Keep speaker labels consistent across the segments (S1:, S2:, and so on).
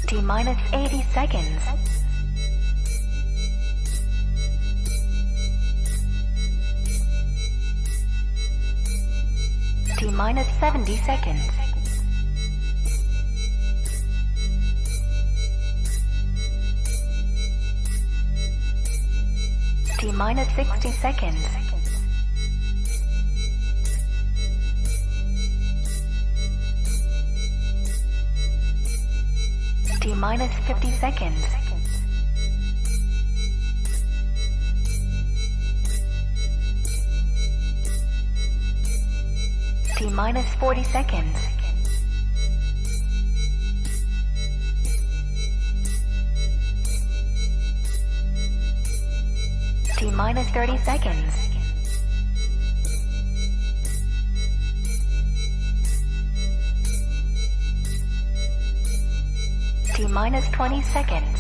S1: T minus 80 seconds. T minus 70 seconds. T minus 60 seconds. T minus 50 seconds. T minus 40 seconds. T minus 30 seconds. T minus 20 seconds.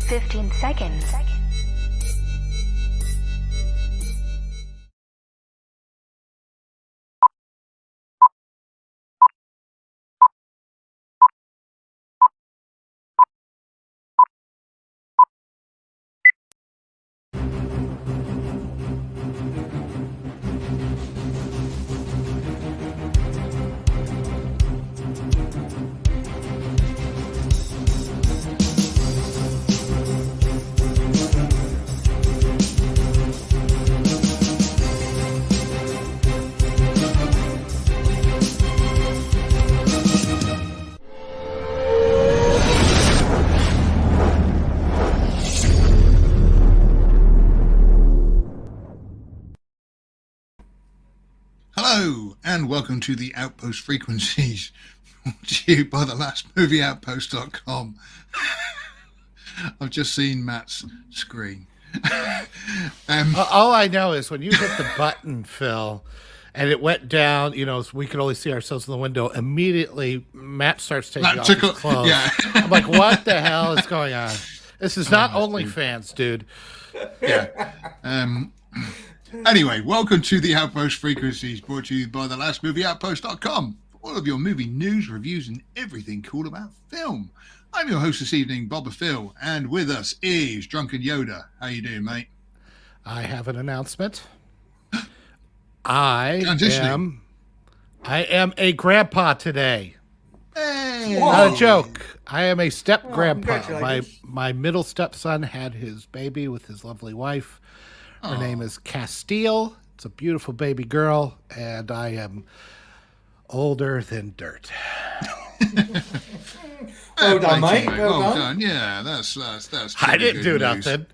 S1: 15 seconds.
S2: Hello, and welcome to the Outpost Frequencies, brought to you by the Last Movie Outpost.com. I've just seen Matt's screen.
S3: All I know is when you hit the button, Phil, and it went down, you know, we could only see ourselves in the window. Immediately, Matt starts taking off his clothes.
S2: Yeah.
S3: I'm like, what the hell is going on? This is not OnlyFans, dude.
S2: Yeah. Anyway, welcome to the Outpost Frequencies, brought to you by the Last Movie Outpost.com. For all of your movie news, reviews, and everything cool about film. I'm your host this evening, Boba Phil, and with us is Drunken Yoda. How you doing, mate?
S3: I have an announcement. I am a grandpa today.
S2: Hey!
S3: Not a joke. I am a step grandpa.
S4: Congratulations.
S3: My middle stepson had his baby with his lovely wife. Her name is Castile. It's a beautiful baby girl, and I am older than dirt.
S4: Well done, mate.
S2: Well done. Yeah, that's
S3: I
S2: pretty
S3: didn't
S2: good
S3: do
S2: news.
S3: nothing.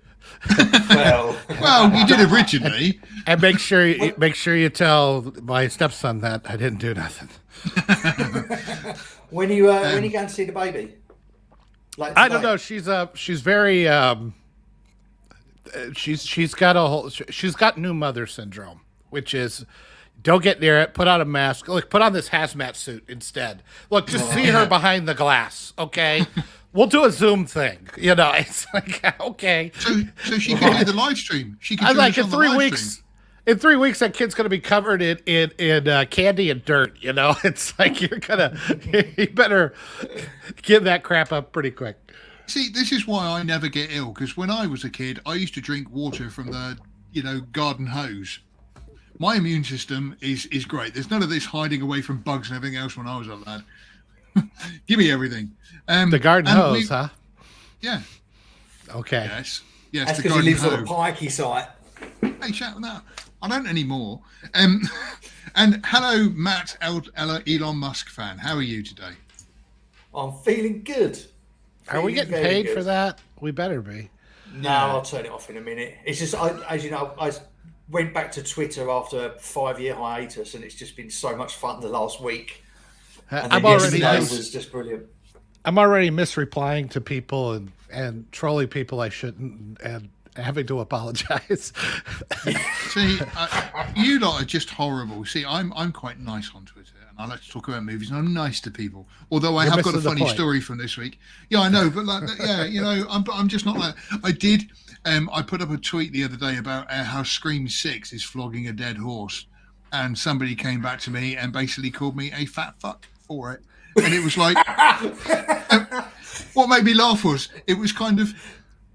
S4: Well,
S2: Well, you did originally.
S3: And make sure you tell my stepson that I didn't do nothing.
S4: when you going to see the baby? Like
S3: I don't
S4: today?
S3: know. She's very she's got new mother syndrome, which is don't get near it. Put on a mask. Look, put on this hazmat suit instead. Look, just see her behind the glass, okay? We'll do a Zoom thing. You know, it's like okay.
S2: So she could do the live stream. She could
S3: I'm
S2: do
S3: like
S2: this
S3: in
S2: on the
S3: 3
S2: live
S3: weeks.
S2: stream.
S3: In 3 weeks, that kid's gonna be covered in candy and dirt. You know, it's like you better give that crap up pretty quick.
S2: See, this is why I never get ill, because when I was a kid, I used to drink water from the, garden hose. My immune system is great. There's none of this hiding away from bugs and everything else when I was a lad. Give me everything.
S3: The garden
S2: and
S3: hose, huh?
S2: Yeah.
S3: Okay.
S2: Yes.
S4: That's
S2: The
S4: because he
S2: garden
S4: lives on a
S2: hose.
S4: pikey site.
S2: Hey, chat with that. I don't anymore. And hello, Matt, Elon Musk fan. How are you today?
S4: I'm feeling good.
S3: Are we
S4: Feeling
S3: getting
S4: very
S3: paid
S4: good.
S3: for that? We better be.
S4: No, I'll turn it off in a minute. It's just, as you know, I went back to Twitter after a 5-year hiatus, and it's just been so much fun the last week. And
S3: I'm
S4: then
S3: already
S4: yesterday
S2: mis-
S4: was just brilliant.
S3: I'm already misreplying to people and trolling people I shouldn't and having to apologize.
S2: See, you lot are just horrible. See, I'm quite nice on Twitter, and I like to talk about movies, and I'm nice to people. Although I
S3: You're
S2: have got a
S3: missing the
S2: funny
S3: point.
S2: story from this week. Yeah, I know, but I'm just not like I did. I put up a tweet the other day about how Scream 6 is flogging a dead horse, and somebody came back to me and basically called me a fat fuck for it. And it was like, what made me laugh was, it was kind of,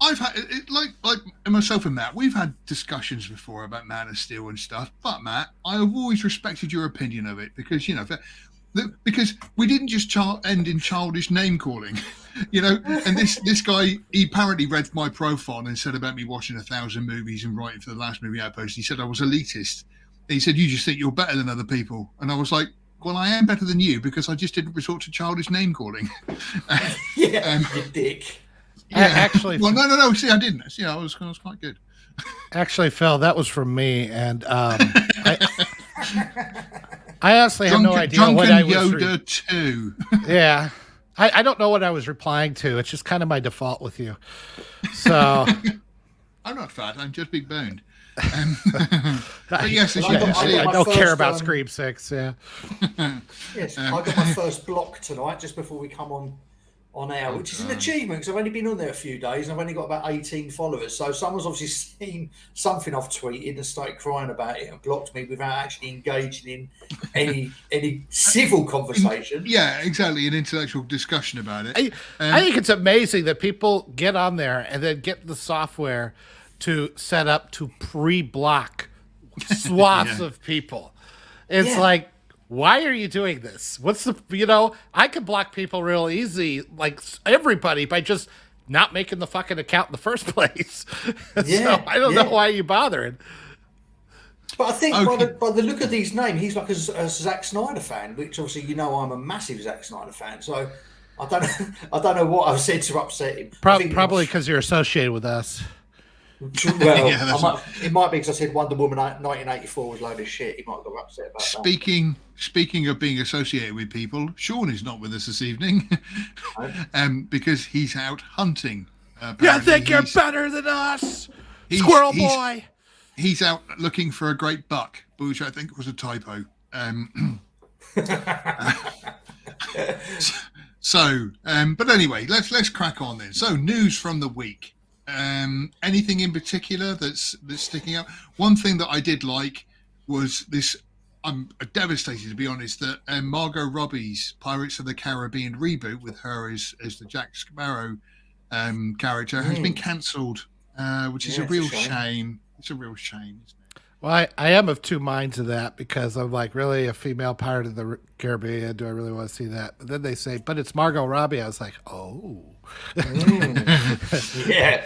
S2: I've had, like myself and Matt, we've had discussions before about Man of Steel and stuff, but Matt, I have always respected your opinion of it because, because we didn't just end in childish name calling, and this guy, he apparently read my profile and said about me watching 1,000 movies and writing for the Last Movie Outpost. He said I was elitist. He said, you just think you're better than other people. And I was like, well, I am better than you because I just didn't resort to childish name calling.
S4: You dick.
S3: Yeah. Actually,
S2: well, no. See, I didn't. See, I was quite good.
S3: Actually, Phil, that was from me, and I honestly have no idea what I was.
S2: Yoda too.
S3: Yeah, I don't know what I was replying to. It's just kind of my default with you. So
S2: I'm not fat. I'm just big boned. But yes, as you can see,
S3: I don't care about Scream 6. Yeah.
S4: Yes, I got my first block tonight just before we come on air, which is an achievement because I've only been on there a few days and I've only got about 18 followers. So someone's obviously seen something I've tweeted and started crying about it and blocked me without actually engaging in any civil conversation.
S2: Yeah, exactly, an intellectual discussion about it.
S3: I think it's amazing that people get on there and then get the software to set up to pre-block swaths of people. It's like, why are you doing this? What's the, I could block people real easy, like everybody, by just not making the fucking account in the first place. So I don't know why you're bothering.
S4: But I think by the look of these names, he's like a Zack Snyder fan, which obviously I'm a massive Zack Snyder fan. So I don't know what I've said to upset him.
S3: Probably because you're associated with us.
S4: Well, it might be because I said Wonder Woman 1984 was a load of shit. He might have got upset about that.
S2: Speaking of being associated with people, Sean is not with us this evening because he's out hunting.
S3: You think you're better than us, Squirrel Boy?
S2: He's out looking for a great buck, which I think was a typo. But anyway, let's crack on then. So, news from the week. Anything in particular that's sticking out? One thing that I did like was this. I'm devastated, to be honest, that Margot Robbie's Pirates of the Caribbean reboot with her as the Jack Sparrow character has been cancelled, which is a real shame. It's a real shame, isn't it?
S3: Well, I am of two minds of that because I'm like, really, a female Pirate of the Caribbean? Do I really want to see that? But then they say, but it's Margot Robbie. I was like, oh.
S4: Yeah.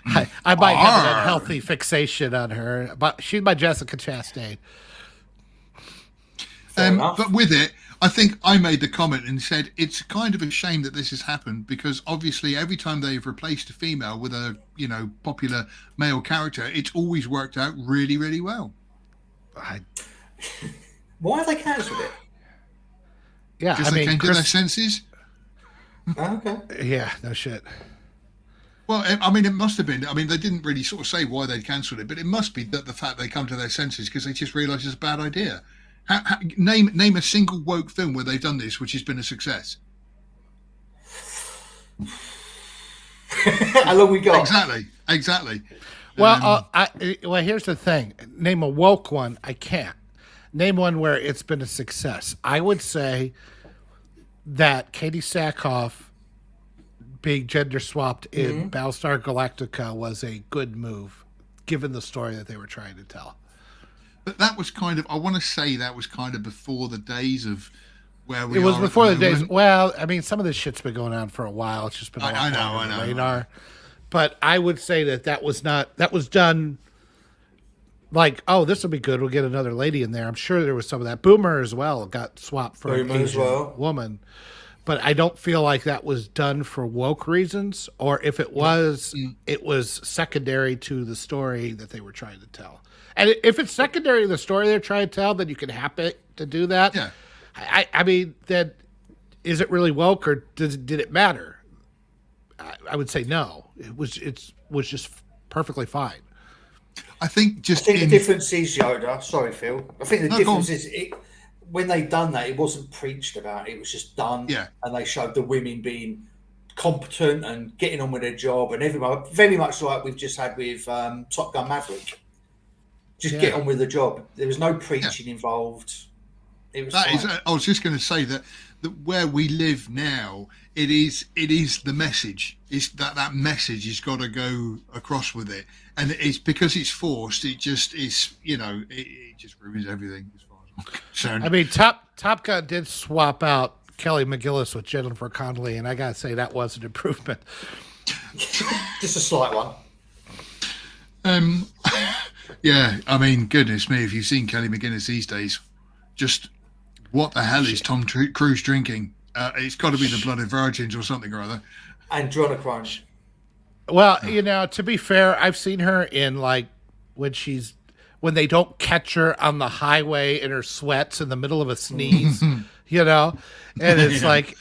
S3: I might have an unhealthy fixation on her, but she's my Jessica Chastain.
S2: But with it, I think I made the comment and said it's kind of a shame that this has happened because obviously every time they've replaced a female with a popular male character, it's always worked out really, really well.
S4: Why have they cancelled it?
S3: Yeah,
S2: because they came to their senses.
S4: Okay.
S3: Yeah, no shit.
S2: Well, I mean, it must have been. I mean, they didn't really sort of say why they'd cancelled it, but it must be that the fact they come to their senses because they just realise it's a bad idea. Name a single woke film where they've done this, which has been a success.
S4: How long we got?
S2: Exactly.
S3: Well, well, here's the thing. Name a woke one. I can't. Name one where it's been a success. I would say that Katie Sackhoff being gender swapped in Battlestar Galactica was a good move, given the story that they were trying to tell.
S2: But that was kind of, I want to say that was kind of before the days of where we
S3: It was
S2: are
S3: before
S2: at
S3: the
S2: moment.
S3: days. Well, I mean, some of this shit's been going on for a while. It's just been
S2: I know.
S3: radar. But I would say that was done like, oh, this will be good. We'll get another lady in there. I'm sure there was some of that. Boomer as well got swapped for an Asian woman. But I don't feel like that was done for woke reasons, or if it was, it was secondary to the story that they were trying to tell. And if it's secondary to the story they're trying to tell, then you can happen to do that.
S2: Yeah.
S3: I mean, then is it really woke, or did it matter? I would say no. It was just perfectly fine.
S2: I think
S4: the difference is, Yoda. Sorry, Phil. I think the difference is when they done that, it wasn't preached about. It was just done, and they showed the women being competent and getting on with their job, and everyone very much like we've just had with Top Gun Maverick. Just get on with the job. There was no preaching involved. It was
S2: That is.
S4: fine.
S2: I was just going to say that where we live now, it is the message. Is that message has got to go across with it, and it's because it's forced. It just is. It just ruins everything as far as I'm concerned.
S3: I mean, Top Gun did swap out Kelly McGillis with Jennifer Connelly, and I gotta say that was an improvement.
S4: Just a slight one.
S2: Yeah, I mean, goodness me, if you've seen Kelly McGinnis these days, just what the hell is Tom Cruise drinking? It's got to be the Blooded Virgins or something or other.
S4: Adrenochrome.
S3: Well, to be fair, I've seen her in like when they don't catch her on the highway in her sweats in the middle of a sneeze, and it's like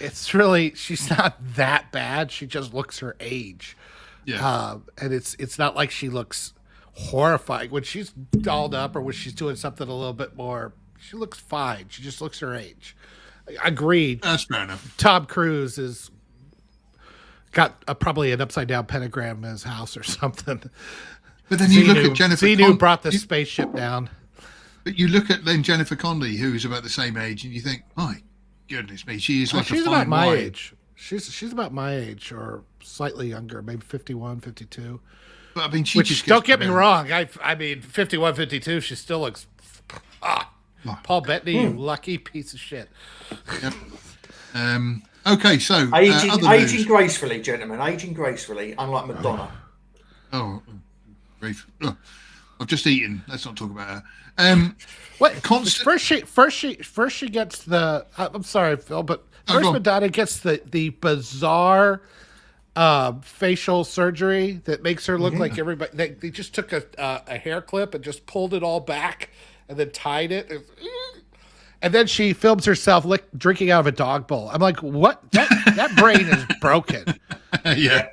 S3: she's not that bad. She just looks her age.
S2: Yeah.
S3: And it's not like she looks horrifying when she's dolled up or when she's doing something a little bit more. She looks fine. She just looks her age. Agreed.
S2: That's fair enough.
S3: Tom Cruise has got probably an upside down pentagram in his house or something.
S2: But then you look at Jennifer
S3: Xenu brought the spaceship down.
S2: But you look at then Jennifer Connelly, who's about the same age, and you think, my goodness me, she is like
S3: she's
S2: a fine
S3: about my
S2: wine.
S3: age. She's about my age or slightly younger, maybe 51, 52.
S2: But I mean, she
S3: Which,
S2: just
S3: don't get me wrong, I mean, 51, 52, she still looks... Paul Bettany, you lucky piece of shit.
S2: Yep. Okay, so...
S4: aging gracefully, gentlemen. Aging gracefully, unlike Madonna.
S2: Oh, grief. Oh, I've just eaten. Let's not talk about her.
S3: What? First she gets the... I'm sorry, Phil, but first Madonna gets the bizarre... facial surgery that makes her look like everybody. They just took a hair clip and just pulled it all back and then tied it. And then she films herself drinking out of a dog bowl. I'm like, what? That brain is broken.
S2: Yeah.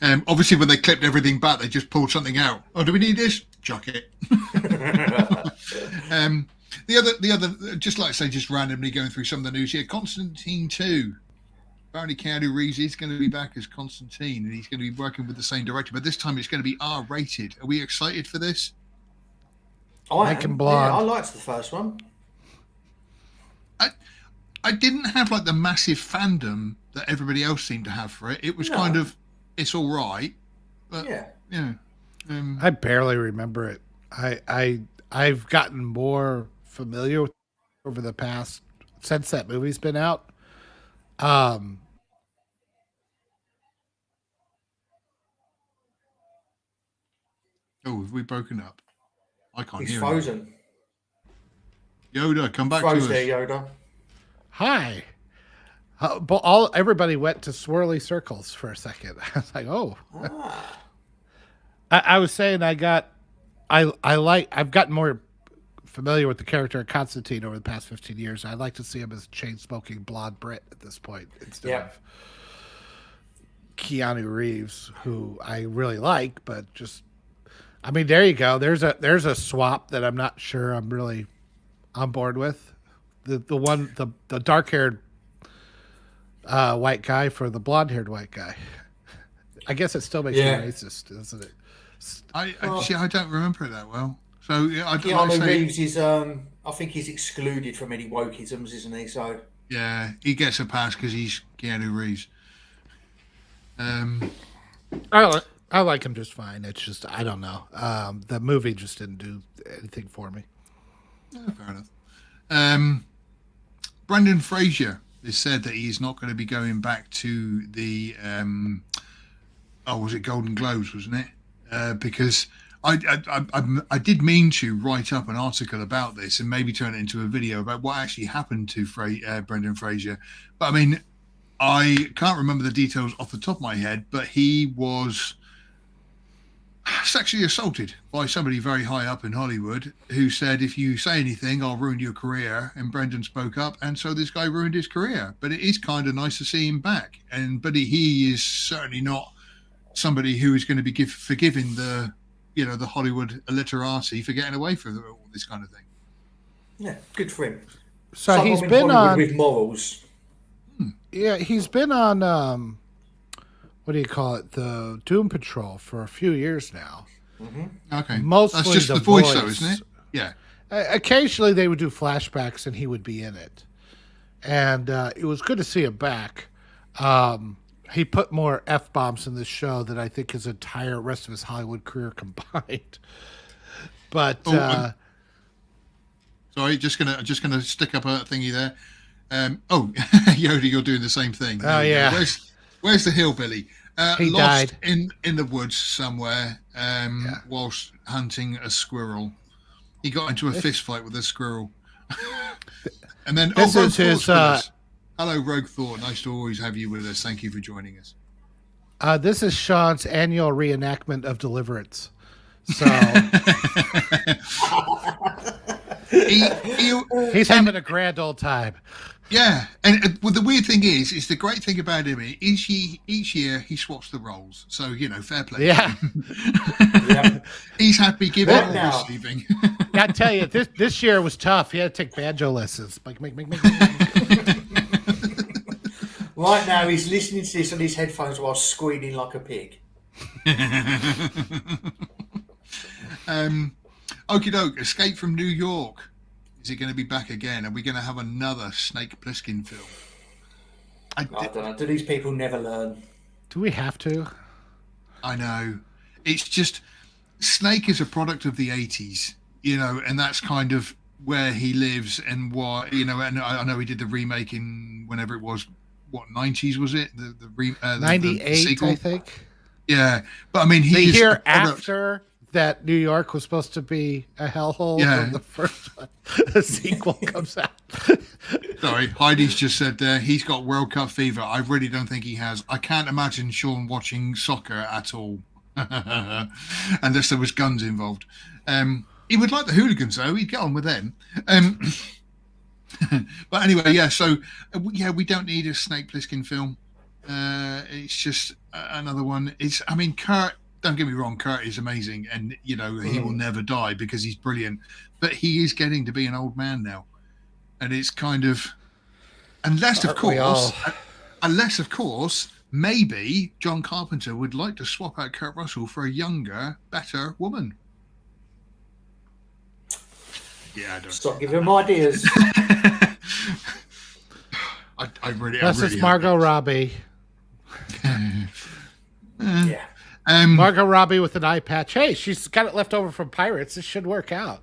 S2: Obviously, when they clipped everything back, they just pulled something out. Oh, do we need this? Chuck it. The other, just like I say, just randomly going through some of the news here. Constantine 2. Apparently, Keanu Reeves is going to be back as Constantine, and he's going to be working with the same director, but this time it's going to be R-rated. Are we excited for this?
S3: Make him blonde.
S4: Yeah, I liked the first one.
S2: I didn't have like the massive fandom that everybody else seemed to have for it. It was kind of, it's all right, but yeah.
S3: I barely remember it. I've gotten more familiar with it over the past since that movie's been out.
S2: Oh, have we broken up? I can't
S4: He's
S2: hear
S4: frozen.
S2: him. Yoda, come back
S4: Froze
S2: to us.
S4: there, Yoda.
S3: Hi. But everybody went to swirly circles for a second. I was like, oh. I was saying I've gotten more familiar with the character of Constantine over the past 15 years. I'd like to see him as a chain-smoking blonde Brit at this point instead of Keanu Reeves, who I really like, but just, I mean, there you go. There's a swap that I'm not sure I'm really on board with. The dark-haired white guy for the blonde-haired white guy. I guess it still makes me racist, doesn't it?
S2: I don't remember it that well. So yeah,
S4: Keanu Reeves is, I think he's excluded from any wokeisms, isn't he? So
S2: yeah, he gets a pass because he's Keanu Reeves.
S3: I like him just fine. It's just I don't know. The movie just didn't do anything for me.
S2: Yeah, fair enough. Brendan Fraser has said that he's not going to be going back to the was it Golden Globes, wasn't it? Because I did mean to write up an article about this and maybe turn it into a video about what actually happened to Brendan Fraser. But I mean, I can't remember the details off the top of my head, but he was sexually assaulted by somebody very high up in Hollywood who said, if you say anything, I'll ruin your career. And Brendan spoke up, and so this guy ruined his career. But it is kind of nice to see him back. But he is certainly not somebody who is going to be forgiving the Hollywood illiteracy for getting away from all this kind of thing.
S4: yeah, good for him.
S3: So
S4: Someone
S3: he's
S4: in
S3: been
S4: Hollywood
S3: on
S4: with morals.
S3: Yeah, he's been on what do you call it? The Doom Patrol for a few years now.
S2: Okay.
S3: Mostly
S2: That's just
S3: the
S2: the voice,
S3: voice.
S2: though, isn't it? Yeah.
S3: occasionally they would do flashbacks and he would be in it. And it was good to see him back. He put more F-bombs in this show than I think his entire rest of his Hollywood career combined. But
S2: sorry, just gonna stick up a thingy there. Yoda, you're doing the same thing.
S3: Oh yeah.
S2: Where's the hillbilly?
S3: He
S2: lost
S3: died
S2: in the woods somewhere whilst hunting a squirrel. He got into a fist fight with a squirrel. And then
S3: this is his.
S2: Hello, Rogue Thor. Nice to always have you with us. Thank you for joining us.
S3: This is Sean's annual reenactment of Deliverance. So he's having a grand old time.
S2: Yeah, and the weird thing is the great thing about him is each year he swaps the roles. So fair play.
S3: Yeah,
S2: he's happy giving or receiving.
S3: I tell you, this year was tough. He had to take banjo lessons.
S4: Right now, he's listening to this on his headphones while squealing like a pig.
S2: Okie doke, Escape from New York. Is it going to be back again? Are we going to have another Snake Plissken film?
S4: I don't know. Do these people never learn?
S3: Do we have to?
S2: I know. It's just Snake is a product of the 80s, and that's kind of where he lives and what, and I know he did the remake in whenever it was, what, 90s was it? The
S3: 98, I think.
S2: Yeah. But I mean,
S3: the year after that New York was supposed to be a hellhole.
S2: Yeah.
S3: The first one, the sequel comes out.
S2: Sorry, Heidi's just said there he's got World Cup fever. I really don't think he has. I can't imagine Sean watching soccer at all, unless there was guns involved. He would like the hooligans though. He'd get on with them. But anyway, yeah. So we don't need a Snake Plissken film. It's just another one. Kurt. Don't get me wrong, Kurt is amazing, and he will never die because he's brilliant. But he is getting to be an old man now, and it's kind of, unless of course, maybe John Carpenter would like to swap out Kurt Russell for a younger, better woman. Yeah, I don't
S4: stop giving him ideas.
S2: I really.
S3: Plus, it's Margot Robbie.
S4: Yeah.
S3: Margot Robbie with an eye patch. Hey, she's got it left over from Pirates. This should work out.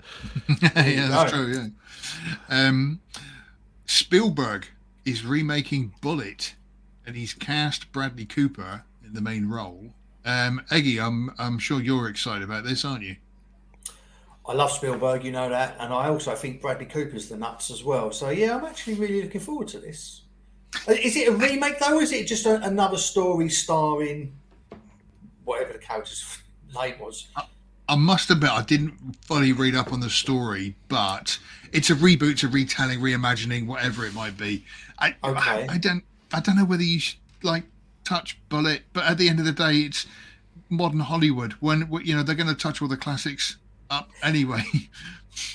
S2: Yeah, that's true. Yeah. Spielberg is remaking Bullet, and he's cast Bradley Cooper in the main role. Eggy, I'm sure you're excited about this, aren't you?
S4: I love Spielberg, you know that, and I also think Bradley Cooper's the nuts as well. So yeah, I'm actually really looking forward to this. Is it a remake though, or is it just another story starring whatever the character's name was?
S2: I must admit, I didn't fully read up on the story, but it's a reboot, it's a retelling, reimagining, whatever it might be. I don't know whether you should touch Bullet, but at the end of the day, it's modern Hollywood. When they're going to touch all the classics up anyway.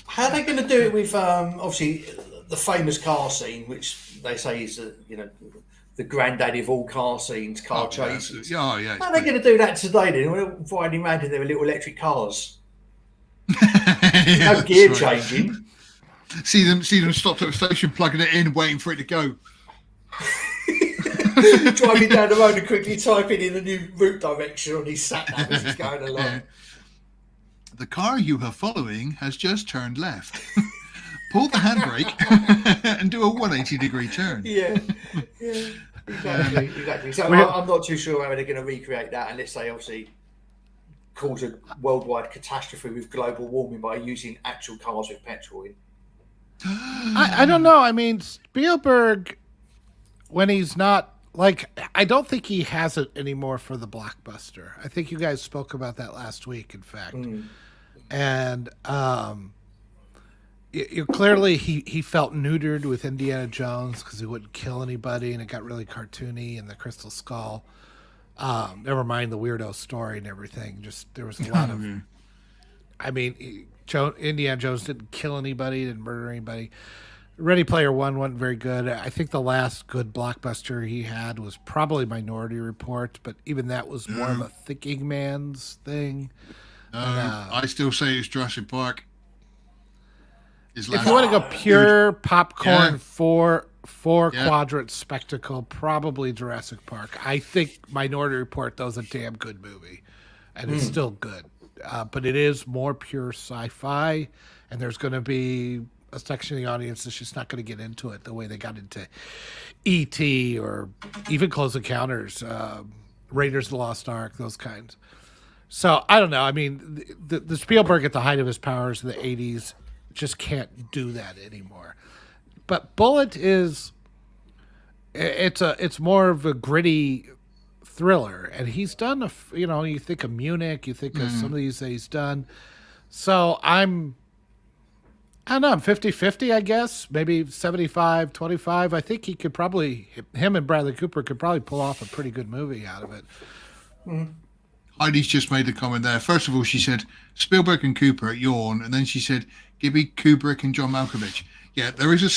S4: How are they going to do it with obviously the famous car scene, which they say is the granddaddy of all car scenes, chases.
S2: Yeah, yeah.
S4: How are they going to do that today then? We're riding around in their little electric cars. No gear changing.
S2: See them stopped at a station, plugging it in, waiting for it to go.
S4: Driving down the road and quickly typing in the new route direction on his sat-nav as he's going along.
S2: The car you are following has just turned left. Pull the handbrake and do a 180-degree turn.
S4: Yeah. Exactly. So I'm not too sure how they're going to recreate that unless they obviously cause a worldwide catastrophe with global warming by using actual cars with petrol in.
S3: I don't know. I mean, Spielberg, when he's not I don't think he has it anymore for the blockbuster. I think you guys spoke about that last week, in fact. And clearly he felt neutered with Indiana Jones because he wouldn't kill anybody, and it got really cartoony, and the Crystal Skull. Never mind the weirdo story and everything. Just there was a lot of. I mean, Indiana Jones didn't kill anybody, didn't murder anybody. Ready Player One wasn't very good. I think the last good blockbuster he had was probably Minority Report, but even that was more of a thinking man's thing.
S2: I still say it's Jurassic Park.
S3: If you want to go pure popcorn
S2: Yeah.
S3: four
S2: Yeah.
S3: quadrant spectacle, probably Jurassic Park. I think Minority Report though is a damn good movie, and it's still good, but it is more pure sci-fi, and there's going to be a section of the audience that's just not going to get into it the way they got into E.T. or even Close Encounters, Raiders of the Lost Ark, those kinds. So I don't know. I mean, the Spielberg at the height of his powers in the '80s just can't do that anymore. But Bullet it's more of a gritty thriller, and he's done you think of Munich, you think of some of these that he's done. So I don't know, I'm 50-50, I guess, maybe 75-25. I think he could probably, him and Bradley Cooper could probably pull off a pretty good movie out of it.
S2: Heidi's just made a comment there. First of all, she said Spielberg and Cooper at Yawn, and then she said Gibby, Kubrick, and John Malkovich. Yeah, there is a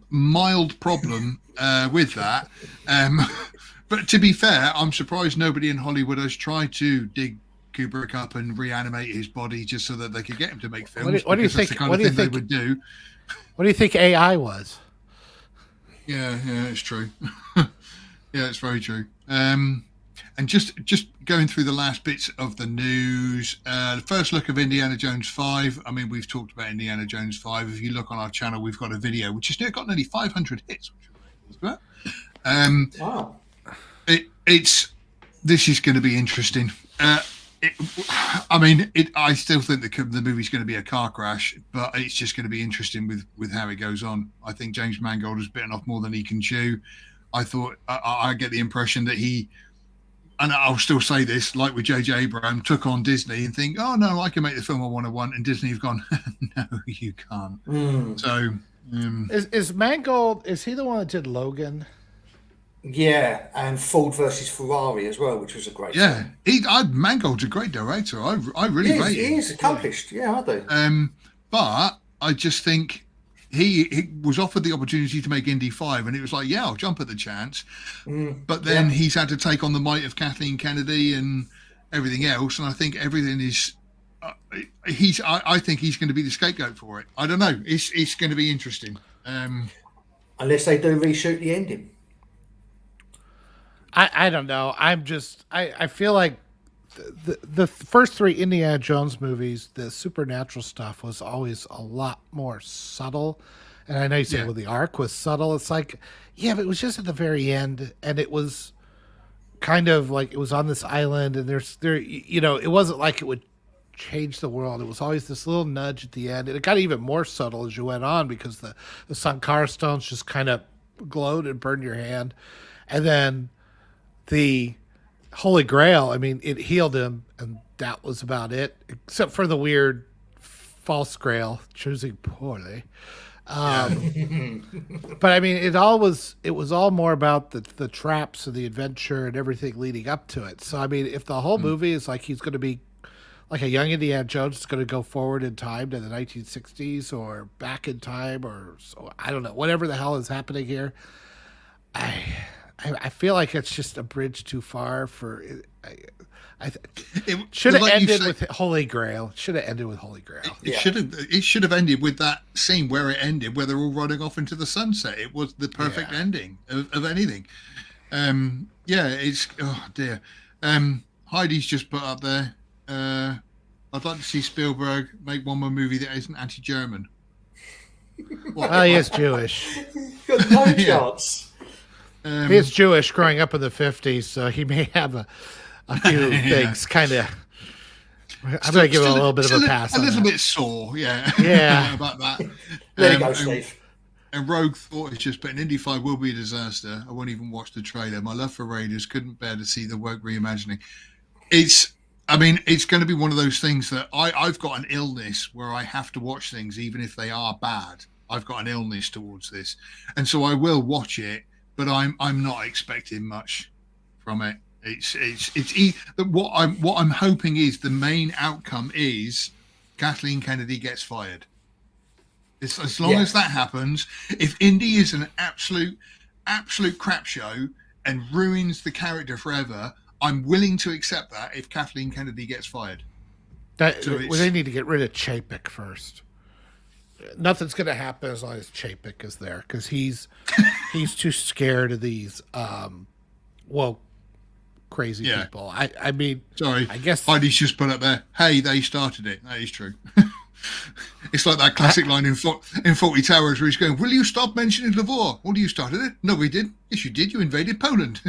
S2: mild problem with that. But to be fair, I'm surprised nobody in Hollywood has tried to dig Kubrick up and reanimate his body just so that they could get him to make films.
S3: What do you think?
S2: That's the kind of thing they would do.
S3: What do you think AI was?
S2: Yeah, it's true. Yeah, it's very true. And just going through the last bits of the news, the first look of Indiana Jones 5. I mean, we've talked about Indiana Jones 5. If you look on our channel, we've got a video which has got nearly 500 hits, which is great.
S4: Wow.
S2: This is going to be interesting. I still think the movie's going to be a car crash, but it's just going to be interesting with how it goes on. I think James Mangold has bitten off more than he can chew. I thought I get the impression that he, and I'll still say this, like with J.J. Abrams, took on Disney and think, oh no, I can make the film I want, and Disney have gone, no, you can't. So
S3: is Mangold? Is he the one that did Logan?
S4: Yeah, and Ford versus Ferrari as well, which was a great film.
S2: Mangold's a great director. I really rate him.
S4: He is accomplished. Yeah, I do.
S2: But I just think he was offered the opportunity to make Indy 5, and it was like, yeah, I'll jump at the chance. But then he's had to take on the might of Kathleen Kennedy and everything else, and I think everything is. I think he's going to be the scapegoat for it. I don't know. It's going to be interesting.
S4: Unless they do reshoot the ending.
S3: I don't know. I feel like the first three Indiana Jones movies, the supernatural stuff was always a lot more subtle. And I know you say, well, the arc was subtle. It's like, yeah, but it was just at the very end, and it was kind of like it was on this island, and it wasn't like it would change the world. It was always this little nudge at the end, and it got even more subtle as you went on because the Sankara stones just kind of glowed and burned your hand, and then the Holy Grail, I mean, it healed him, and that was about it, except for the weird false Grail, choosing poorly. But I mean, it was all more about the traps and the adventure and everything leading up to it. So I mean, if the whole movie is like he's going to be like a young Indiana Jones, is going to go forward in time to the 1960s or back in time, or so, I don't know, whatever the hell is happening here. I feel like it's just a bridge too far for. Should have ended with Holy Grail. Should have ended with Holy Grail.
S2: It should have ended with that scene where it ended, where they're all running off into the sunset. It was the perfect ending of anything. It's oh dear. Heidi's just put up there. I'd like to see Spielberg make one more movie that isn't anti-German.
S3: Well, he is Jewish.
S4: Got no chance.
S3: He is Jewish, growing up in the 50s, so he may have a few things kind of. I'm going to give him a little bit of a pass.
S2: A little bit sore, yeah. About that.
S4: There you go, Steve.
S2: And Rogue thought it's just, but an Indy 5 will be a disaster. I won't even watch the trailer. My love for Raiders couldn't bear to see the woke reimagining. It's going to be one of those things that I've got an illness where I have to watch things even if they are bad. I've got an illness towards this, and so I will watch it. But I'm not expecting much from it. What I'm hoping is the main outcome is Kathleen Kennedy gets fired. As long as that happens, if Indy is an absolute crap show and ruins the character forever, I'm willing to accept that if Kathleen Kennedy gets fired.
S3: They need to get rid of Chapek first. nothing's going to happen as long as Chapek is there, because he's too scared of these crazy people. I mean,
S2: sorry,
S3: I guess
S2: Heidi's just put up there. Hey, they started it. That is true. It's like that classic line in 40 Towers where he's going, "Will you stop mentioning the war? Well, you started it." "No, we did." "Yes, you did. You invaded Poland."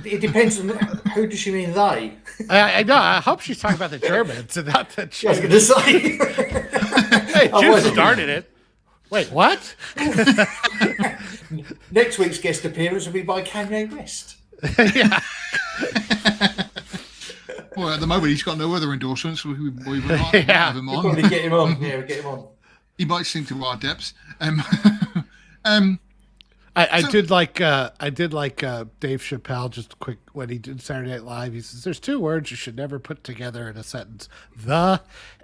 S4: It depends on who does she mean they.
S3: I know. I hope she's talking about the Germans and not the
S4: I was going to say.
S3: Hey, Jews started it. Wait, what?
S4: Next week's guest appearance will be by Kanye West.
S3: Yeah.
S2: Well, at the moment, he's got no other endorsements. We might have him
S4: We'll
S2: on.
S4: probably get him on. Yeah, we'll get him on.
S2: He might sing to our depths.
S3: I did like Dave Chappelle, just quick, when he did Saturday Night Live. He says, "There's two words you should never put together in a sentence: the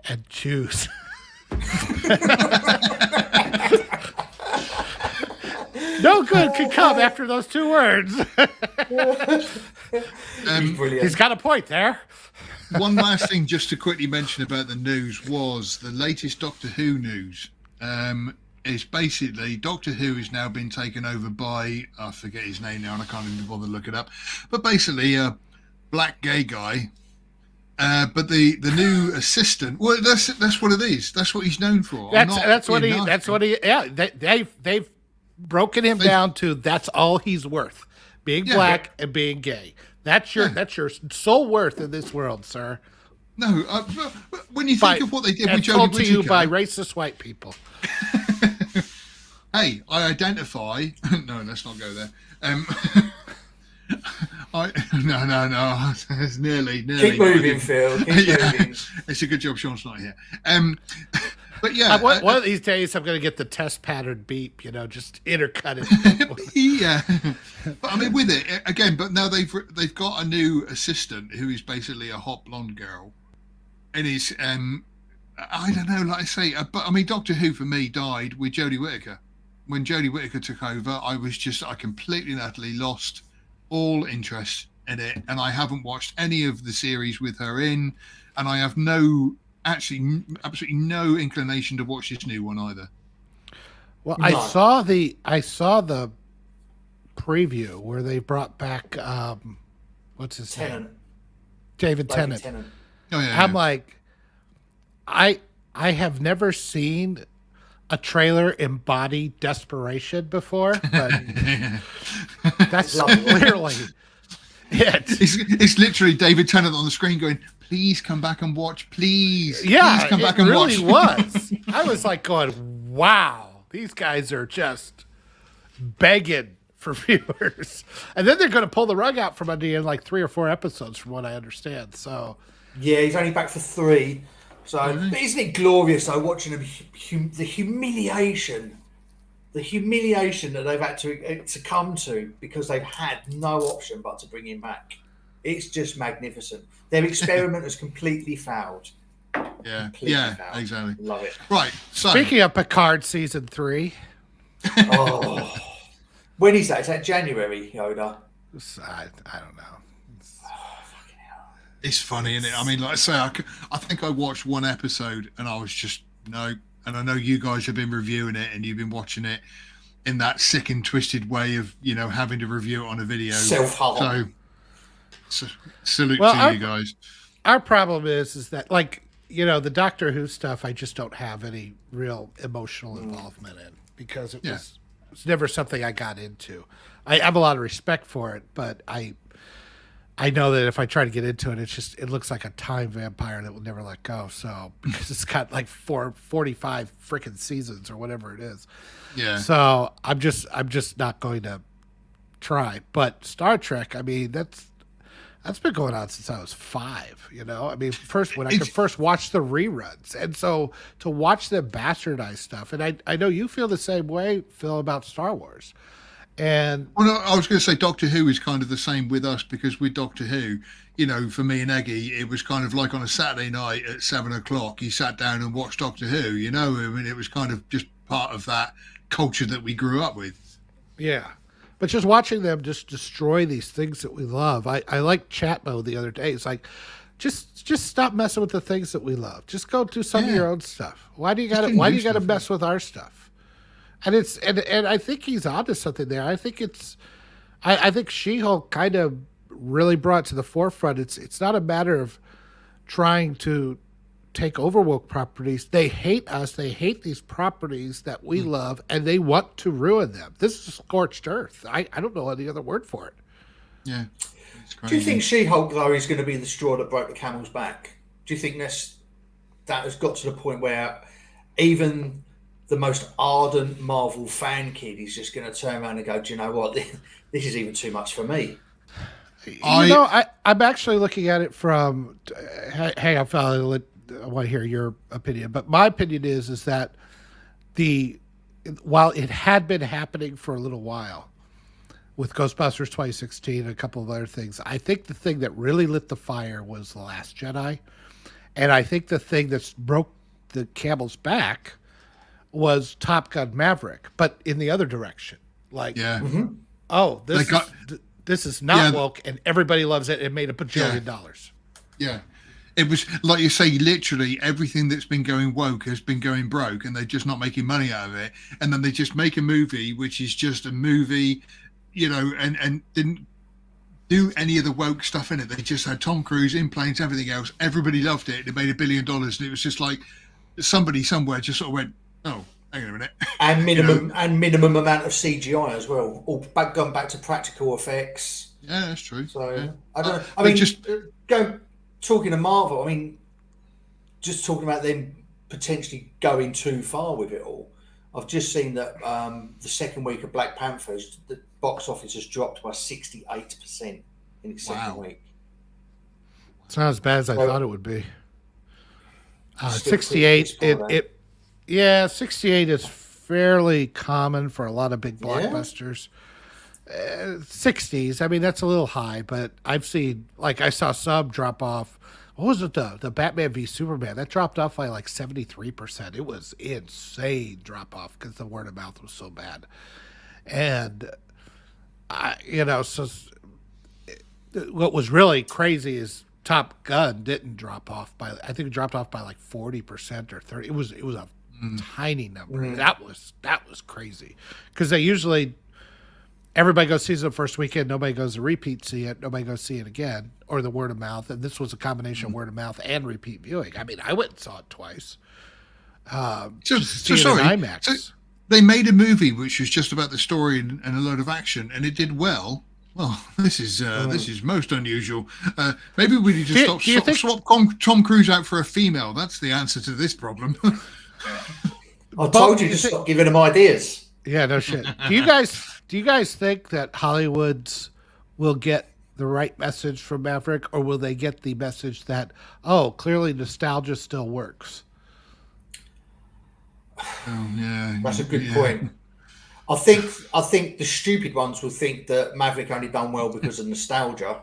S3: and choose." No good could come after those two words.
S4: Brilliant.
S3: He's got a point there.
S2: One last thing just to quickly mention about the news was the latest Doctor Who news. Is basically Doctor Who has now been taken over by, I forget his name now and I can't even bother to look it up, but basically a black gay guy. But the new assistant, well, that's what it is. That's what he's known for.
S3: That's what he. Yeah, they've broken him down to that's all he's worth: being black and being gay. That's your sole worth in this world, sir.
S2: No, when you think of what they did with Jodie
S3: told to you
S2: Whittaker,
S3: by racist white people.
S2: Hey, I identify. No, let's not go there. No. It's nearly.
S4: Keep moving, Phil. Keep moving.
S2: It's a good job Sean's not here. But yeah,
S3: one of these days I'm going to get the test pattern beep. Just intercut it.
S2: yeah. But I mean, with it again. But now they've got a new assistant who is basically a hot blonde girl, and is I don't know. Like I say, but I mean, Doctor Who for me died with Jodie Whittaker. When Jodie Whittaker took over, I completely and utterly lost all interest in it, and I haven't watched any of the series with her in, and I have absolutely no inclination to watch this new one either.
S3: Well, no. I saw the preview where they brought back what's his name? David Tennant.
S2: Oh yeah.
S3: I'm like, I have never seen a trailer embody desperation before, but that's clearly it.
S2: It's literally David Tennant on the screen going, "Please come back and watch, please."
S3: Yeah,
S2: please come back and
S3: really
S2: watch.
S3: Was. I was like going, "Wow, these guys are just begging for viewers," and then they're going to pull the rug out from under you in like 3 or 4 episodes, from what I understand. So,
S4: yeah, he's only back for 3. So, but isn't it glorious though, watching them, the humiliation that they've had to come to because they've had no option but to bring him back. It's just magnificent. Their experiment has completely failed.
S2: Yeah,
S4: Failed.
S2: Exactly.
S4: Love it.
S2: Right. So,
S3: speaking of Picard season 3,
S4: when is that? Is that January, Yoda?
S3: I don't know.
S2: It's funny, isn't it? I mean, like I say, I think I watched one episode and I was just, no. And I know you guys have been reviewing it and you've been watching it in that sick and twisted way of, having to review it on a video.
S4: Self-harm.
S2: So salute to you guys.
S3: Our problem is that, like, the Doctor Who stuff, I just don't have any real emotional involvement in because it's never something I got into. I have a lot of respect for it, but I know that if I try to get into it, it looks like a time vampire that will never let go. So, because it's got like 45 freaking seasons or whatever it is.
S2: Yeah.
S3: So I'm just not going to try. But Star Trek, I mean, that's been going on since I was 5. I mean, when I could first watch the reruns, and so to watch them bastardize stuff, and I know you feel the same way, Phil, about Star Wars. And
S2: well, no, I was going to say Doctor Who is kind of the same with us because with Doctor Who, for me and Eggy, it was kind of like on a Saturday night at 7:00, you sat down and watched Doctor Who. I mean, it was kind of just part of that culture that we grew up with.
S3: Yeah, but just watching them just destroy these things that we love. I like chat mode the other day. It's like just stop messing with the things that we love. Just go do some of your own stuff. Why do you got to mess with our stuff? And it's and I think he's onto something there. I think She-Hulk kind of really brought to the forefront. It's not a matter of trying to take over woke properties. They hate us. They hate these properties that we love, and they want to ruin them. This is scorched earth. I don't know any other word for it.
S2: Yeah.
S4: Do you think She-Hulk, though, is going to be the straw that broke the camel's back? Do you think that has got to the point where even the most ardent Marvel fan kid is just going to turn around and go, do you know what? This is even too much for me.
S3: I'm actually looking at it from, hey, I want to hear your opinion, but my opinion is that while it had been happening for a little while with Ghostbusters 2016 and a couple of other things, I think the thing that really lit the fire was The Last Jedi. And I think the thing that broke the camel's back was Top Gun Maverick, but in the other direction. This is not woke, and everybody loves it. It made $1 bajillion.
S2: Yeah. It was, like you say, literally everything that's been going woke has been going broke, and they're just not making money out of it. And then they just make a movie, which is just a movie, and didn't do any of the woke stuff in it. They just had Tom Cruise in planes, everything else. Everybody loved it. It made $1 billion. And it was just like somebody somewhere just sort of went, oh, hang on a minute.
S4: And minimum amount of CGI as well. All going back to practical effects.
S2: Yeah, that's true.
S4: So
S2: yeah.
S4: I don't. I mean, talking to Marvel. I mean, just talking about them potentially going too far with it all. I've just seen that the second week of Black Panthers, the box office has dropped by 68% in its second week.
S3: It's not as bad as I thought it would be. 68. 68 is fairly common for a lot of big blockbusters. 60s, I mean, that's a little high, but I've seen, I saw some drop off. What was it, the Batman v Superman? That dropped off by 73%. It was insane drop off because the word of mouth was so bad. And, what was really crazy is Top Gun didn't drop off by, I think it dropped off by 40% or 30. It was a tiny number. Mm. That was crazy because they usually, everybody goes sees it the first weekend. Nobody goes to repeat see it. Nobody goes see it again, or the word of mouth. And this was a combination of word of mouth and repeat viewing. I mean, I went and saw it twice.
S2: So IMAX. So they made a movie which was just about the story and a load of action, and it did well. Well, this is most unusual. Maybe we need to swap Tom Cruise out for a female. That's the answer to this problem.
S4: I told you to stop giving them ideas.
S3: Yeah, no shit. Do you guys think that Hollywoods will get the right message from Maverick, or will they get the message that, clearly nostalgia still works?
S2: Oh yeah,
S4: that's a good point. I think the stupid ones will think that Maverick only done well because of nostalgia.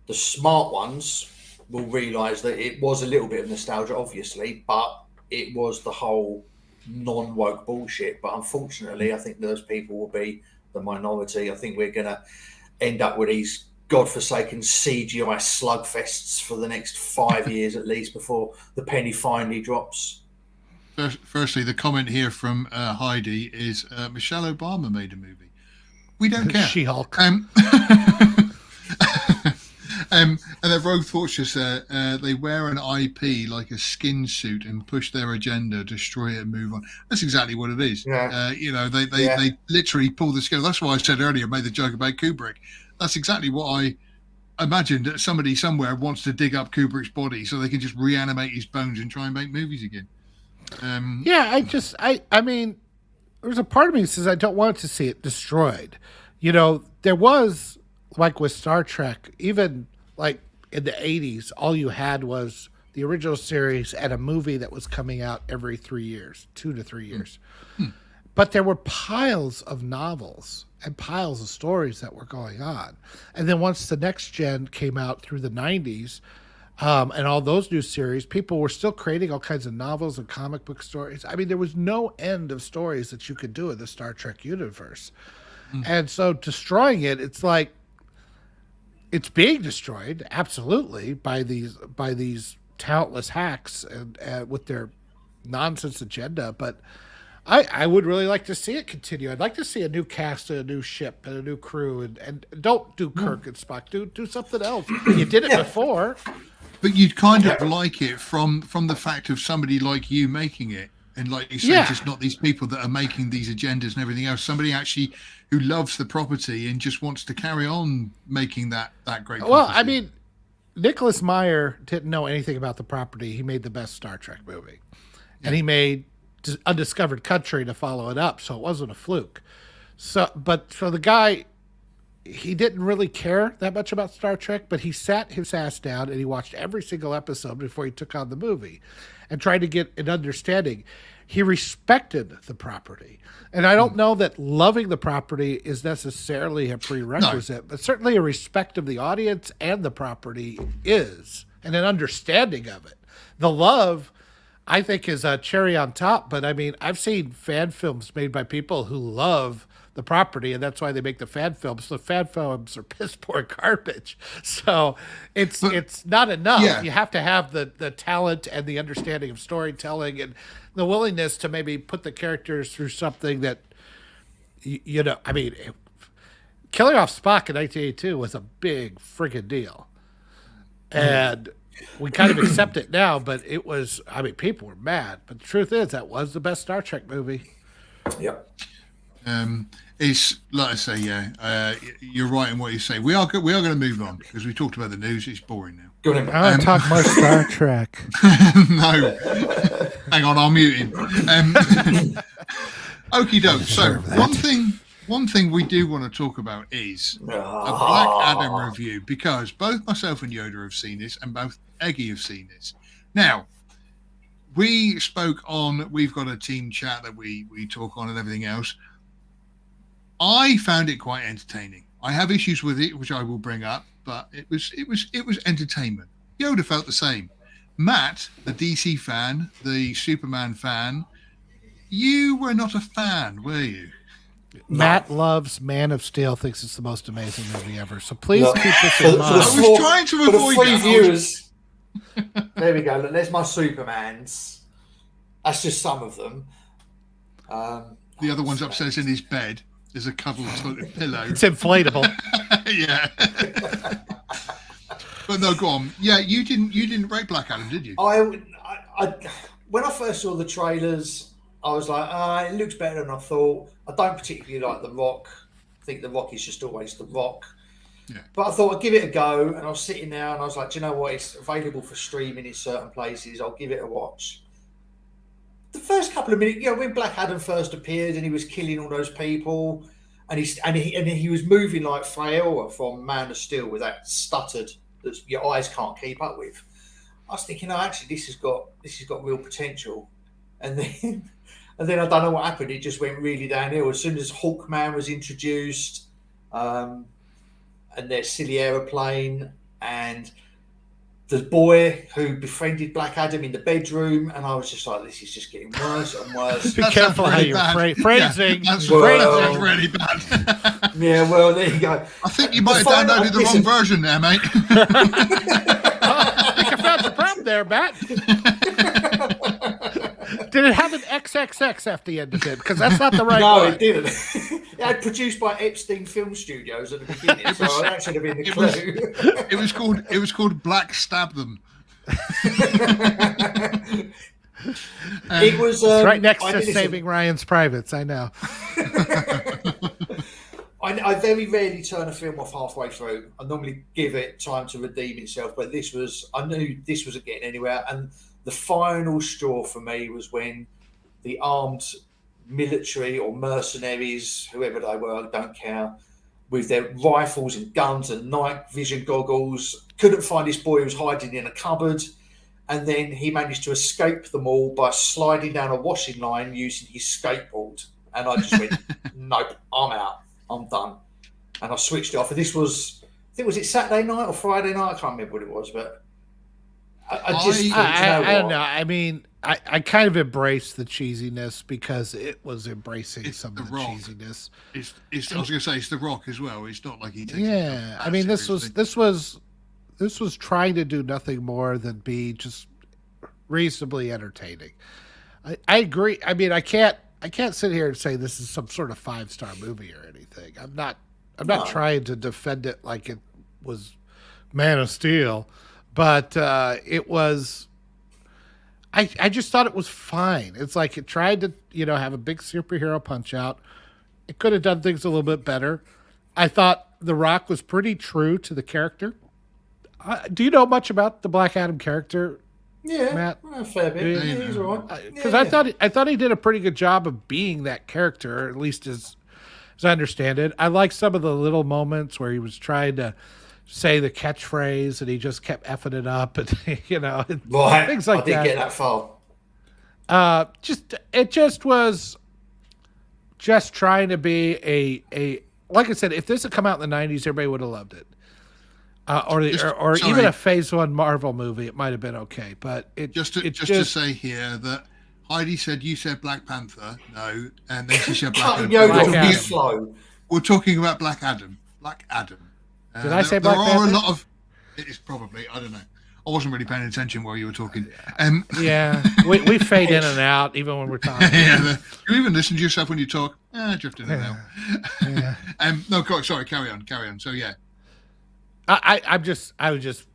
S4: The smart ones will realise that it was a little bit of nostalgia, obviously, but it was the whole non-woke bullshit. But unfortunately, I think those people will be the minority. I think we're going to end up with these godforsaken CGI slugfests for the next 5 years at least before the penny finally drops.
S2: Firstly, the comment here from Heidi is Michelle Obama made a movie. We don't care.
S3: She-Hulk.
S2: And their Rogue Thoughts just they wear an IP like a skin suit and push their agenda, destroy it, and move on. That's exactly what it is.
S4: Yeah.
S2: They literally pull the skin. That's why I said earlier, made the joke about Kubrick. That's exactly what I imagined. That somebody somewhere wants to dig up Kubrick's body so they can just reanimate his bones and try and make movies again.
S3: I mean, there's a part of me that says I don't want to see it destroyed. There was, with Star Trek, even in the 80s, all you had was the original series and a movie that was coming out every 3 years, 2 to 3 years. But there were piles of novels and piles of stories that were going on. And then once the next gen came out through the 90s, and all those new series, people were still creating all kinds of novels and comic book stories. I mean, there was no end of stories that you could do in the Star Trek universe. And so destroying it, it's like, it's being destroyed absolutely by these talentless hacks and with their nonsense agenda. But I would really like to see it continue. I'd like to see a new cast, and a new ship, and a new crew, and don't do Kirk and Spock. Do something else. You did it before.
S2: But you'd kind of like it from the fact of somebody like you making it. And like you said, just not these people that are making these agendas and everything else. Somebody actually who loves the property and just wants to carry on making that great property.
S3: Well, I mean, Nicholas Meyer didn't know anything about the property. He made the best Star Trek movie. And he made Undiscovered Country to follow it up, so it wasn't a fluke. So the guy, he didn't really care that much about Star Trek, but he sat his ass down and he watched every single episode before he took on the movie and tried to get an understanding. He respected the property. And I don't know that loving the property is necessarily a prerequisite, but certainly a respect of the audience and the property is, and an understanding of it. The love, I think, is a cherry on top. But I mean, I've seen fan films made by people who love the property, and that's why they make the fan films. The fan films are piss poor garbage. So it's not enough.
S2: Yeah.
S3: You have to have the talent and the understanding of storytelling and the willingness to maybe put the characters through something that, you know, I mean, killing off Spock in 1982 was a big friggin' deal. And we kind of accept it now, but it was, I mean, people were mad. But the truth is, that was the best Star Trek movie.
S4: Yep.
S2: It's like I say, you're right in what you say. We are going to move on because we talked about the news. It's boring now.
S4: Go ahead.
S3: I want to talk more Star Trek.
S2: No, hang on, I'll mute him. Okie doke. So one thing we do want to talk about is a Black Adam review, because both myself and Yoda have seen this, and both Eggy have seen this. Now, we spoke on. We've got a team chat that we talk on and everything else. I found it quite entertaining. I have issues with it, which I will bring up, but it was entertainment. Yoda felt the same. Matt, the DC fan, the Superman fan, you were not a fan, were you?
S3: Matt loves Man of Steel, thinks it's the most amazing movie ever. So please keep this in mind.
S2: I was trying to avoid
S4: for the
S2: that.
S4: viewers. There we go. Look, there's my Supermans. That's just some of them.
S2: The other one's upstairs in his bed. There's a cuddle pillow.
S3: It's inflatable.
S2: Yeah. But no, go on. Yeah, you didn't rate Black Adam, did you?
S4: I when I first saw the trailers, I was like, it looks better than I thought. I don't particularly like The Rock. I think The Rock is just always The Rock.
S2: Yeah.
S4: But I thought I'd give it a go, and I was sitting there and I was like, do you know what? It's available for streaming in certain places. I'll give it a watch. The first couple of minutes, you know, when Black Adam first appeared and he was killing all those people, and he was moving like Faora from Man of Steel with that stuttered that your eyes can't keep up with. I was thinking, actually, this has got real potential. And then I don't know what happened. It just went really downhill as soon as Hawkman was introduced, and their silly aeroplane, and the boy who befriended Black Adam in the bedroom, and I was just like, this is just getting worse and worse.
S3: Be careful how you're phrasing.
S2: That's
S3: Phrasing.
S2: really bad.
S4: Yeah, well, there you go.
S2: I think you might have downloaded the wrong version there, mate.
S3: I think I found the problem there, Matt. Did it have an XXX after the end of it? Because that's not the right
S4: No,
S3: one.
S4: it didn't. It had produced by Epstein Film Studios at the beginning, so that should have been the clue.
S2: It was called Black Stab Them.
S4: It was
S3: It's right next to Saving Ryan's Privates, I know.
S4: I very rarely turn a film off halfway through. I normally give it time to redeem itself, but I knew this wasn't getting anywhere. And the final straw for me was when the armed military or mercenaries, whoever they were, I don't care, with their rifles and guns and night vision goggles, couldn't find this boy who was hiding in a cupboard. And then he managed to escape them all by sliding down a washing line using his skateboard. And I just went, nope, I'm out. I'm done. And I switched it off. And this was, I think, was it Saturday night or Friday night? I can't remember what it was, but I just thought, you know
S3: I don't
S4: what?
S3: know. I mean, I kind of embraced the cheesiness because it was embracing
S2: It's
S3: some
S2: The
S3: of the
S2: Rock.
S3: cheesiness.
S2: I was going to say it's The Rock as well. It's not like he takes
S3: Yeah,
S2: himself
S3: I
S2: that
S3: mean,
S2: seriously.
S3: this was trying to do nothing more than be just reasonably entertaining. I agree. I mean, I can't sit here and say this is some sort of 5-star movie or anything. I'm not
S4: No.
S3: trying to defend it like it was Man of Steel, but it was. I just thought it was fine. It's like it tried to have a big superhero punch out. It could have done things a little bit better. I thought The Rock was pretty true to the character. Do you know much about the Black Adam character,
S4: Yeah,
S3: Matt?
S4: a fair bit.
S3: Yeah.
S4: Yeah, he's all right.
S3: Because
S4: Yeah,
S3: I thought he did a pretty good job of being that character, at least as I understand it. I like some of the little moments where he was trying to say the catchphrase and he just kept effing it up, and
S4: right.
S3: things like
S4: I didn't
S3: that.
S4: get that far.
S3: It just was just trying to be a like I said, if this had come out in the 90s, everybody would have loved it. Or
S2: Sorry.
S3: even a Phase 1 Marvel movie, it might have been okay. But
S2: Just to say here that Heidi said you said Black Panther, no, and then she said Black Adam.
S4: Yo,
S3: Black
S4: got
S3: Adam.
S4: me slow.
S2: We're talking about Black Adam. Black Adam.
S3: Did I say
S2: there
S3: Black
S2: are
S3: Panther?
S2: a lot of. It is probably. I don't know. I wasn't really paying attention while you were talking.
S3: Yeah, we fade in and out even when we're talking.
S2: Yeah, you even listen to yourself when you talk. Drift in and out.
S3: Yeah.
S2: No, sorry. Carry on. So yeah.
S3: I was just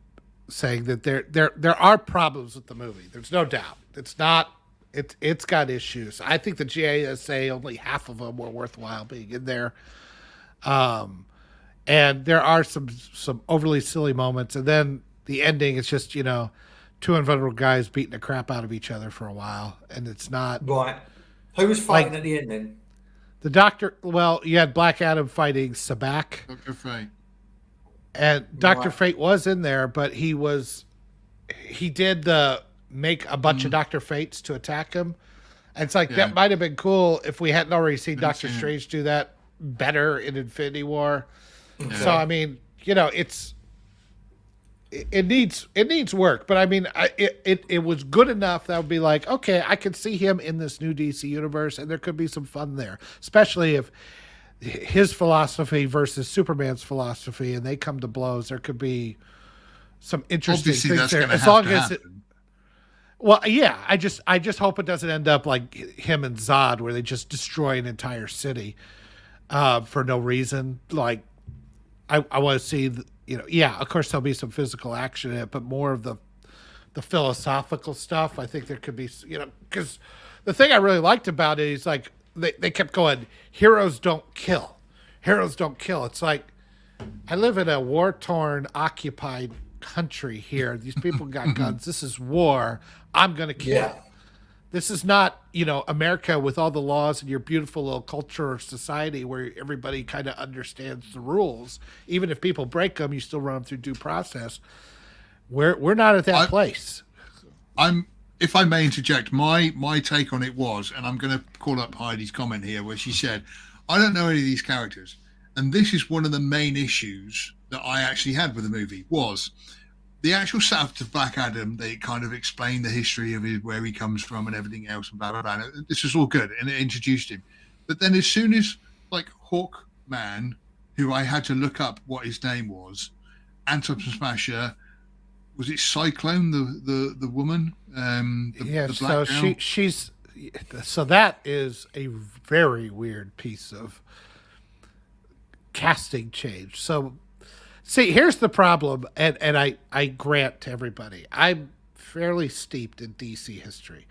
S3: saying that there are problems with the movie. There's no doubt. It's got issues. I think the JSA, only half of them were worthwhile being in there. And there are some overly silly moments, and then the ending is just two invulnerable guys beating the crap out of each other for a while, and it's not
S4: Right. Who was fighting at the end then?
S3: the Doctor. Well, you had Black Adam fighting Sabak.
S2: Dr. Fate.
S3: And Dr.
S4: Right.
S3: Fate was in there, but he did make a bunch of Dr. Fates to attack him. And it's like, that might have been cool if we hadn't already seen Doctor Strange do that better in Infinity War.
S2: Yeah.
S3: So, I mean, it needs work, but I mean, it was good enough that would be like, okay, I could see him in this new DC universe, and there could be some fun there, especially if his philosophy versus Superman's philosophy, and they come to blows. There could be some interesting
S2: Obviously,
S3: things
S2: that's
S3: there,
S2: going to
S3: as
S2: have
S3: long
S2: to
S3: as
S2: happen.
S3: Well, yeah, I just hope it doesn't end up like him and Zod, where they just destroy an entire city for no reason. Like, I want to see, of course there'll be some physical action in it, but more of the philosophical stuff. I think there could be, because the thing I really liked about it is like they kept going, heroes don't kill. Heroes don't kill. It's like, I live in a war-torn, occupied country here. These people got guns. This is war. I'm going to kill.
S4: Yeah.
S3: This is not, America with all the laws and your beautiful little culture or society where everybody kind of understands the rules. Even if people break them, you still run them through due process. We're not at that place.
S2: If I may interject, my take on it was, and I'm going to call up Heidi's comment here, where she said, I don't know any of these characters. And this is one of the main issues that I actually had with the movie, was the actual setup of Black Adam. They kind of explained the history of where he comes from and everything else and blah, blah, blah. This was all good, and it introduced him. But then as soon as, like, Hawkman, who I had to look up what his name was, Atom Smasher, was it Cyclone, the woman? The
S3: so
S2: black girl?
S3: she's so that is a very weird piece of casting change. So see, here's the problem, and I grant to everybody, I'm fairly steeped in DC history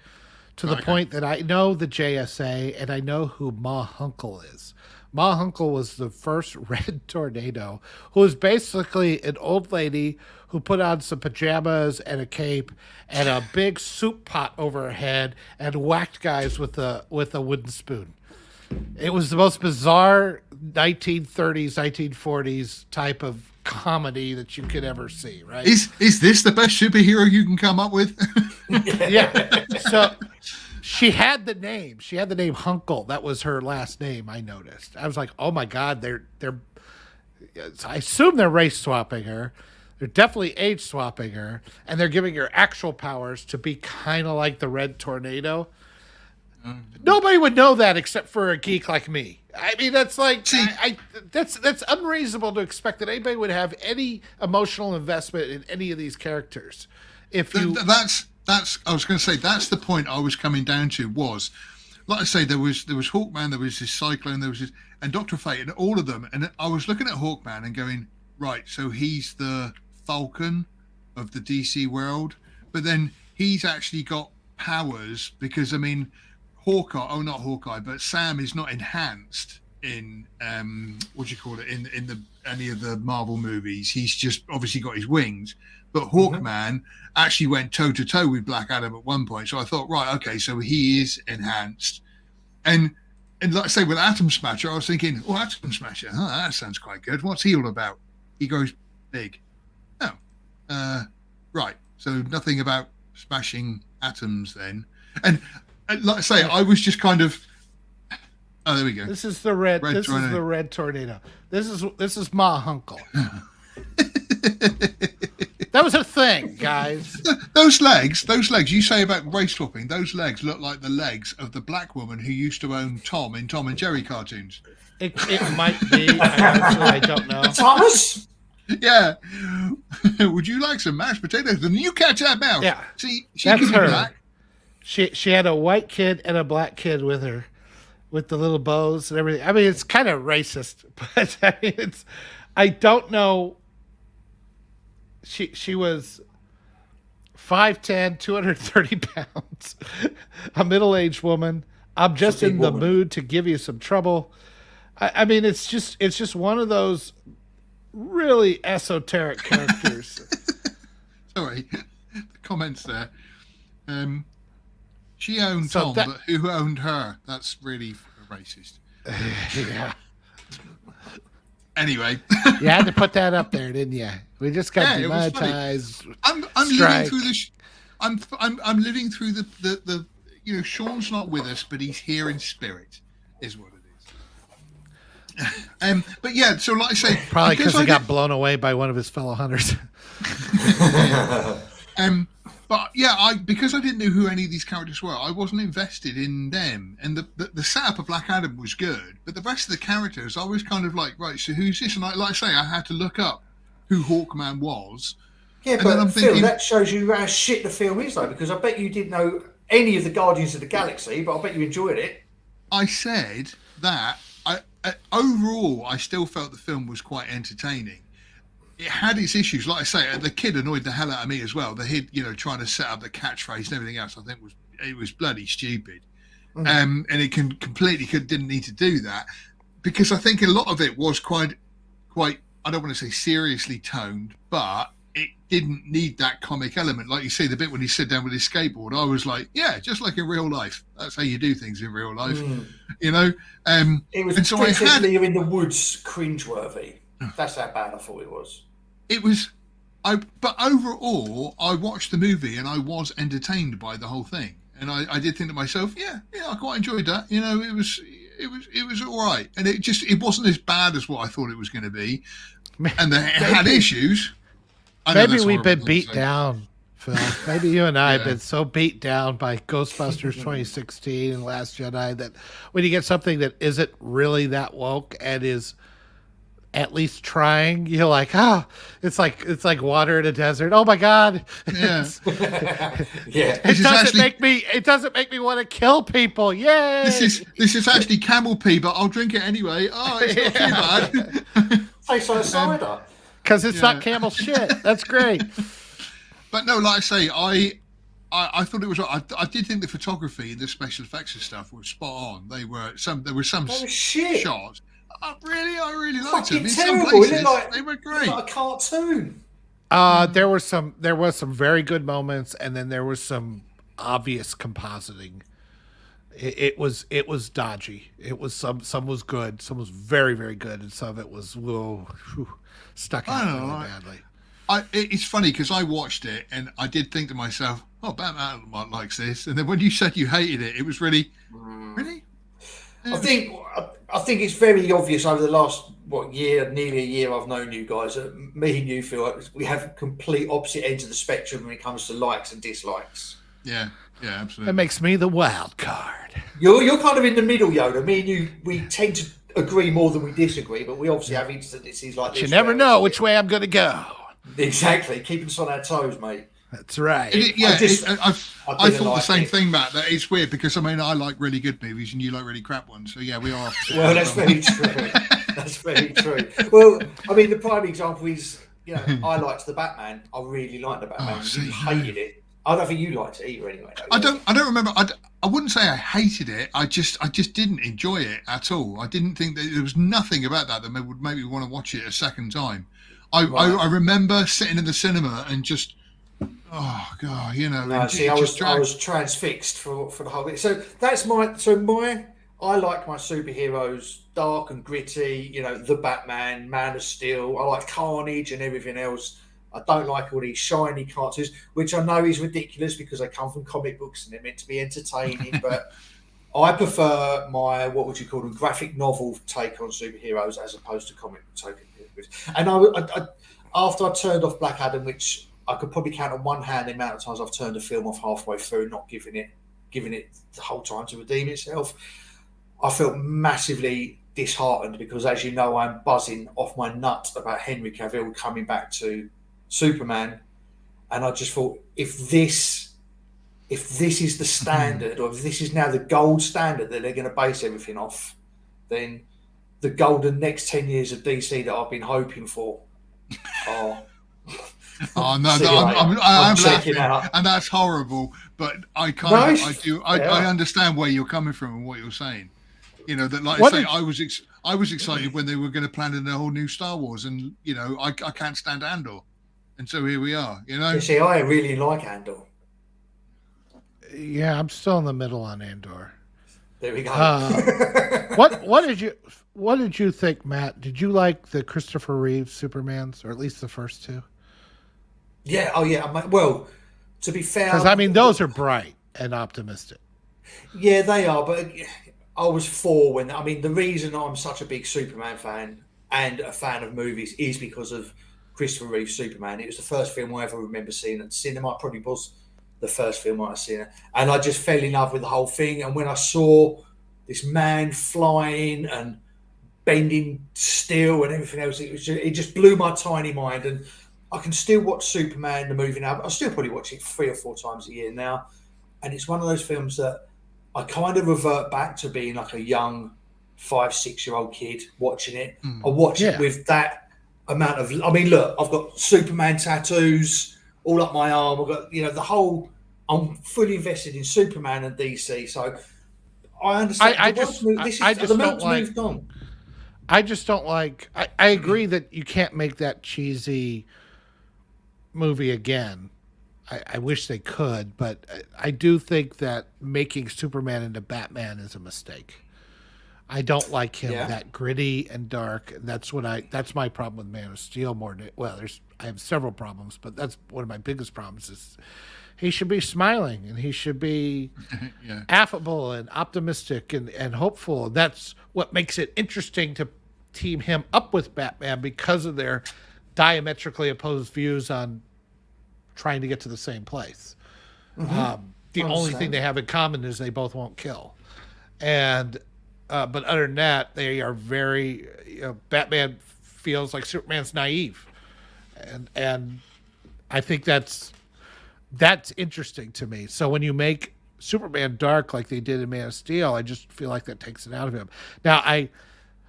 S3: to the point that I know the JSA and I know who Ma Hunkel is. Ma Hunkel was the first Red Tornado, who was basically an old lady who put on some pajamas and a cape and a big soup pot over her head and whacked guys with a wooden spoon. It was the most bizarre 1930s, 1940s type of comedy that you could ever see, right?
S2: Is this the best superhero you can come up with?
S3: Yeah. So she had the name. She had the name Hunkel. That was her last name, I noticed. I was like, oh my God, they're I assume they're race swapping her. They're definitely age swapping her, and they're giving her actual powers to be kind of like the Red Tornado. Nobody would know that except for a geek like me. I mean, that's like that's unreasonable to expect that anybody would have any emotional investment in any of these characters. If you
S2: that's I was going to say that's the point I was coming down to was, like I say, there was Hawkman, there was this Cyclone, there was this, and Dr. Fate, and all of them, and I was looking at Hawkman and going, right, so he's the Falcon of the DC world, but then he's actually got powers because I mean. Not Hawkeye, but Sam is not enhanced in what do you call it in the any of the Marvel movies. He's just obviously got his wings. But Hawkman actually went toe to toe with Black Adam at one point. So I thought, right, okay, so he is enhanced. And like I say, with Atom Smasher, I was thinking, oh, Atom Smasher, that sounds quite good. What's he all about? He goes big. Oh, right. So nothing about smashing atoms then. And like I say, I was just kind of. Oh, there we go.
S3: This is the red. This
S2: tornado.
S3: Is the Red Tornado. This is Ma Hunkle. That was a thing, guys.
S2: Those legs. You say about race swapping. Those legs look like the legs of the black woman who used to own Tom in Tom and Jerry cartoons.
S3: It might be. I don't know.
S4: Thomas.
S2: Yeah. Would you like some mashed potatoes? The new cat out mouse.
S3: Yeah.
S2: See,
S3: that's her.
S2: Black.
S3: She had a white kid and a black kid with her, with the little bows and everything. I mean, it's kind of racist, but I mean, I don't know. She was 5'10", 230 pounds, a middle-aged woman. I'm just in the mood to give you some trouble. I mean, it's just one of those really esoteric characters.
S2: Sorry, the comments there. She owned Tom, but who owned her? That's really racist.
S3: Yeah.
S2: Anyway,
S3: you had to put that up there, didn't you? We just got demonetized.
S2: I'm living through this. I'm living through the Sean's not with us, but he's here in spirit, is what it is. But yeah, so like I say,
S3: probably because he got blown away by one of his fellow hunters.
S2: But yeah, because I didn't know who any of these characters were, I wasn't invested in them. And the setup of Black Adam was good, but the rest of the characters, I was kind of like, right, so who's this? And like I say, I had to look up who Hawkman was.
S4: Yeah,
S2: and
S4: but Phil, that shows you how shit the film is, though, because I bet you didn't know any of the Guardians of the Galaxy, but I bet you enjoyed it.
S2: I said that overall, I still felt the film was quite entertaining. It had its issues, like I say. The kid annoyed the hell out of me as well. The kid, trying to set up the catchphrase and everything else, I think was bloody stupid. And it didn't need to do that, because I think a lot of it was quite. I don't want to say seriously toned, but it didn't need that comic element. Like you say, the bit when he sat down with his skateboard, I was like, yeah, just like in real life. That's how you do things in real life,
S4: It was particularly in the woods cringeworthy. That's how bad I thought it was.
S2: It was, but overall, I watched the movie and I was entertained by the whole thing, and I did think to myself, yeah, I quite enjoyed that. It was all right, and it wasn't as bad as what I thought it was going to be, and it had issues.
S3: Maybe we've been beat down, Phil. Maybe you and I have been so beat down by Ghostbusters 2016 and Last Jedi that when you get something that isn't really that woke and is at least trying, you're like, it's like water in a desert. Oh my God.
S2: Yeah.
S4: Yeah.
S3: It doesn't make me want to kill people. Yay.
S2: This is actually camel pee, but I'll drink it anyway. Oh, it's not too bad.
S4: Tastes like cider.
S3: Because it's not camel shit. That's great.
S2: But no, like I say, I thought it was. I did think the photography and the special effects and stuff were spot on. There were some shots. I really liked them. In some places, they were great.
S4: Like a cartoon.
S3: There was some very good moments, and then there was some obvious compositing. It was dodgy. It was some was good, some was very, very good, and some of it was stuck out really badly.
S2: It's funny because I watched it and I did think to myself, "Oh, Batman likes this," and then when you said you hated it, it was really.
S4: I think it's very obvious over the last nearly a year I've known you guys, me and you feel like we have complete opposite ends of the spectrum when it comes to likes and dislikes.
S2: Yeah, absolutely.
S3: That makes me the wild card.
S4: You're kind of in the middle, Yoda. Me and you, we tend to agree more than we disagree, but we obviously have instances like this.
S3: You never know which way I'm going to go.
S4: Exactly, keeping us on our toes, mate.
S3: That's right.
S2: I thought the same thing, Matt. That it's weird because I like really good movies and you like really crap ones. So yeah, we are.
S4: Well, that's very true. That's very true. Well, the prime example is, I liked the Batman. I really liked the Batman. You hated it. I don't think you liked it either, anyway.
S2: I don't remember. I wouldn't say I hated it. I just didn't enjoy it at all. I didn't think that there was nothing about that would make me want to watch it a second time. I remember sitting in the cinema and just, oh god,
S4: I was transfixed for the whole bit. So that's I like my superheroes dark and gritty. The Batman, Man of Steel. I like Carnage and everything else. I don't like all these shiny cartoons, which I know is ridiculous because they come from comic books and they're meant to be entertaining. But I prefer my, what would you call them, graphic novel take on superheroes as opposed to comic book take on superheroes. And I after I turned off Black Adam, which I could probably count on one hand the amount of times I've turned a film off halfway through, not giving it the whole time to redeem itself, I felt massively disheartened because, as you know, I'm buzzing off my nut about Henry Cavill coming back to Superman, and I just thought if this is the standard, or if this is now the gold standard that they're going to base everything off, then the golden next 10 years of DC that I've been hoping for are.
S2: Oh no, I'm laughing, and that's horrible. But I understand where you're coming from and what you're saying. That, like I say, I was excited when they were going to plan in a whole new Star Wars, and I can't stand Andor. And so here we are,
S4: You see, I really like Andor.
S3: Yeah, I'm still in the middle on Andor.
S4: There we go.
S3: What did you think, Matt? Did you like the Christopher Reeve Supermans, or at least the first two?
S4: Yeah. Oh, yeah. Well, to be fair,
S3: because those are bright and optimistic.
S4: Yeah, they are. But I was four when. The reason I'm such a big Superman fan and a fan of movies is because of Christopher Reeve Superman. It was the first film I ever remember seeing at cinema. It probably was the first film I seen, and I just fell in love with the whole thing. And when I saw this man flying and bending steel and everything else, it just blew my tiny mind. And I can still watch Superman the movie now. I still probably watch it 3 or 4 times a year now, and it's one of those films that I kind of revert back to being like a young 5-6-year-old kid watching it. I watch it with that amount of. Look, I've got Superman tattoos all up my arm. I've got the whole. I'm fully invested in Superman and DC, so I understand. I just don't like. I agree that you can't make that cheesy movie again. I wish they could, but I do think that making Superman into Batman is a mistake. I don't like him that gritty and dark. That's my problem with Man of Steel more than, I have several problems, but that's one of my biggest problems is he should be smiling and he should be affable and optimistic and hopeful. That's what makes it interesting to team him up with Batman because of their diametrically opposed views on trying to get to the same place. The only thing they have in common is they both won't kill. And but other than that, they are very. Batman feels like Superman's naive, and I think that's interesting to me. So when you make Superman dark like they did in Man of Steel, I just feel like that takes it out of him. Now I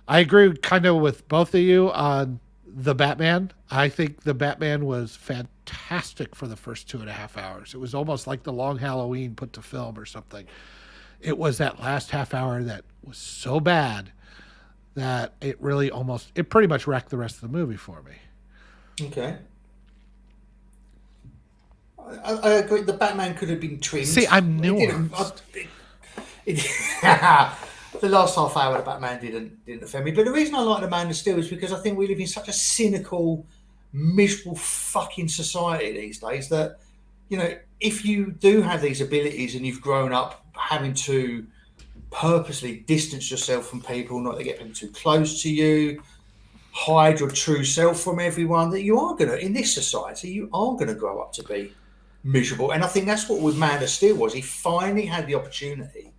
S4: agree kind of with both of you on the Batman. I think the Batman was fantastic for the first 2.5 hours. It was almost like the Long Halloween put to film or something. It was that last half hour that was so bad that it pretty much wrecked the rest of the movie for me. Okay. I agree. The Batman could have been trimmed.
S3: See, I'm nuanced.
S4: The last half hour of Batman didn't offend me. But the reason I like the Man of Steel is because I think we live in such a cynical, miserable fucking society these days that, if you do have these abilities and you've grown up having to purposely distance yourself from people, not to get them too close to you, hide your true self from everyone, that you are going to, in this society, you are going to grow up to be miserable. And I think that's what with Man of Steel was. He finally had the opportunity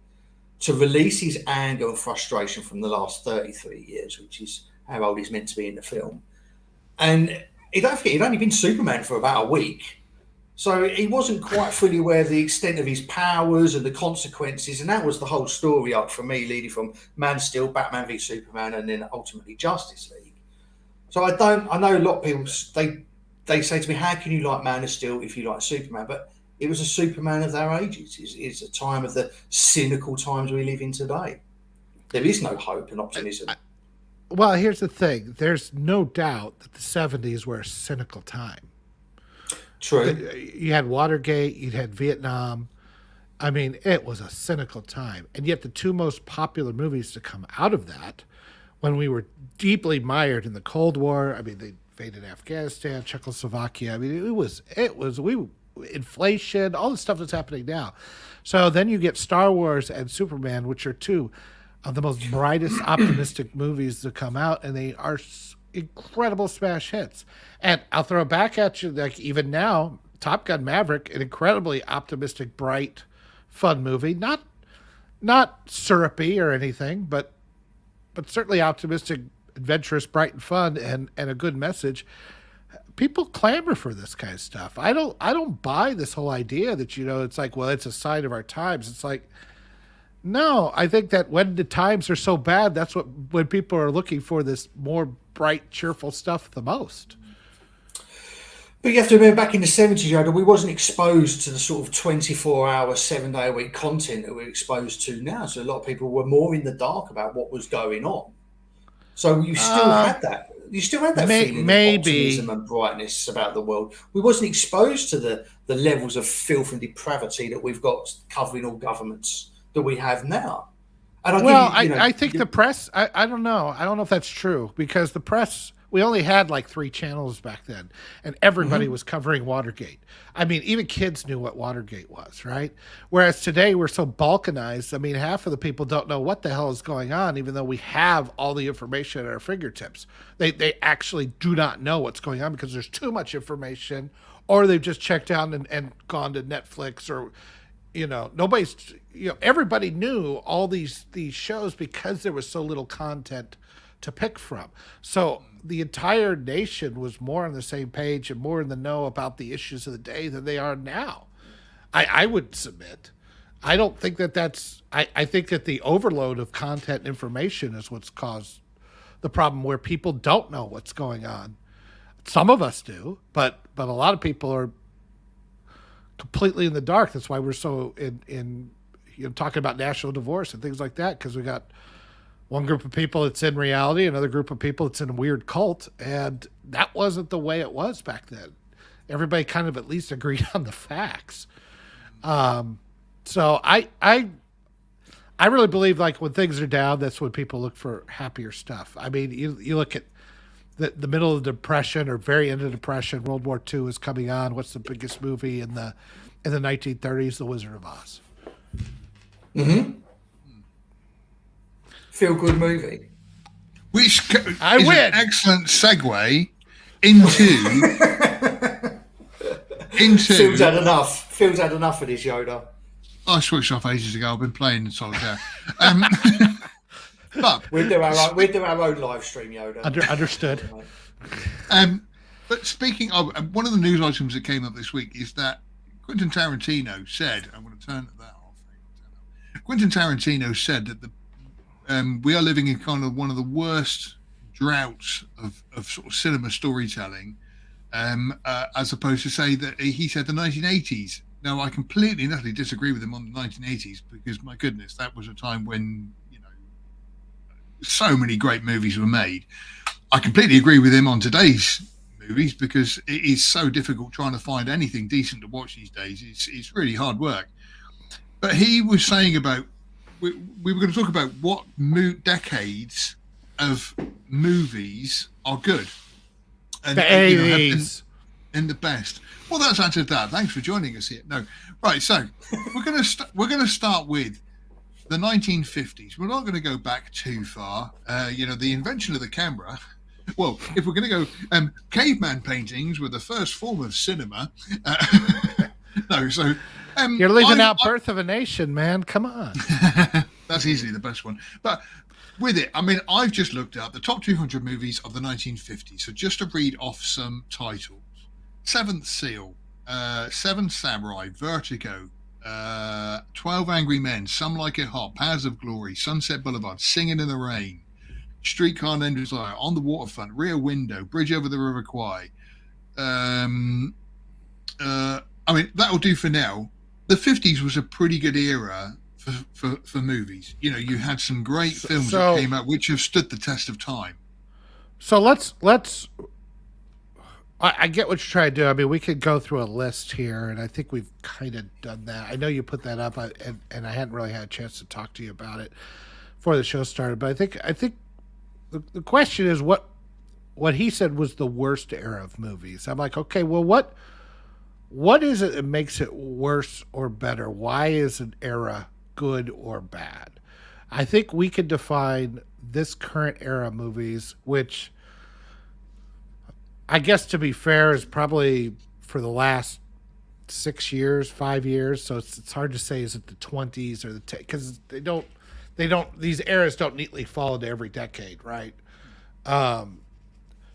S4: to release his anger and frustration from the last 33 years, which is how old he's meant to be in the film. And don't forget, he'd only been Superman for about a week. So he wasn't quite fully aware of the extent of his powers and the consequences. And that was the whole story arc for me, leading from Man of Steel, Batman v Superman, and then ultimately Justice League. So I know a lot of people, they say to me, how can you like Man of Steel if you like Superman? But it was a Superman of their ages. It's a time of the cynical times we live in today. There is no hope and optimism.
S3: Well, here's the thing. There's no doubt that the 70s were a cynical time.
S4: True.
S3: You had Watergate, you had Vietnam. I mean, it was a cynical time. And yet the two most popular movies to come out of that, when we were deeply mired in the Cold War, I mean, they invaded Afghanistan, Czechoslovakia. I mean, inflation, all the stuff that's happening now. So then you get Star Wars and Superman, which are two of the most brightest, optimistic movies to come out, and they are incredible smash hits. And I'll throw it back at you, like even now, Top Gun Maverick, an incredibly optimistic, bright, fun movie. Not syrupy or anything, but certainly optimistic, adventurous, bright, and fun, and a good message. People clamor for this kind of stuff. I don't buy this whole idea that, it's like, well, it's a sign of our times. It's like, no, I think that when the times are so bad, that's when people are looking for this more bright, cheerful stuff the most.
S4: But you have to remember, back in the 70s, Yoda, we wasn't exposed to the sort of 24-hour, 7-day-a-week content that we're exposed to now. So a lot of people were more in the dark about what was going on. So you still had that. You still had that feeling of optimism and brightness about the world. We wasn't exposed to the levels of filth and depravity that we've got covering all governments that we have now. And
S3: I think the press, I don't know. I don't know if that's true, because the press, we only had like 3 channels back then, and everybody was covering Watergate. I mean, even kids knew what Watergate was, right? Whereas today we're so balkanized. I mean, half of the people don't know what the hell is going on, even though we have all the information at our fingertips. They actually do not know what's going on because there's too much information, or they've just checked out and gone to Netflix, or, nobody's, everybody knew all these shows because there was so little content to pick from. So the entire nation was more on the same page and more in the know about the issues of the day than they are now. I would submit. I don't think that's, I think that the overload of content and information is what's caused the problem, where people don't know what's going on. Some of us do, but a lot of people are completely in the dark. That's why we're so in talking about national divorce and things like that, because we got one group of people that's in reality, another group of people that's in a weird cult, and that wasn't the way it was back then. Everybody kind of at least agreed on the facts. So I really believe, like, when things are down, that's when people look for happier stuff. I mean, you look at the middle of the Depression, or very end of the Depression, World War II is coming on. What's the biggest movie in the 1930s? The Wizard of Oz.
S4: Mm-hmm. Feel good movie.
S2: Which is an excellent segue into
S4: Phil's had enough. Phil's had enough of this, Yoda.
S2: I switched off ages ago. I've been playing in solitaire. But
S4: we'll do our own live stream, Yoda.
S3: Understood.
S2: But speaking of, one of the news items that came up this week is that Quentin Tarantino said, I'm going to turn that off. Quentin Tarantino said that we are living in kind of one of the worst droughts of sort of cinema storytelling, as opposed to say that he said the 1980s. Now, I completely and utterly disagree with him on the 1980s, because, my goodness, that was a time when, so many great movies were made. I completely agree with him on today's movies, because it is so difficult trying to find anything decent to watch these days. It's really hard work. But he was saying about, we were going to talk about what decades of movies are good. And,
S3: the 80s.
S2: And the best. Well, that's answered that. Thanks for joining us here. No, right. So we're going to start with the 1950s. We're not going to go back too far. The invention of the camera Well, if we're going to go, caveman paintings were the first form of cinema. No, so
S3: You're leaving out Birth of a Nation, man. Come on.
S2: That's easily the best one. But with it, I mean, I've just looked up the top 200 movies of the 1950s. So just to read off some titles: Seventh Seal, Seven Samurai, Vertigo, 12 Angry Men, Some Like It Hot, Powers of Glory, Sunset Boulevard, Singing in the Rain, Streetcar Named Desire, On the Waterfront, Rear Window, Bridge Over the River Kwai. I mean, that'll do for now. The 50s was a pretty good era for movies. You know, you had some great films that came out which have stood the test of time.
S3: So let's. I get what you're trying to do. I mean, we could go through a list here, and I think we've kind of done that. I know you put that up, and I hadn't really had a chance to talk to you about it before the show started. But I think the question is what he said was the worst era of movies. I'm like, okay, well, what is it that makes it worse or better? Why is an era good or bad? I think we could define this current era movies, which I guess to be fair is probably for the last 6 years, 5 years. So it's hard to say is it the 20s or the because they don't these eras don't neatly fall into every decade, right?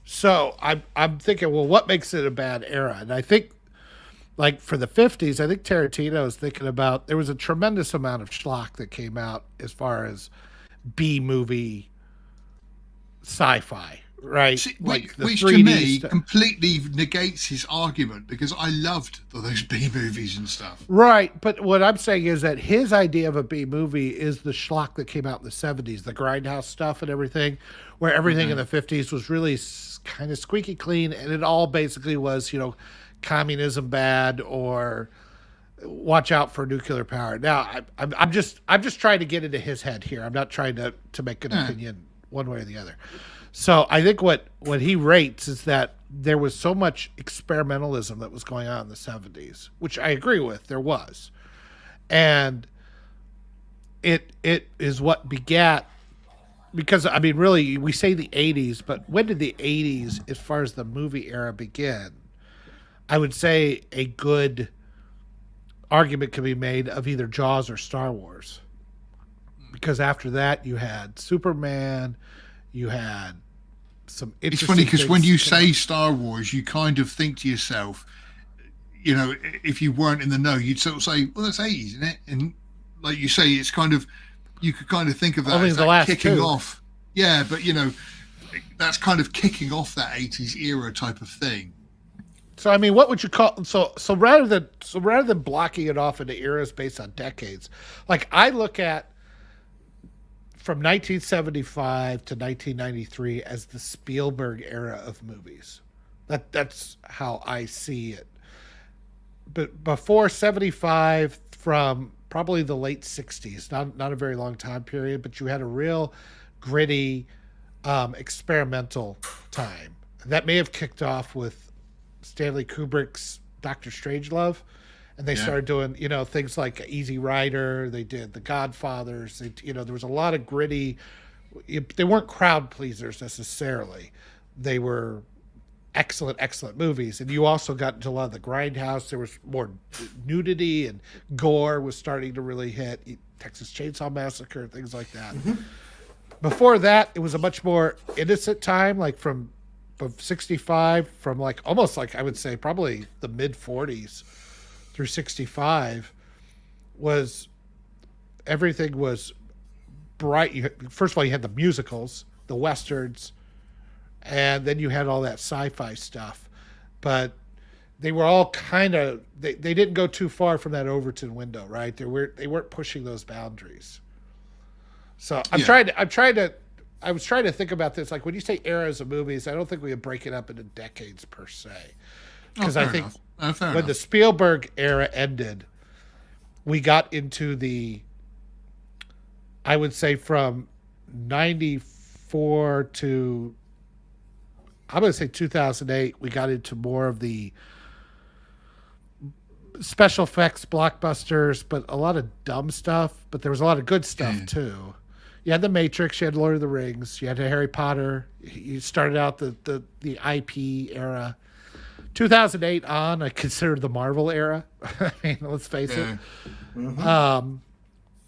S3: So I'm thinking, well, what makes it a bad era? And I think, like for the 50s, I think Tarantino is thinking about there was a tremendous amount of schlock that came out as far as B movie sci-fi, right?
S2: See,
S3: like
S2: which
S3: the 3D
S2: to me
S3: stuff.
S2: completely negates his argument because I loved those B movies and stuff.
S3: Right, but what I'm saying is that his idea of a B movie is the schlock that came out in the 70s, the grindhouse stuff and everything, where everything in the 50s was really kind of squeaky clean, and it all basically was, you know, communism bad or watch out for nuclear power. Now, I'm just trying to get into his head here. I'm not trying to make an opinion one way or the other. So I think what he rates is that there was so much experimentalism that was going on in the 70s, which I agree with. There was, and it is what begat. Because I mean, really, we say the 80s, but when did the 80s, as far as the movie era, begin? I would say a good argument can be made of either Jaws or Star Wars. Because after that, you had Superman, you had some
S2: It's
S3: interesting
S2: funny because
S3: things
S2: when you
S3: come out.
S2: say Star Wars, you kind of think to yourself, you know, if you weren't in the know, you'd sort of say, well, that's 80s, isn't it? And like you say, it's kind of, you could kind of think of that
S3: Only
S2: as
S3: the
S2: that
S3: last
S2: kicking
S3: two.
S2: off. Yeah, but you know, that's kind of kicking off that 80s era type of thing.
S3: So I mean, what would you call so rather than blocking it off into eras based on decades, like I look at from 1975 to 1993 as the Spielberg era of movies. That's how I see it. But before 75, from probably the late 60s, not a very long time period, but you had a real gritty experimental time. That may have kicked off with Stanley Kubrick's Dr. Strangelove, and they started doing, you know, things like Easy Rider. They did The Godfathers. There was a lot of gritty. They weren't crowd pleasers necessarily. They were excellent movies. And you also got into a lot of the grindhouse. There was more nudity and gore was starting to really hit. Texas Chainsaw Massacre, things like that. Before that, it was a much more innocent time, like from 65, from like almost like I would say probably the mid 40s through 65 was everything was bright. First of all, you had the musicals, the westerns, and then you had all that sci-fi stuff, but they were all kind of they didn't go too far from that Overton window, right? They weren't pushing those boundaries. So I was trying to think about this. Like when you say eras of movies, I don't think we would break it up into decades per se. Because I think when the Spielberg era ended, we got into I would say from 94 to, I'm going to say 2008, we got into more of the special effects blockbusters, but a lot of dumb stuff. But there was a lot of good stuff too. You had The Matrix, you had Lord of the Rings, you had Harry Potter. You started out the IP era. 2008 on, I consider the Marvel era. I mean, let's face it.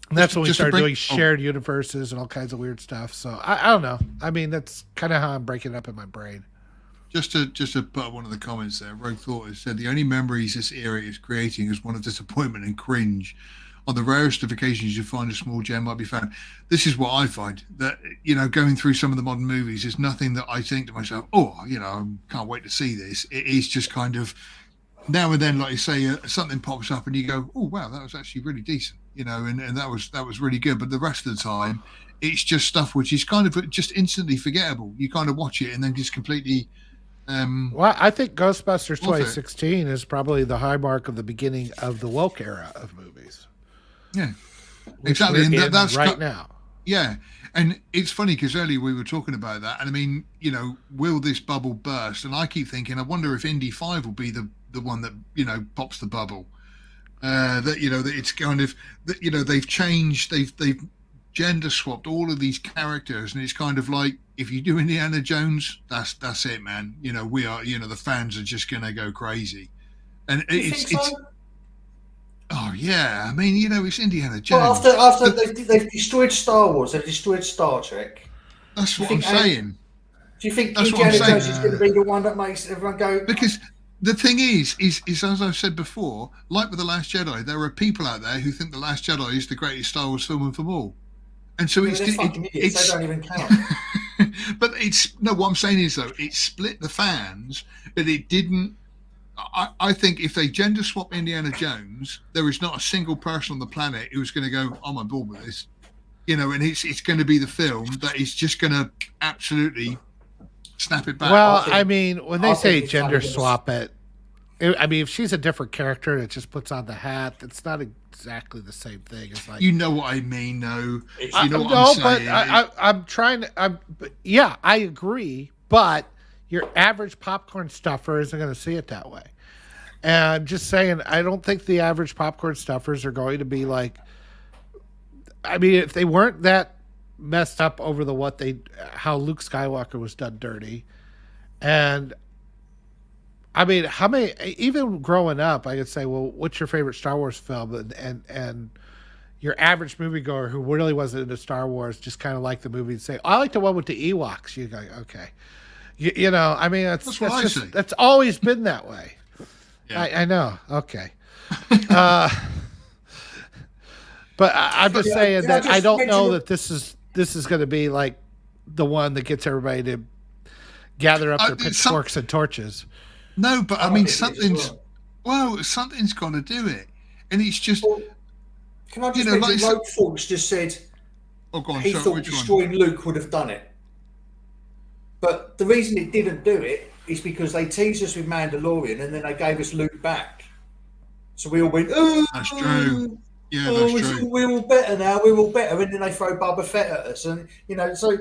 S3: That's when we started doing shared universes and all kinds of weird stuff. So I don't know. I mean, that's kind of how I'm breaking it up in my brain.
S2: Just to put up one of the comments there, Rogue Thought has said the only memories this era is creating is one of disappointment and cringe. On the rarest of occasions you find a small gem might be found. This is what I find, that, you know, going through some of the modern movies, is nothing that I think to myself, oh, you know, I can't wait to see this. It is just kind of now and then, like you say, something pops up and you go, oh wow, that was actually really decent, you know, and that was really good. But the rest of the time, it's just stuff which is kind of just instantly forgettable. You kind of watch it and then just completely.
S3: Well, I think Ghostbusters 2016 is probably the high mark of the beginning of the woke era of movies.
S2: Yeah, exactly. And that's
S3: right now.
S2: Yeah. And it's funny because earlier we were talking about that. And I mean, you know, will this bubble burst? And I keep thinking, I wonder if Indy 5 will be the one that, you know, pops the bubble. That, you know, that it's kind of, that, you know, they've changed, they've gender swapped all of these characters. And it's kind of like, if you do Indiana Jones, that's it, man. You know, we are, you know, the fans are just going to go crazy. And it's oh yeah, I mean, you know, it's Indiana Jones.
S4: Well, after they've destroyed Star Wars, they've destroyed Star Trek.
S2: That's what I'm saying.
S4: Do you think Indiana Jones is going to be the one that makes everyone go?
S2: Because the thing is as I've said before, like with The Last Jedi, there are people out there who think The Last Jedi is the greatest Star Wars film of them all, and so it's
S4: fucking idiots. They don't even count.
S2: But what I'm saying is though, it split the fans, but it didn't. I think if they gender swap Indiana Jones, there is not a single person on the planet who's going to go, I'm on board with this. You know, and it's going to be the film that is just going to absolutely snap it back.
S3: Well, I mean, when they say gender swap it, I mean, if she's a different character and it just puts on the hat, it's not exactly the same thing. It's like,
S2: you know what I mean, though. You know what I'm saying.
S3: But I'm trying to. Yeah, I agree. But your average popcorn stuffer isn't going to see it that way. And I'm just saying, I don't think the average popcorn stuffers are going to be like. I mean, if they weren't that messed up over how Luke Skywalker was done dirty, and I mean, how many? Even growing up, I could say, well, what's your favorite Star Wars film? And your average moviegoer who really wasn't into Star Wars just kind of liked the movie and say, I like the one with the Ewoks. You go, okay. You know, I mean, that's always been that way. Yeah. I know. Okay. But I'm just saying that I don't know that this is going to be like the one that gets everybody to gather up their pitchforks and torches.
S2: No, but I mean, something's got to do it. And it's just.
S4: Well, can I just mention, Rogue Thoughts just said he thought destroying Luke would have done it. But the reason it didn't do it is because they teased us with Mandalorian and then they gave us Luke back. So we all went, oh,
S2: that's true. Yeah, that's true.
S4: We're all better now. We're all better. And then they throw Boba Fett at us. And, you know, so.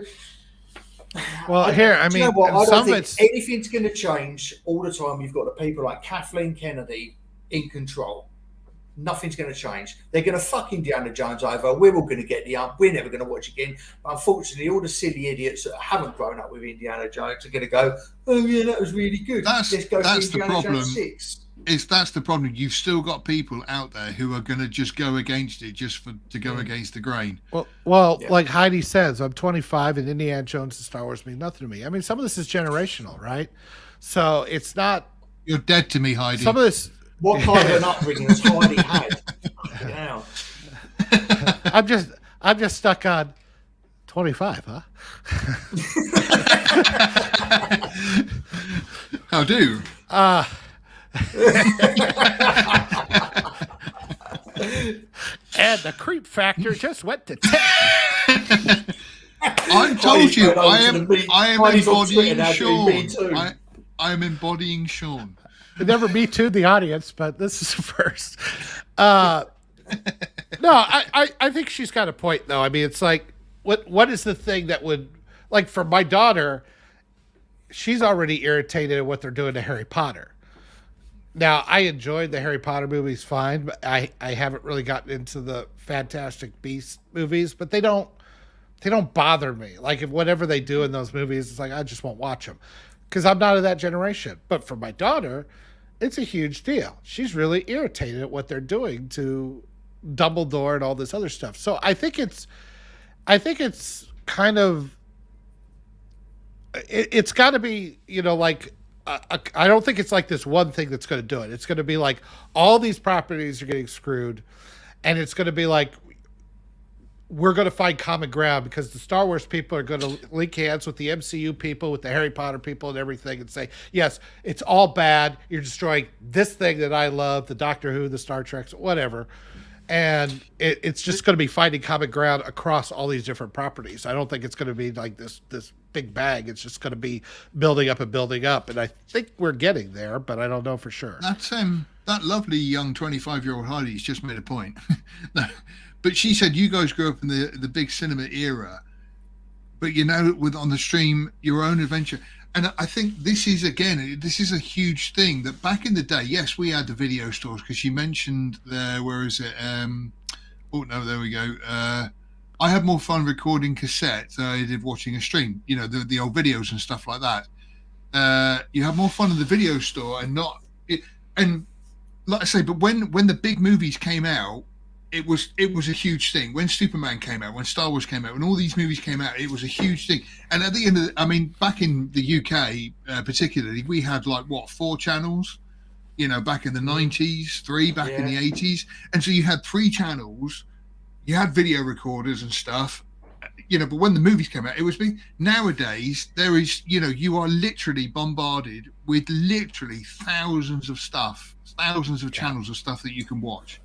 S3: Well, I don't think
S4: anything's going to change all the time. You've got the people like Kathleen Kennedy in control. Nothing's going to change. They're going to fuck Indiana Jones over. We're all going to get the up. We're never going to watch again. But unfortunately, all the silly idiots that haven't grown up with Indiana Jones are going to go, oh, yeah, that was really good. Let's go to Indiana Jones 6.
S2: That's the problem. You've still got people out there who are going to just go against it to go against the grain.
S3: Well, yeah. Like Heidi says, I'm 25 and Indiana Jones and Star Wars mean nothing to me. I mean, some of this is generational, right? So it's not.
S2: You're dead to me, Heidi.
S3: Some of this.
S4: What kind of an upbringing has Heidi had? Yeah.
S3: I'm just stuck on 25, huh?
S2: How do?
S3: And the creep factor just went to 10.
S2: I told you, I am embodying Sean. I am embodying Sean.
S3: I never Me Too'd the audience, but this is the first. No, I think she's got a point, though. I mean, it's like, what is the thing that would, like, for my daughter, she's already irritated at what they're doing to Harry Potter. Now, I enjoyed the Harry Potter movies fine, but I haven't really gotten into the Fantastic Beasts movies, but they don't they don't bother me. Like if whatever they do in those movies, it's like I just won't watch them because I'm not of that generation. But for my daughter, it's a huge deal. She's really irritated at what they're doing to Dumbledore and all this other stuff. So I think it's kind of, it's got to be, like, I don't think it's like this one thing that's going to do it. It's going to be like all these properties are getting screwed, and it's going to be like we're going to find common ground because the Star Wars people are going to link hands with the MCU people, with the Harry Potter people and everything and say, yes, it's all bad. You're destroying this thing that I love, the Doctor Who, the Star Treks, whatever. And it's just going to be finding common ground across all these different properties. I don't think it's going to be like this big bag. It's just going to be building up and building up. And I think we're getting there, but I don't know for sure.
S2: That's that lovely young 25-year-old Heidi's just made a point. But she said you guys grew up in the big cinema era, but with on the stream your own adventure. And I think this is a huge thing that back in the day, yes, we had the video stores because you mentioned there, where is it? Oh no, there we go. I had more fun recording cassette than I did watching a stream. The old videos and stuff like that. You have more fun in the video store and not. And like I say, but when the big movies came out, it was a huge thing. When Superman came out, when Star Wars came out, when all these movies came out, it was a huge thing. And at the end of back in the UK, particularly, we had 4 channels, back in the 90s, 3 back in the 80s. And so you had 3 channels, you had video recorders and stuff, but when the movies came out, it was big. Nowadays, there is, you are literally bombarded with literally thousands of channels of stuff that you can watch.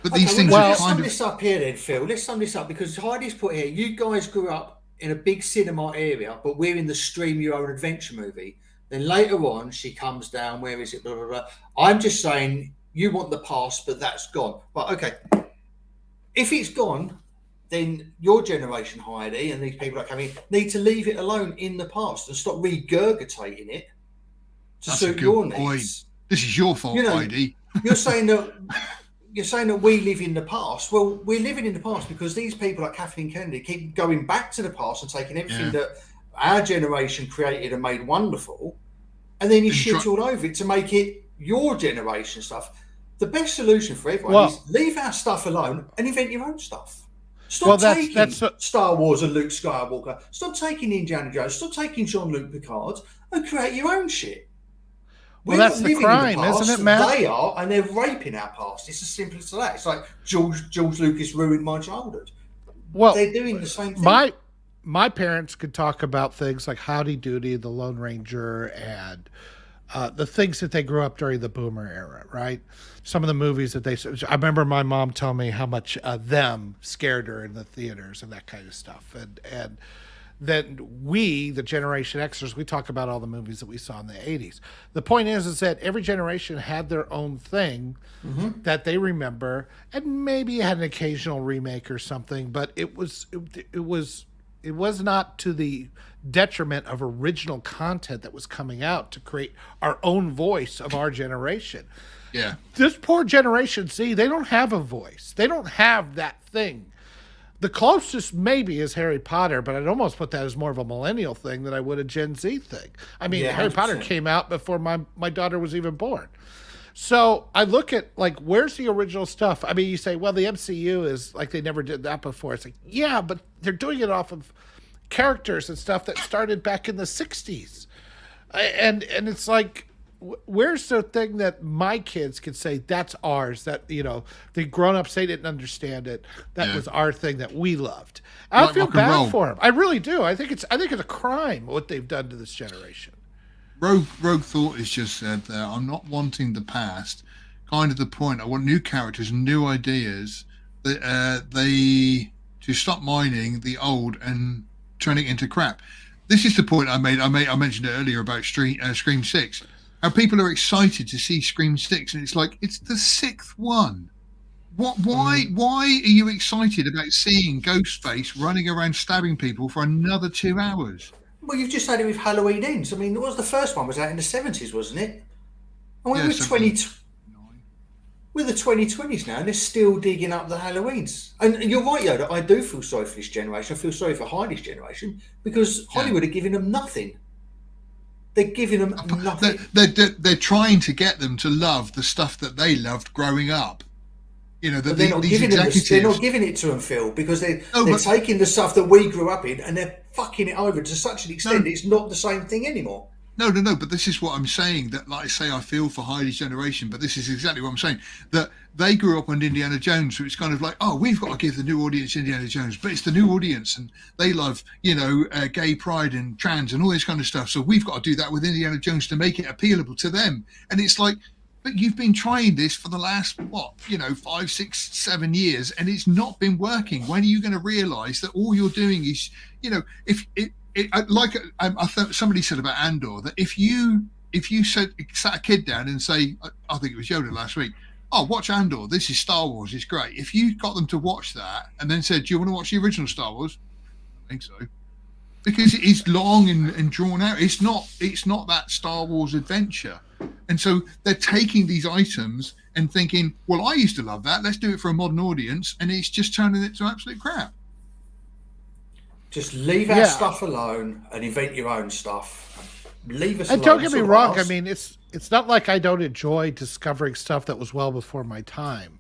S2: But these things are
S4: let's sum this up here then, Phil. Let's sum this up because Heidi's put here, you guys grew up in a big cinema area, but we're in the stream your own adventure movie. Then later on, she comes down, where is it? Blah, blah, blah. I'm just saying you want the past, but that's gone. But okay, if it's gone, then your generation, Heidi, and these people that come in, need to leave it alone in the past and stop regurgitating it to suit your needs.
S2: Point. This is your fault, Heidi.
S4: You're saying that we live in the past. Well, we're living in the past because these people like Kathleen Kennedy keep going back to the past and taking everything that our generation created and made wonderful, and then you shit all over it to make it your generation stuff. The best solution for everyone is leave our stuff alone and invent your own stuff. Stop taking Star Wars and Luke Skywalker. Stop taking Indiana Jones. Stop taking Jean-Luc Picard and create your own shit.
S3: Well, that's the crime, isn't it, Matt?
S4: They are, and they're raping our past. It's as simple as that. It's like George Lucas ruined my childhood. Well, they're doing the same thing.
S3: My parents could talk about things like Howdy Doody, The Lone Ranger, and the things that they grew up during the Boomer era, right? Some of the movies that I remember my mom telling me how much them scared her in the theaters and that kind of stuff. And then we, the Generation Xers, we talk about all the movies that we saw in the 80s. The point is that every generation had their own thing that they remember, and maybe had an occasional remake or something, but it was not to the detriment of original content that was coming out to create our own voice of our generation.
S2: Yeah.
S3: This poor Generation Z, they don't have a voice. They don't have that thing. The closest maybe is Harry Potter, but I'd almost put that as more of a millennial thing than I would a Gen Z thing. I mean, Harry Potter came out before my daughter was even born. So I look at, where's the original stuff? I mean, you say, well, the MCU is like they never did that before. It's like, yeah, but they're doing it off of characters and stuff that started back in the 60s. And it's like, where's the thing that my kids could say that's ours, that the grown-ups, they didn't understand it, that was our thing that we loved? I feel bad for them. I really do. I think it's a crime what they've done to this generation.
S2: Rogue Thought has just said there, I'm not wanting the past, kind of the point. I want new characters, new ideas, to stop mining the old and turning it into crap. This is the point I made. I mentioned it earlier about Scream 6. How people are excited to see Scream 6, and it's like, it's the 6th one. Why are you excited about seeing Ghostface running around stabbing people for another 2 hours?
S4: Well, you've just had it with Halloween Ends. I mean, what was the first one? Was out in the 70s, wasn't it? And we were we're the 2020s now, and they're still digging up the Halloweens. And you're right, Yoda. I do feel sorry for this generation. I feel sorry for Heidi's generation because Hollywood are giving them nothing. They're giving them nothing.
S2: They're trying to get them to love the stuff that they loved growing up. You know,
S4: they're not giving it to them, Phil, because they're taking the stuff that we grew up in and they're fucking it over to such an extent it's not the same thing anymore.
S2: No, but this is what I'm saying, that, like I say, I feel for Heidi's generation, but this is exactly what I'm saying, that they grew up on Indiana Jones, so it's kind of like, oh, we've got to give the new audience Indiana Jones, but it's the new audience, and they love, gay pride and trans and all this kind of stuff, so we've got to do that with Indiana Jones to make it appealable to them. And it's like, but you've been trying this for the last, 5, 6, 7 years, and it's not been working. When are you going to realise that all you're doing is, I thought somebody said about Andor, that if you sat a kid down and say, I think it was Yoda last week, oh, watch Andor, this is Star Wars, it's great. If you got them to watch that and then said, do you want to watch the original Star Wars? I think so. Because it's long and drawn out. It's not that Star Wars adventure. And so they're taking these items and thinking, well, I used to love that, let's do it for a modern audience, and it's just turning it to absolute crap.
S4: Just leave our stuff alone and invent your own stuff. Leave us alone.
S3: And don't get me wrong. I mean, it's not like I don't enjoy discovering stuff that was well before my time.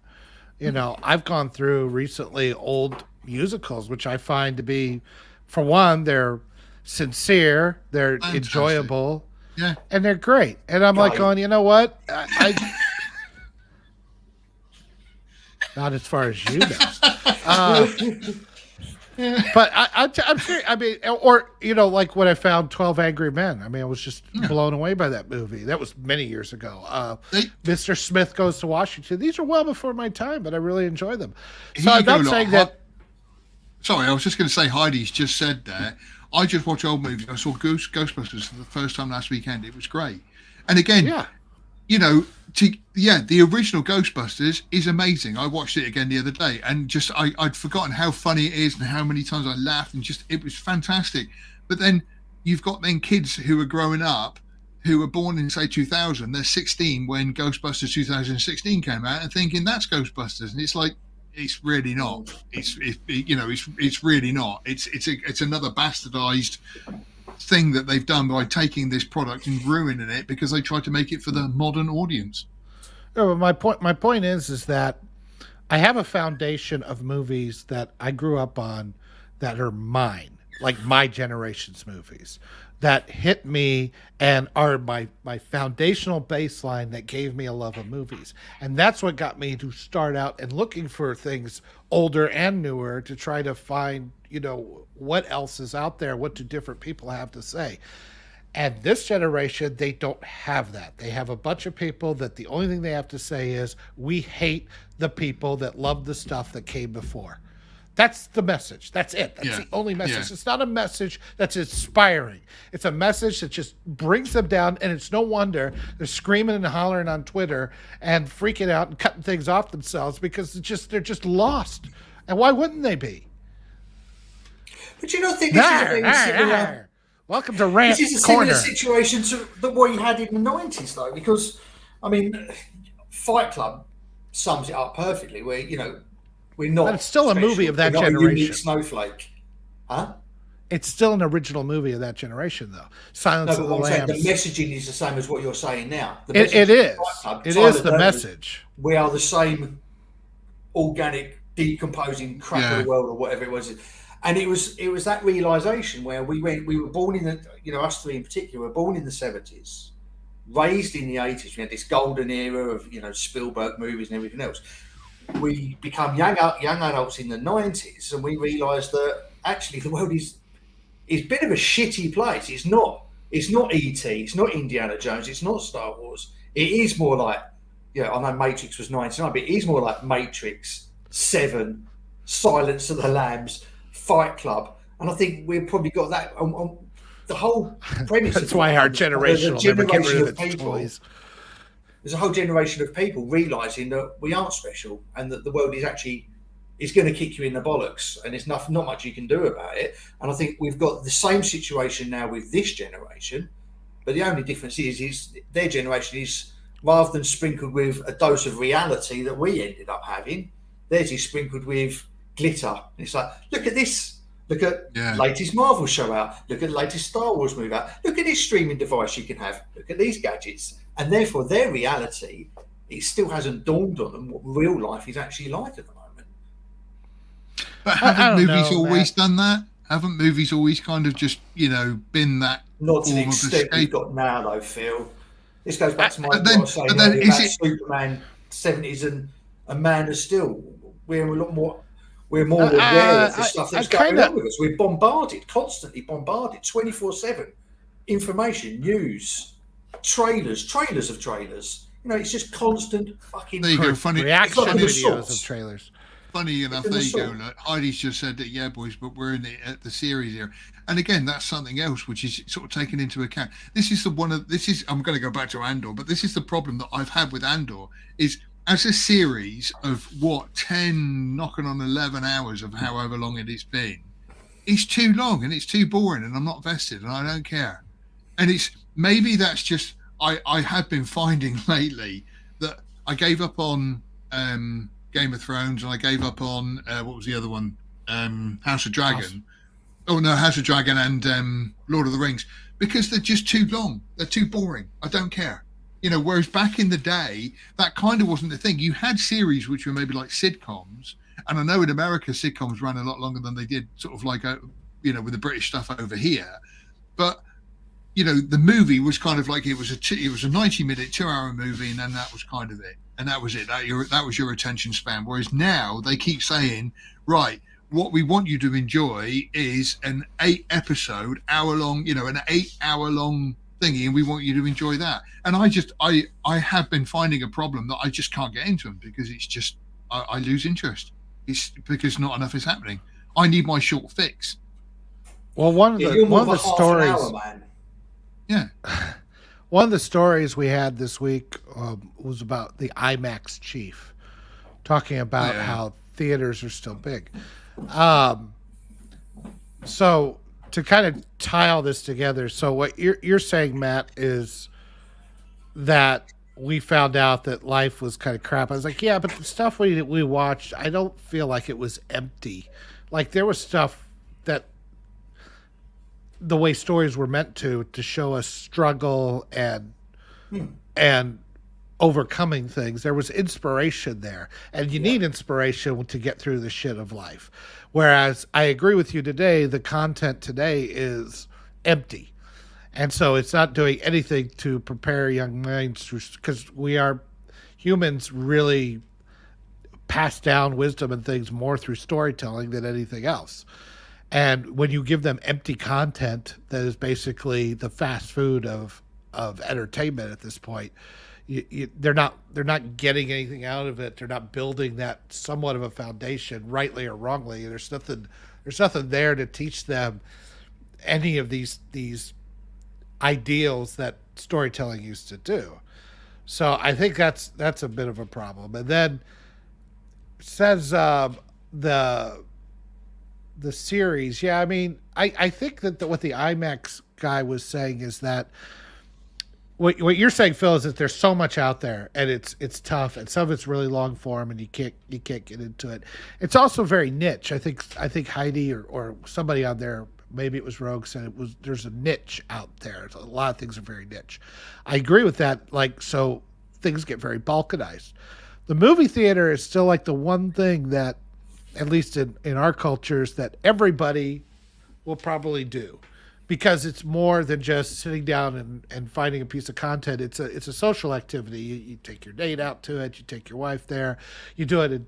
S3: I've gone through recently old musicals, which I find to be, for one, they're sincere, they're enjoyable, and they're great. And I'm like going, you know what? I not as far as you know. But I'm sure. I mean, or like when I found 12 Angry Men. I mean, I was just blown away by that movie. That was many years ago. Mr. Smith Goes to Washington. These are well before my time, but I really enjoy them. So I'm not saying that.
S2: Sorry, I was just going to say Heidi's just said that. I just watch old movies. I saw Ghostbusters for the first time last weekend. It was great. And again, the original Ghostbusters is amazing. I watched it again the other day, and just I'd forgotten how funny it is and how many times I laughed, and just it was fantastic. But then you've got kids who are growing up who were born in, say, 2000. They're 16 when Ghostbusters 2016 came out, and thinking that's Ghostbusters, and it's like, it's really not. It's really not. It's another bastardized thing that they've done by taking this product and ruining it because they tried to make it for the modern audience.
S3: No, but my point is that I have a foundation of movies that I grew up on that are mine, like my generation's movies that hit me and are my foundational baseline that gave me a love of movies. And that's what got me to start out and looking for things older and newer to try to find, what else is out there? What do different people have to say? And this generation, they don't have that. They have a bunch of people that the only thing they have to say is, we hate the people that love the stuff that came before. That's the message. That's it. That's the only message. It's not a message that's inspiring. It's a message that just brings them down, and it's no wonder they're screaming and hollering on Twitter and freaking out and cutting things off themselves because they're just lost. And why wouldn't they be?
S4: But you don't think this is a very similar...
S3: Welcome to Rant
S4: This is a
S3: Corner.
S4: similar situation to the one you had in the 90s, though, because, I mean, Fight Club sums it up perfectly, where, we're not...
S3: But it's still
S4: special.
S3: A movie of that
S4: we're not
S3: generation.
S4: A unique snowflake. Huh?
S3: It's still an original movie of that generation, though. Silence of the Lambs.
S4: The messaging is the same as what you're saying now.
S3: It is. It is the message.
S4: We are the same organic, decomposing crap of the world, or whatever it was. And it was that realization where we were born in the, us three in particular, were born in the 70s, raised in the 80s. We had this golden era of, Spielberg movies and everything else. We become young adults in the 90s, and we realized that actually the world is a bit of a shitty place. It's not E.T., it's not Indiana Jones, it's not Star Wars. It is more like, I know Matrix was 99, but it is more like Matrix, Seven, Silence of the Lambs, Fight Club, and I think we've probably got that on the whole premise.
S3: That's why our generation will never get rid of its toys.
S4: There's a whole generation of people realizing that we aren't special, and that the world is going to kick you in the bollocks, and there's not much you can do about it. And I think we've got the same situation now with this generation, but the only difference is their generation is rather than sprinkled with a dose of reality that we ended up having, theirs is sprinkled with glitter. And it's like, look at this. Look at latest Marvel show out. Look at the latest Star Wars movie out. Look at this streaming device you can have. Look at these gadgets. And therefore, their reality, it still hasn't dawned on them what real life is actually like at the moment.
S2: But haven't movies always done that? Haven't movies always kind of just, been that?
S4: Not to the extent we've got now, though, Phil. This goes back to my saying about Superman 70s and Man of Steel. We're more aware of the stuff that's going on with us. We're constantly bombarded, 24/7. Information, news, trailers of trailers. It's just constant fucking
S3: reaction videos of trailers.
S2: Funny enough, there you go. Like, Heidi's just said that, yeah, boys, but we're in the series here. And again, that's something else which is sort of taken into account. I'm going to go back to Andor, but this is the problem that I've had with Andor is as a series of 10, knocking on 11 hours of however long it has been, it's too long and it's too boring and I'm not vested and I don't care. And maybe that's just, I have been finding lately that I gave up on Game of Thrones and I gave up on, what was the other one? House of Dragon. House of Dragon and Lord of the Rings, because they're just too long. They're too boring. I don't care. Whereas back in the day, that kind of wasn't the thing. You had series which were maybe like sitcoms, and I know in America sitcoms ran a lot longer than they did sort of like, with the British stuff over here. But, the movie was kind of like it was a 90-minute, 2-hour movie, and then that was kind of it. And that was it. That was your attention span. Whereas now they keep saying, right, what we want you to enjoy is an 8-episode, hour-long, an 8-hour-long thingy, and we want you to enjoy that. And I have been finding a problem that I just can't get into them because it's just, I lose interest. It's because not enough is happening. I need my short fix.
S3: Well, one of the stories, one of the stories we had this week was about the IMAX chief, talking about how theaters are still big. So to kind of tie all this together, so what you're saying, Matt, is that we found out that life was kind of crap. I was like, yeah, but the stuff we watched, I don't feel like it was empty. Like there was stuff that the way stories were meant to show us struggle and overcoming things. There was inspiration there, and you need inspiration to get through the shit of life. Whereas I agree with you today, the content today is empty. And so it's not doing anything to prepare young minds, because humans really pass down wisdom and things more through storytelling than anything else. And when you give them empty content that is basically the fast food of entertainment at this point, they're not getting anything out of it. They're not building that somewhat of a foundation, rightly or wrongly. There's nothing there to teach them any of these ideals that storytelling used to do. So I think that's a bit of a problem. And then says the series. Yeah, I mean, I think that what the IMAX guy was saying is that what you're saying, Phil, is that there's so much out there and it's tough, and some of it's really long form and you can't get into it. It's also very niche. I think Heidi or somebody on there, maybe it was Rogue, said there's a niche out there. A lot of things are very niche. I agree with that. Like, so things get very balkanized. The movie theater is still like the one thing that, at least in our cultures, that everybody will probably do, because it's more than just sitting down and finding a piece of content. It's a social activity. You take your date out to it. You take your wife there. You do it in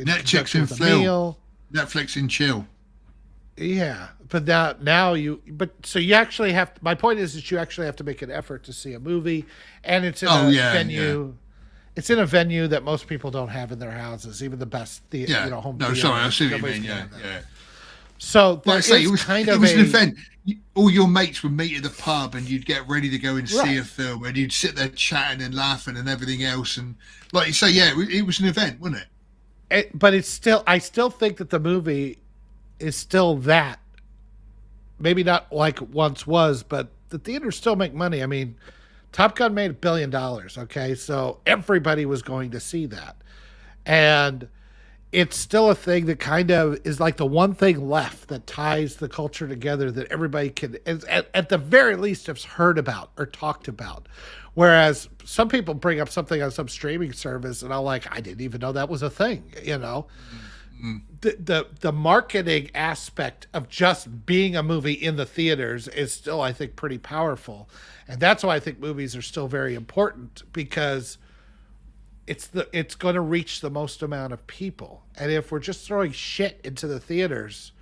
S2: Netflix and chill. Netflix and chill.
S3: Yeah, but now so you actually have. My point is that you actually have to make an effort to see a movie, and it's in a venue. Yeah. It's in a venue that most people don't have in their houses, even the best home.
S2: No, sorry, I see what you mean. Yeah.
S3: So it was an
S2: event. All your mates would meet at the pub, and you'd get ready to go and see a film, and you'd sit there chatting and laughing and everything else. And like you say, it was an event, wasn't it?
S3: But I still think that the movie is still that. Maybe not like it once was, but the theaters still make money. I mean, Top Gun made $1 billion. Okay, so everybody was going to see that, and it's still a thing that kind of is like the one thing left that ties the culture together that everybody can, at the very least, have heard about or talked about. Whereas some people bring up something on some streaming service, and I'm like, I didn't even know that was a thing. You know, the marketing aspect of just being a movie in the theaters is still, I think, pretty powerful, and that's why I think movies are still very important, because it's going to reach the most amount of people. And if we're just throwing shit into the theaters,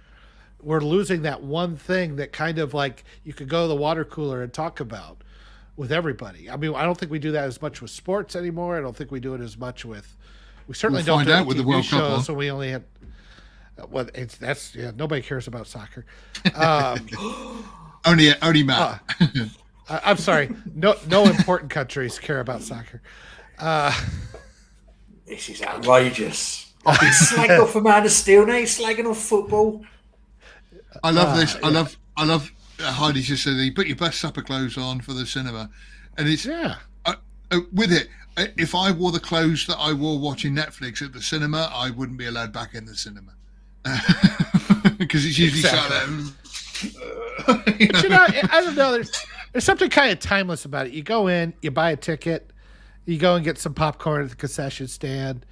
S3: we're losing that one thing that kind of like you could go to the water cooler and talk about with everybody. I mean, I don't think we do that as much with sports anymore. I don't think we do it as much with. We certainly don't do it with the World Cup. So we only have. Well, nobody cares about soccer.
S2: Only Matt.
S3: I'm sorry. No important countries care about soccer.
S4: This is outrageous. I've been slagging off a Man of Steel, now he's slagging off football.
S2: I love this. Yeah. I love Heidi just said, you put your best supper clothes on for the cinema. And it's with it, if I wore the clothes that I wore watching Netflix at the cinema, I wouldn't be allowed back in the cinema. Because it's usually shut down.
S3: But I don't know. There's something kind of timeless about it. You go in, you buy a ticket, you go and get some popcorn at the concession stand,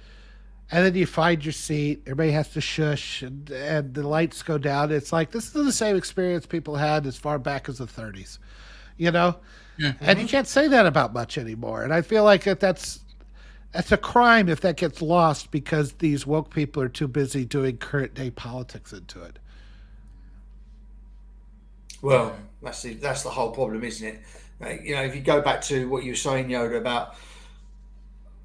S3: and then you find your seat. Everybody has to shush, and the lights go down. It's like, this is the same experience people had as far back as the 30s, you know? Yeah. And you can't say that about much anymore. And I feel like that's a crime if that gets lost because these woke people are too busy doing current day politics into it.
S4: Well, that's the whole problem, isn't it? If you go back to what you were saying, Yoda, about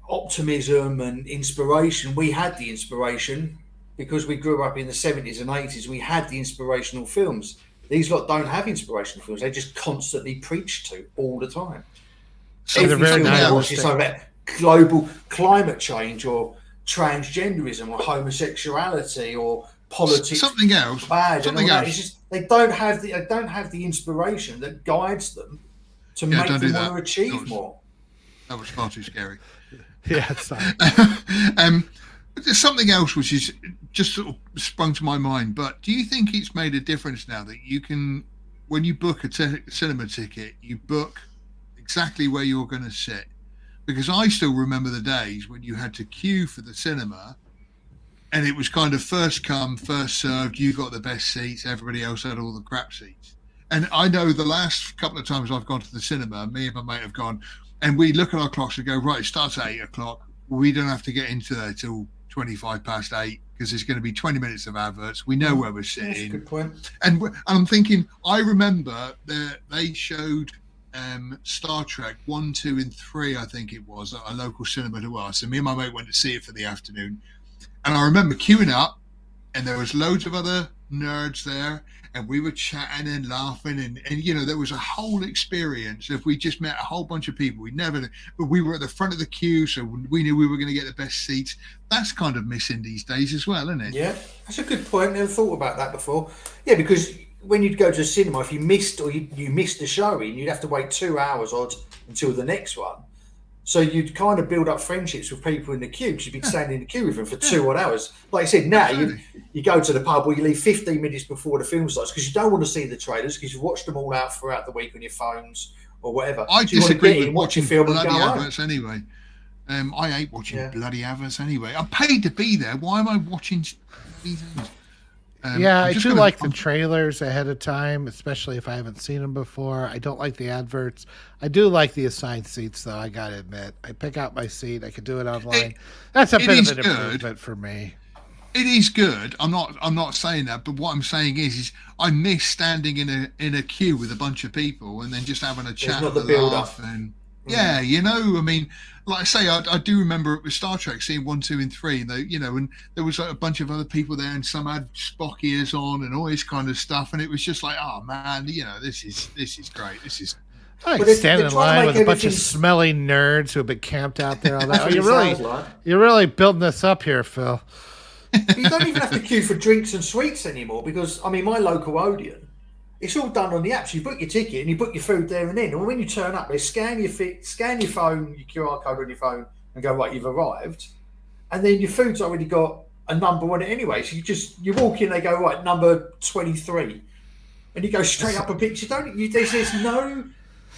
S4: optimism and inspiration, we had the inspiration because we grew up in the 70s and 80s. We had the inspirational films. These lot don't have inspirational films. They just constantly preach to all the time.
S3: So every film they watch
S4: is about global climate change or transgenderism or homosexuality or politics.
S2: Something else. Something else.
S4: It's just, they don't have the inspiration that guides them to make them want to achieve more.
S2: That was far too scary.
S3: Yeah, sorry.
S2: There's something else which is just sort of sprung to my mind, but do you think it's made a difference now that you can, when you book a cinema ticket, you book exactly where you're going to sit? Because I still remember the days when you had to queue for the cinema and it was kind of first come, first served, you got the best seats, everybody else had all the crap seats. And I know the last couple of times I've gone to the cinema, me and my mate have gone, and we look at our clocks and go, right, it starts at 8 o'clock. We don't have to get into there till 25 past 8 because there's going to be 20 minutes of adverts. We know where we're sitting.
S4: That's a good point.
S2: And I'm thinking, I remember they showed Star Trek 1, 2, and 3, I think it was, at a local cinema to us. And me and my mate went to see it for the afternoon. And I remember queuing up, and there was loads of other nerds there, and we were chatting and laughing, and there was a whole experience. If we just met a whole bunch of people, but we were at the front of the queue, so we knew we were going to get the best seats. That's kind of missing these days as well, isn't it?
S4: Yeah, that's a good point. Never thought about that before. Yeah, because when you'd go to a cinema, if you missed you missed the showing, you'd have to wait 2 hours until the next one. So you'd kind of build up friendships with people in the queue because you'd be standing in the queue with them for 2 odd hours. Like I said, now you go to the pub or you leave 15 minutes before the film starts because you don't want to see the trailers because you've watched them all out throughout the week on your phones or whatever.
S2: I disagree with watching bloody adverts anyway. I hate watching bloody adverts anyway. I'm paid to be there. Why am I watching these things?
S3: I do like the trailers ahead of time, especially if I haven't seen them before. I don't like the adverts. I do like the assigned seats, though, I got to admit. I pick out my seat. I can do it online. That's a bit of an improvement for me.
S2: It is good. I'm not saying that, but what I'm saying is I miss standing in a queue with a bunch of people and then just having a chat and a laugh. And yeah, I mean, like I say, I do remember with Star Trek seeing 1, 2, and 3. And there was like a bunch of other people there, and some had Spock ears on and all this kind of stuff. And it was just like, oh man, this is great. This is.
S3: I stand in line with a bunch of smelly nerds who have been camped out there all that. You're really building this up here, Phil.
S4: You don't even have to queue for drinks and sweets anymore because, I mean, my local Odeon, It's all done on the app. So you book your ticket and you book your food there and then. And when you turn up, they scan your phone, your QR code on your phone, and go, right, you've arrived. And then your food's already got a number on it anyway. So you walk in, they go, right, number 23. And you go straight up and pick. There's no.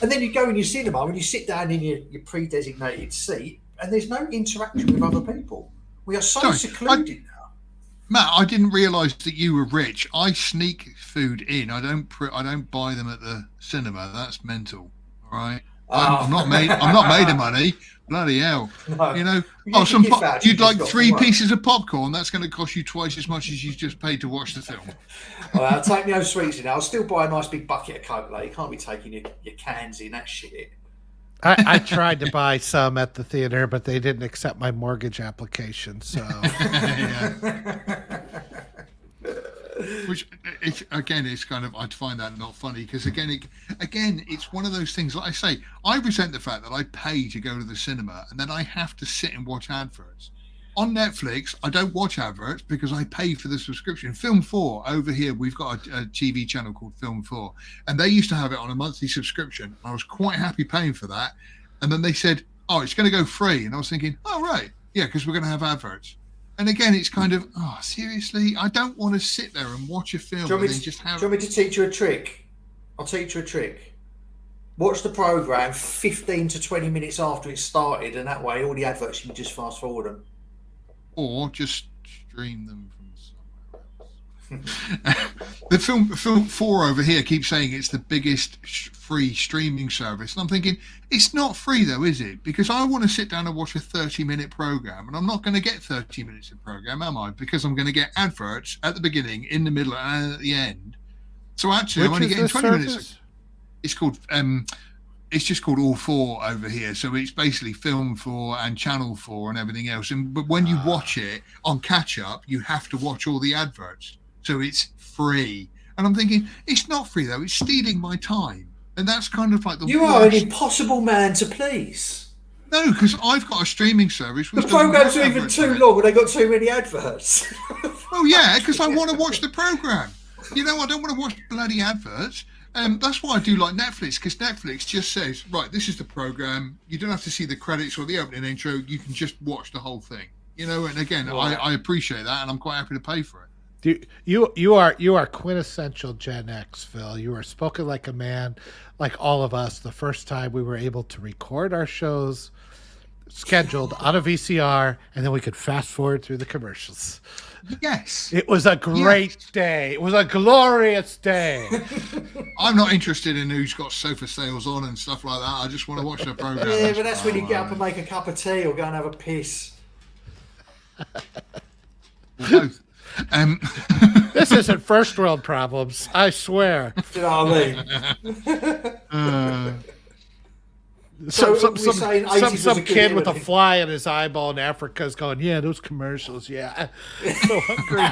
S4: And then you go in your cinema and you sit down in your pre-designated seat, and there's no interaction with other people. We are so secluded now.
S2: Matt, I didn't realise that you were rich. I sneak food in. I don't buy them at the cinema. That's mental. All right. I'm not made of money. Bloody hell.
S4: No.
S2: You know. You'd like 3 pieces of popcorn. That's going to cost you twice as much as you just paid to watch the film.
S4: I'll take my own sweets in. I'll still buy a nice big bucket of Coke. Like, you can't be taking your cans in. That shit.
S3: I tried to buy some at the theater, but they didn't accept my mortgage application. So,
S2: which it's kind of, I'd find that not funny because again, it's one of those things. Like I say, I resent the fact that I pay to go to the cinema and then I have to sit and watch adverts. On Netflix, I don't watch adverts because I pay for the subscription. Film 4 over here, we've got a TV channel called Film 4, and they used to have it on a monthly subscription. I was quite happy paying for that, and then they said, "Oh, it's going to go free," and I was thinking, "Oh, right, yeah, because we're going to have adverts." And again, it's kind of, oh, seriously, I don't want to sit there and watch a film and then just have.
S4: Do you want me to teach you a trick? I'll teach you a trick. Watch the program 15 to 20 minutes after it started, and that way, all the adverts you can just fast forward them.
S2: Or just stream them from somewhere else. The film 4 over here keeps saying it's the biggest free streaming service. And I'm thinking, it's not free though, is it? Because I want to sit down and watch a 30-minute program, and I'm not going to get 30 minutes of program, am I? Because I'm going to get adverts at the beginning, in the middle, and at the end. So actually, I'm only getting 20 minutes. It's called... it's just called All 4 over here. So it's basically Film 4 and Channel 4 and everything else. But when you watch it on catch up, you have to watch all the adverts. So it's free. And I'm thinking, it's not free though. It's stealing my time. And that's kind of like the
S4: You are an impossible man to please.
S2: No, because I've got a streaming service.
S4: The programs are even too long and they got too many adverts.
S2: Oh yeah, because I want to watch the program. You know, I don't want to watch bloody adverts. That's why I do like Netflix, because Netflix just says, right, this is the program. You don't have to see the credits or the opening intro. You can just watch the whole thing. You know, and again, I appreciate that, and I'm quite happy to pay for it.
S3: You are quintessential Gen X, Phil. You are spoken like a man, like all of us. The first time we were able to record our shows scheduled on a VCR, and then we could fast forward through the commercials.
S2: Yes.
S3: It was a great day. It was a glorious day.
S2: I'm not interested in who's got sofa sales on and stuff like that. I just want to watch the program.
S4: Yeah, but that's when you get up and make a cup of tea or go and have a piss.
S2: Both.
S3: This isn't first world problems, I swear.
S4: Do you know what I mean?
S3: Some kid with a fly in his eyeball in Africa is going, yeah, those commercials, yeah. I'm so hungry.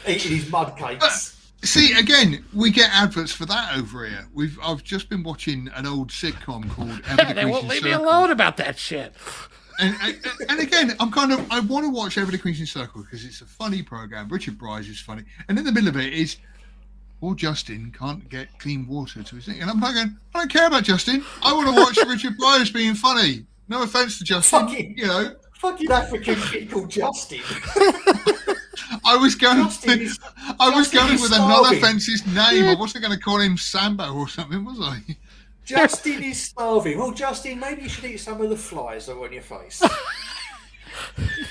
S4: Eating his mud cakes.
S2: See, again, we get adverts for that over here. I've just been watching an old sitcom called
S3: They won't leave me alone about that shit.
S2: And again, I want to watch Ever Decreasing Circle because it's a funny program. Richard Bryce is funny, and in the middle of it is, poor Justin can't get clean water to his thing, and I'm like going, I don't care about Justin. I want to watch Richard Bryce being funny. No offense to Justin,
S4: fucking African kid called Justin.
S2: I was going with another offensive name. I wasn't going to call him Sambo or something, was I?
S4: Justin is starving. Well, Justin, maybe you should eat some of the flies that are on your face.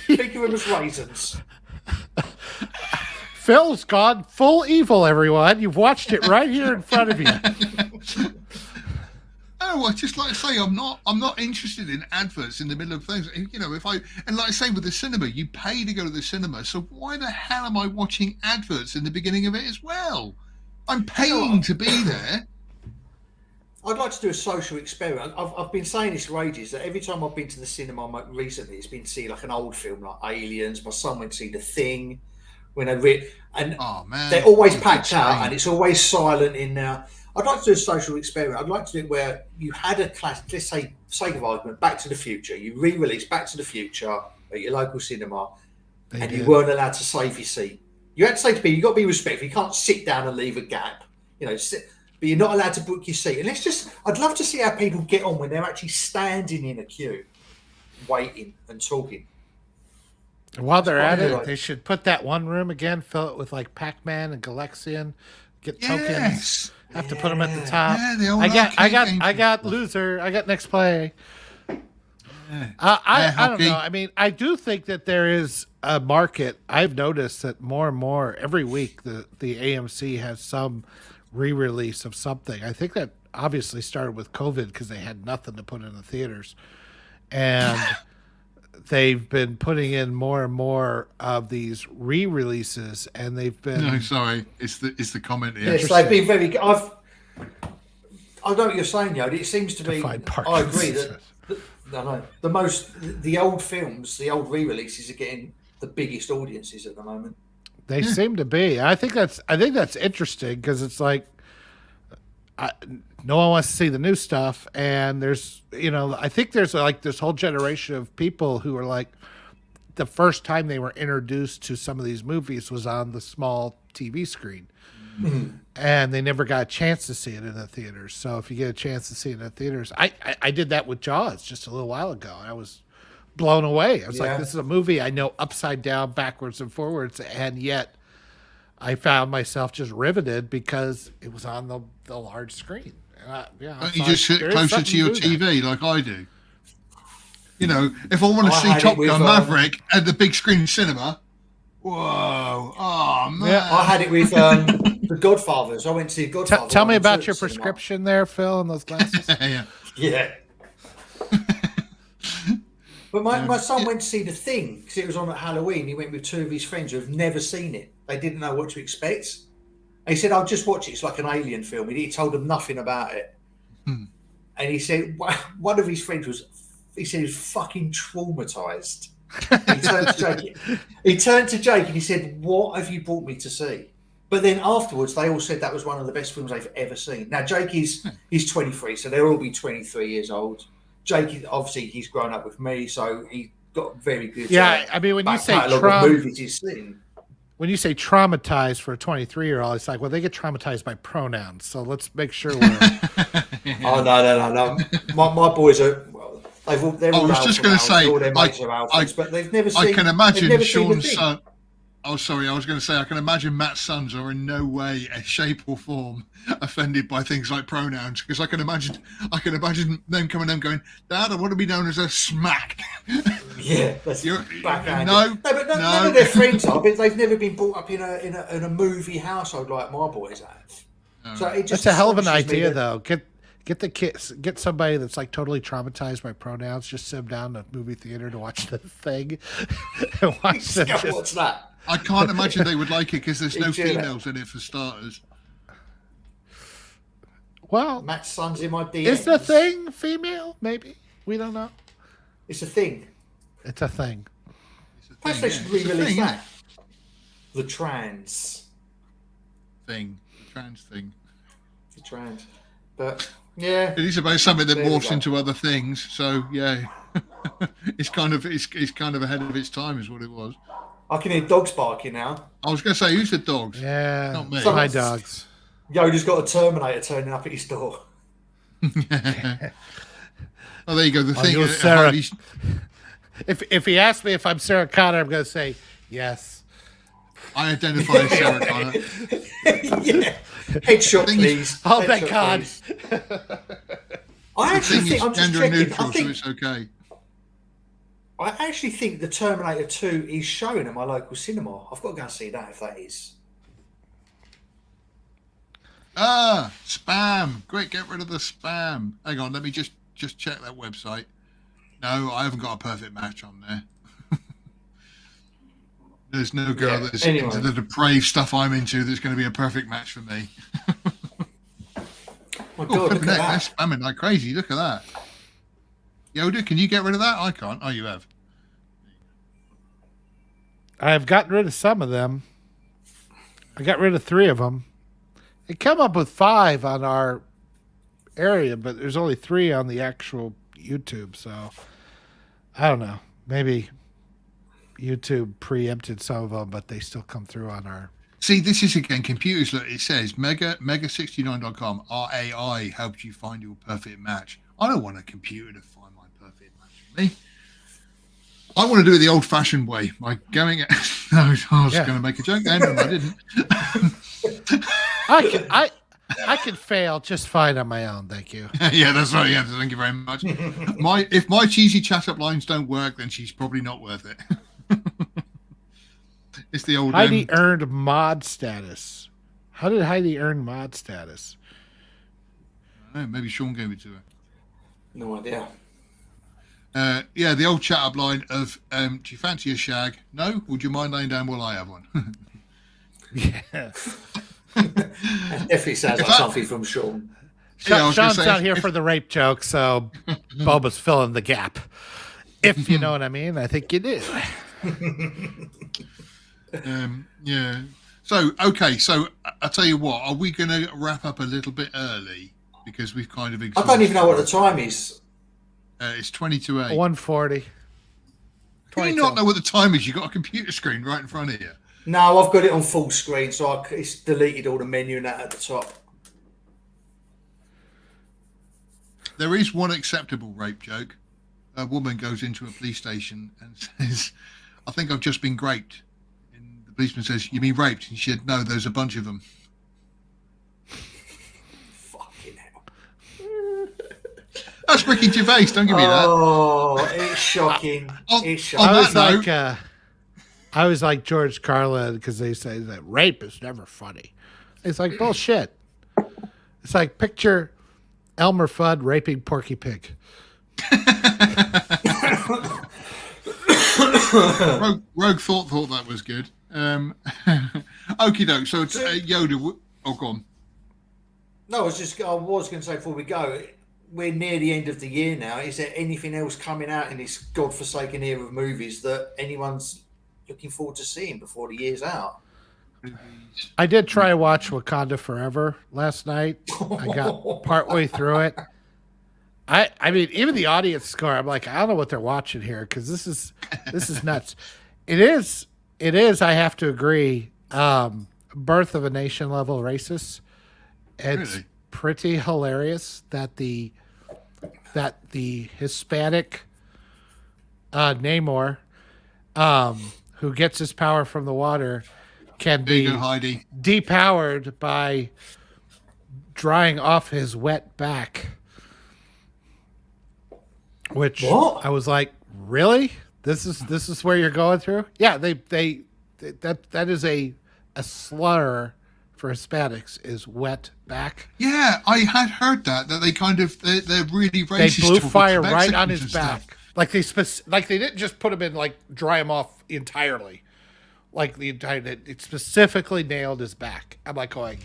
S4: Think of them as raisins.
S3: Phil's gone full evil, everyone. You've watched it right here in front of you.
S2: Oh, I just like to say, I'm not interested in adverts in the middle of things. You know, and like I say with the cinema, you pay to go to the cinema, so why the hell am I watching adverts in the beginning of it as well? I'm paying to be there.
S4: I'd like to do a social experiment. I've been saying this for ages, that every time I've been to the cinema recently, it's been to see like an old film like Aliens. My son went to see The Thing when they're always packed out and it's always silent in there. I'd like to do a social experiment. I'd like to do it where you had a class, let's say, sake of argument, Back to the Future. You re-release Back to the Future at your local cinema, you weren't allowed to save your seat. You had to say to people, you've got to be respectful. You can't sit down and leave a gap. but you're not allowed to book your seat. And I'd love to see how people get on when they're actually standing in a queue, waiting and talking.
S3: While they're at it, they should put that one room again, fill it with like Pac-Man and Galaxian, get tokens. Have to put them at the top.
S2: Yeah, the old
S3: I got loser. I got next play. I don't know. I mean, I do think that there is a market. I've noticed that more and more every week the AMC has some re-release of something. I think that obviously started with COVID because they had nothing to put in the theaters, and they've been putting in more and more of these re-releases, and they've been.
S2: No, sorry, it's the comment here.
S4: Yes, they've been very. I know what you're saying, Yodi. It seems to be. I agree that. The old films, the old re-releases are getting the biggest audiences at the moment.
S3: They seem to be. I think that's interesting because it's like no one wants to see the new stuff, and there's I think there's like this whole generation of people who are like the first time they were introduced to some of these movies was on the small TV screen. Mm-hmm. And they never got a chance to see it in the theaters. So if you get a chance to see it in the theaters, I did that with Jaws just a little while ago. I was blown away. I was like, this is a movie I know upside down, backwards, and forwards, and yet I found myself just riveted because it was on the large screen.
S2: Don't you just sit closer to your TV like I do? If I want to see Top Gun Maverick at the big screen cinema, whoa, oh man!
S4: Yeah, I had it with The Godfathers. I went to see Godfather.
S3: Tell me about your prescription there, Phil, and those glasses.
S4: Yeah. But my son went to see The Thing because it was on at Halloween. He went with two of his friends who have never seen it. They didn't know what to expect. And he said, I'll just watch it. It's like an alien film. He told them nothing about it. And he said, one of his friends was fucking traumatized. He turned to Jake and he said, what have you brought me to see? But then afterwards, they all said that was one of the best films they've ever seen. Now, Jake he's 23, so they'll all be 23 years old. Jake, obviously, he's grown up with me, so he got very good.
S3: Yeah, I mean, when you say
S4: movies he's seen.
S3: When you say traumatized for a 23-year-old, it's like, well, they get traumatized by pronouns. So let's make sure we're.
S4: Oh no! My boys are. They're all
S2: I was just going to say,
S4: but they've never seen.
S2: I can imagine Sean's son. Oh, sorry. I was going to say I can imagine Matt's sons are in no way, shape, or form offended by things like pronouns because I can imagine them coming and going, Dad, I want to be known as a smack.
S4: Yeah, that's backhanded.
S2: No,
S4: but none of their friends are. But they've never been brought up in a movie household like my boys have. So it just
S3: that's a hell of an idea, though. Get the kids, get somebody that's like totally traumatized by pronouns. Just sit them down in a movie theater to watch The Thing. And watch them.
S4: What's that?
S2: I can't imagine they would like it because there's no females in it for starters.
S3: Well,
S4: Matt's son's in my DMs.
S3: Is The Thing female? Maybe we don't know.
S4: It's a thing.
S3: It's a thing.
S4: Perhaps they should re-release that. The trans
S2: thing. The trans thing.
S4: The trans. But yeah,
S2: it is about something that morphs into other things. So yeah, it's kind of ahead of its time, is what it was.
S4: I can hear dogs barking now.
S2: I was going to say, who's the dogs?
S3: Yeah,
S2: not me.
S3: My dogs.
S4: Yoda's got a Terminator turning up at his door.
S2: Oh, there you go. The thing is,
S3: Sarah. If he asks me if I'm Sarah Connor, I'm going to say yes.
S2: I identify as Sarah Connor.
S4: Yeah. Headshot, please.
S3: Oh, thank God.
S4: I actually think I'm just checking.
S2: Neutral, so it's okay.
S4: I actually think the Terminator 2 is showing at my local cinema. I've got to go and see that if that is.
S2: Spam. Quick, get rid of the spam. Hang on, let me just check that website. No, I haven't got a perfect match on there. There's no girl that's into the depraved stuff I'm into that's going to be a perfect match for me.
S4: My God, look at that.
S2: They're spamming like crazy. Look at that. Yoda, can you get rid of that? I can't. Oh, you have.
S3: I have gotten rid of some of them. I got rid of 3 of them. It came up with 5 on our area, but there's only 3 on the actual YouTube. So I don't know. Maybe YouTube preempted some of them, but they still come through on our
S2: See, this is again computers. Look, it says mega69.com RAI helps you find your perfect match. I don't want a computer to find my perfect match for me. I want to do it the old-fashioned way, like going. No, I was going to make a joke then, and I didn't.
S3: I can fail just fine on my own. Thank you.
S2: Yeah, that's right. Yeah, thank you very much. If my cheesy chat-up lines don't work, then she's probably not worth it. It's the old.
S3: Heidi earned mod status. How did Heidi earn mod status?
S2: I don't know, maybe Sean gave it to her.
S4: No idea.
S2: Yeah, the old chat-up line of, do you fancy a shag? No? Would you mind laying down while I have one?
S3: Yeah.
S4: That definitely sounds like something from Sean.
S2: Yeah,
S3: Sean's not here for the rape joke, so Boba's filling the gap. If you know what I mean. I think you do.
S2: Yeah. So, okay. So, I'll tell you what. Are we going to wrap up a little bit early? Because we've kind of
S4: I don't even know what the time is.
S2: It's 20 to 8.
S3: 1:40.
S2: Do you not know what the time is? You've got a computer screen right in front of you.
S4: No, I've got it on full screen, so it's deleted all the menu and that at the top.
S2: There is one acceptable rape joke. A woman goes into a police station and says, I think I've just been raped. And the policeman says, you mean raped? And she said, no, there's a bunch of them.
S4: Fucking hell.
S2: That's Ricky Gervais, don't give me that.
S4: Oh, it's shocking. It's shocking.
S3: I was like George Carlin because they say that rape is never funny. It's like bullshit. It's like picture Elmer Fudd raping Porky Pig.
S2: Rogue thought that was good. Okie doke. So it's Yoda. Oh, go on.
S4: No, I was going to say before we go, we're near the end of the year now. Is there anything else coming out in this godforsaken era of movies that anyone's looking forward to seeing before the year's out?
S3: I did try to watch Wakanda Forever last night. I got partway through it. I mean, even the audience score, I'm like, I don't know what they're watching here because this is nuts. It is. I have to agree. Birth of a Nation level racist. It's
S2: Really?
S3: pretty hilarious that the Hispanic Namor, who gets his power from the water, can
S2: There you
S3: be
S2: go, Heidi.
S3: depowered by drying off his wet back. Which
S4: What?
S3: I was like, really? This is where you're going through? Yeah, that is a slur for Hispanics is wet back.
S2: Yeah, I had heard that they kind of they're really racist.
S3: They blew
S2: towards
S3: fire right
S2: Mexicans
S3: on his
S2: and stuff.
S3: back. Like they didn't just put him in like dry him off entirely. Like it specifically nailed his back. I'm like going,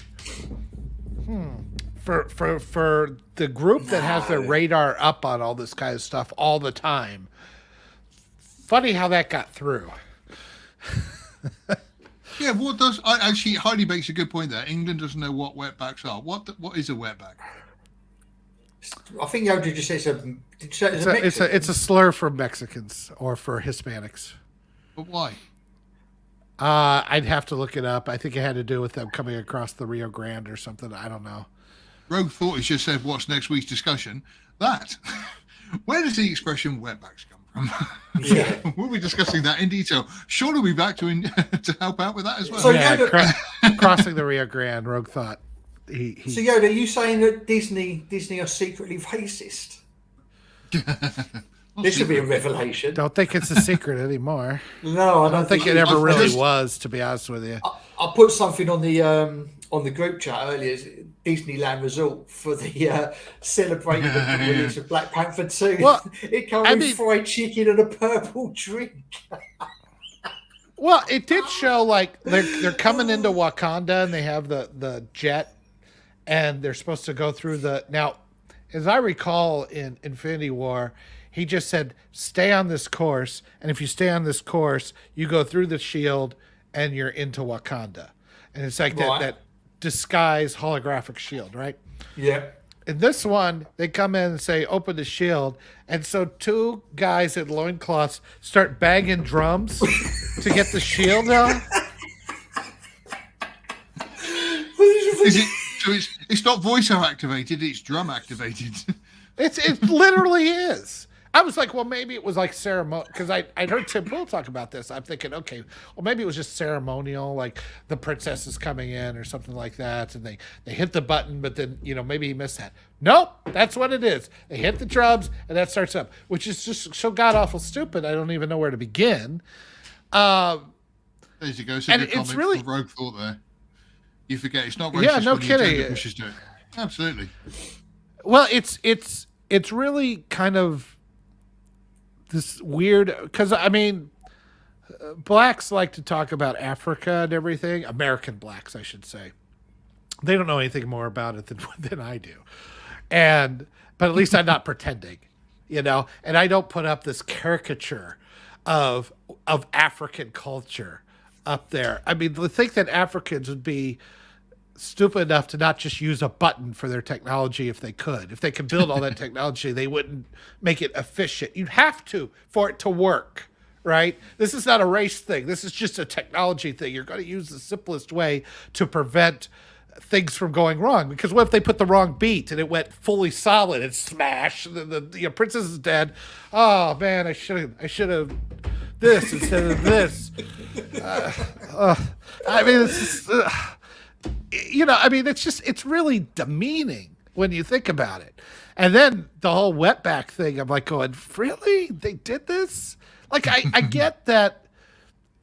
S3: For the group that has their radar up on all this kind of stuff all the time. Funny how that got through.
S2: Yeah, what does actually Heidi makes a good point there. England doesn't know what wetbacks are. What is a wetback?
S4: I think Yoda just said
S3: It's a slur for Mexicans or for Hispanics.
S2: But why?
S3: I'd have to look it up. I think it had to do with them coming across the Rio Grande or something. I don't know.
S2: Rogue Thought has just said, what's next week's discussion? That. Where does the expression wetbacks come from?
S4: Yeah.
S2: We'll be discussing that in detail. Sean will be back to help out with that as well.
S4: So
S3: Yeah,
S4: Yoda-
S3: crossing the Rio Grande. Rogue Thought.
S4: So Yoda, are you saying that Disney are secretly racist? This would be a revelation.
S3: Don't think it's a secret anymore.
S4: No,
S3: I don't think it ever really was, to be honest with you.
S4: I put something on the group chat earlier. Disneyland Resort for the celebrating the release of Black Panther 2.
S3: Well,
S4: it comes with fried chicken and a purple drink.
S3: Well, it did show like they're coming into Wakanda and they have the jet and they're supposed to go through now, as I recall in Infinity War, he just said, stay on this course, and if you stay on this course, you go through the shield and you're into Wakanda. And it's like that disguise holographic shield, right?
S4: Yeah.
S3: In this one, they come in and say, open the shield. And so two guys in loincloths start banging drums to get the shield on.
S2: Is it? So it's not voiceover activated. It's drum activated.
S3: It literally is. I was like, well, maybe it was like ceremonial, because I'd heard Tim Pool talk about this. I'm thinking, okay, well, maybe it was just ceremonial, like the princess is coming in or something like that, and they hit the button, but then, maybe he missed that. Nope, that's what it is. They hit the drums, and that starts up, which is just so god-awful stupid, I don't even know where to begin.
S2: There you go. So
S3: and
S2: good comment
S3: it's really...
S2: from Rogue Thought there. You forget, it's not racist
S3: yeah, no
S2: when the
S3: kidding.
S2: agenda pushes to it. Absolutely.
S3: Well, it's really kind of this weird, because blacks like to talk about Africa and everything. American blacks, I should say. They don't know anything more about it than I do, but at least I'm not pretending, And I don't put up this caricature of African culture up there. To think that Africans would be stupid enough to not just use a button for their technology if they could. If they could build all that technology, they wouldn't make it efficient. You'd have to for it to work, right? This is not a race thing. This is just a technology thing. You're going to use the simplest way to prevent things from going wrong. Because what if they put the wrong beat and it went fully solid and smash? The princess is dead. Oh man, I should have this instead of this. It's really demeaning when you think about it. And then the whole wetback thing, I'm like going, really? They did this? Like, I get that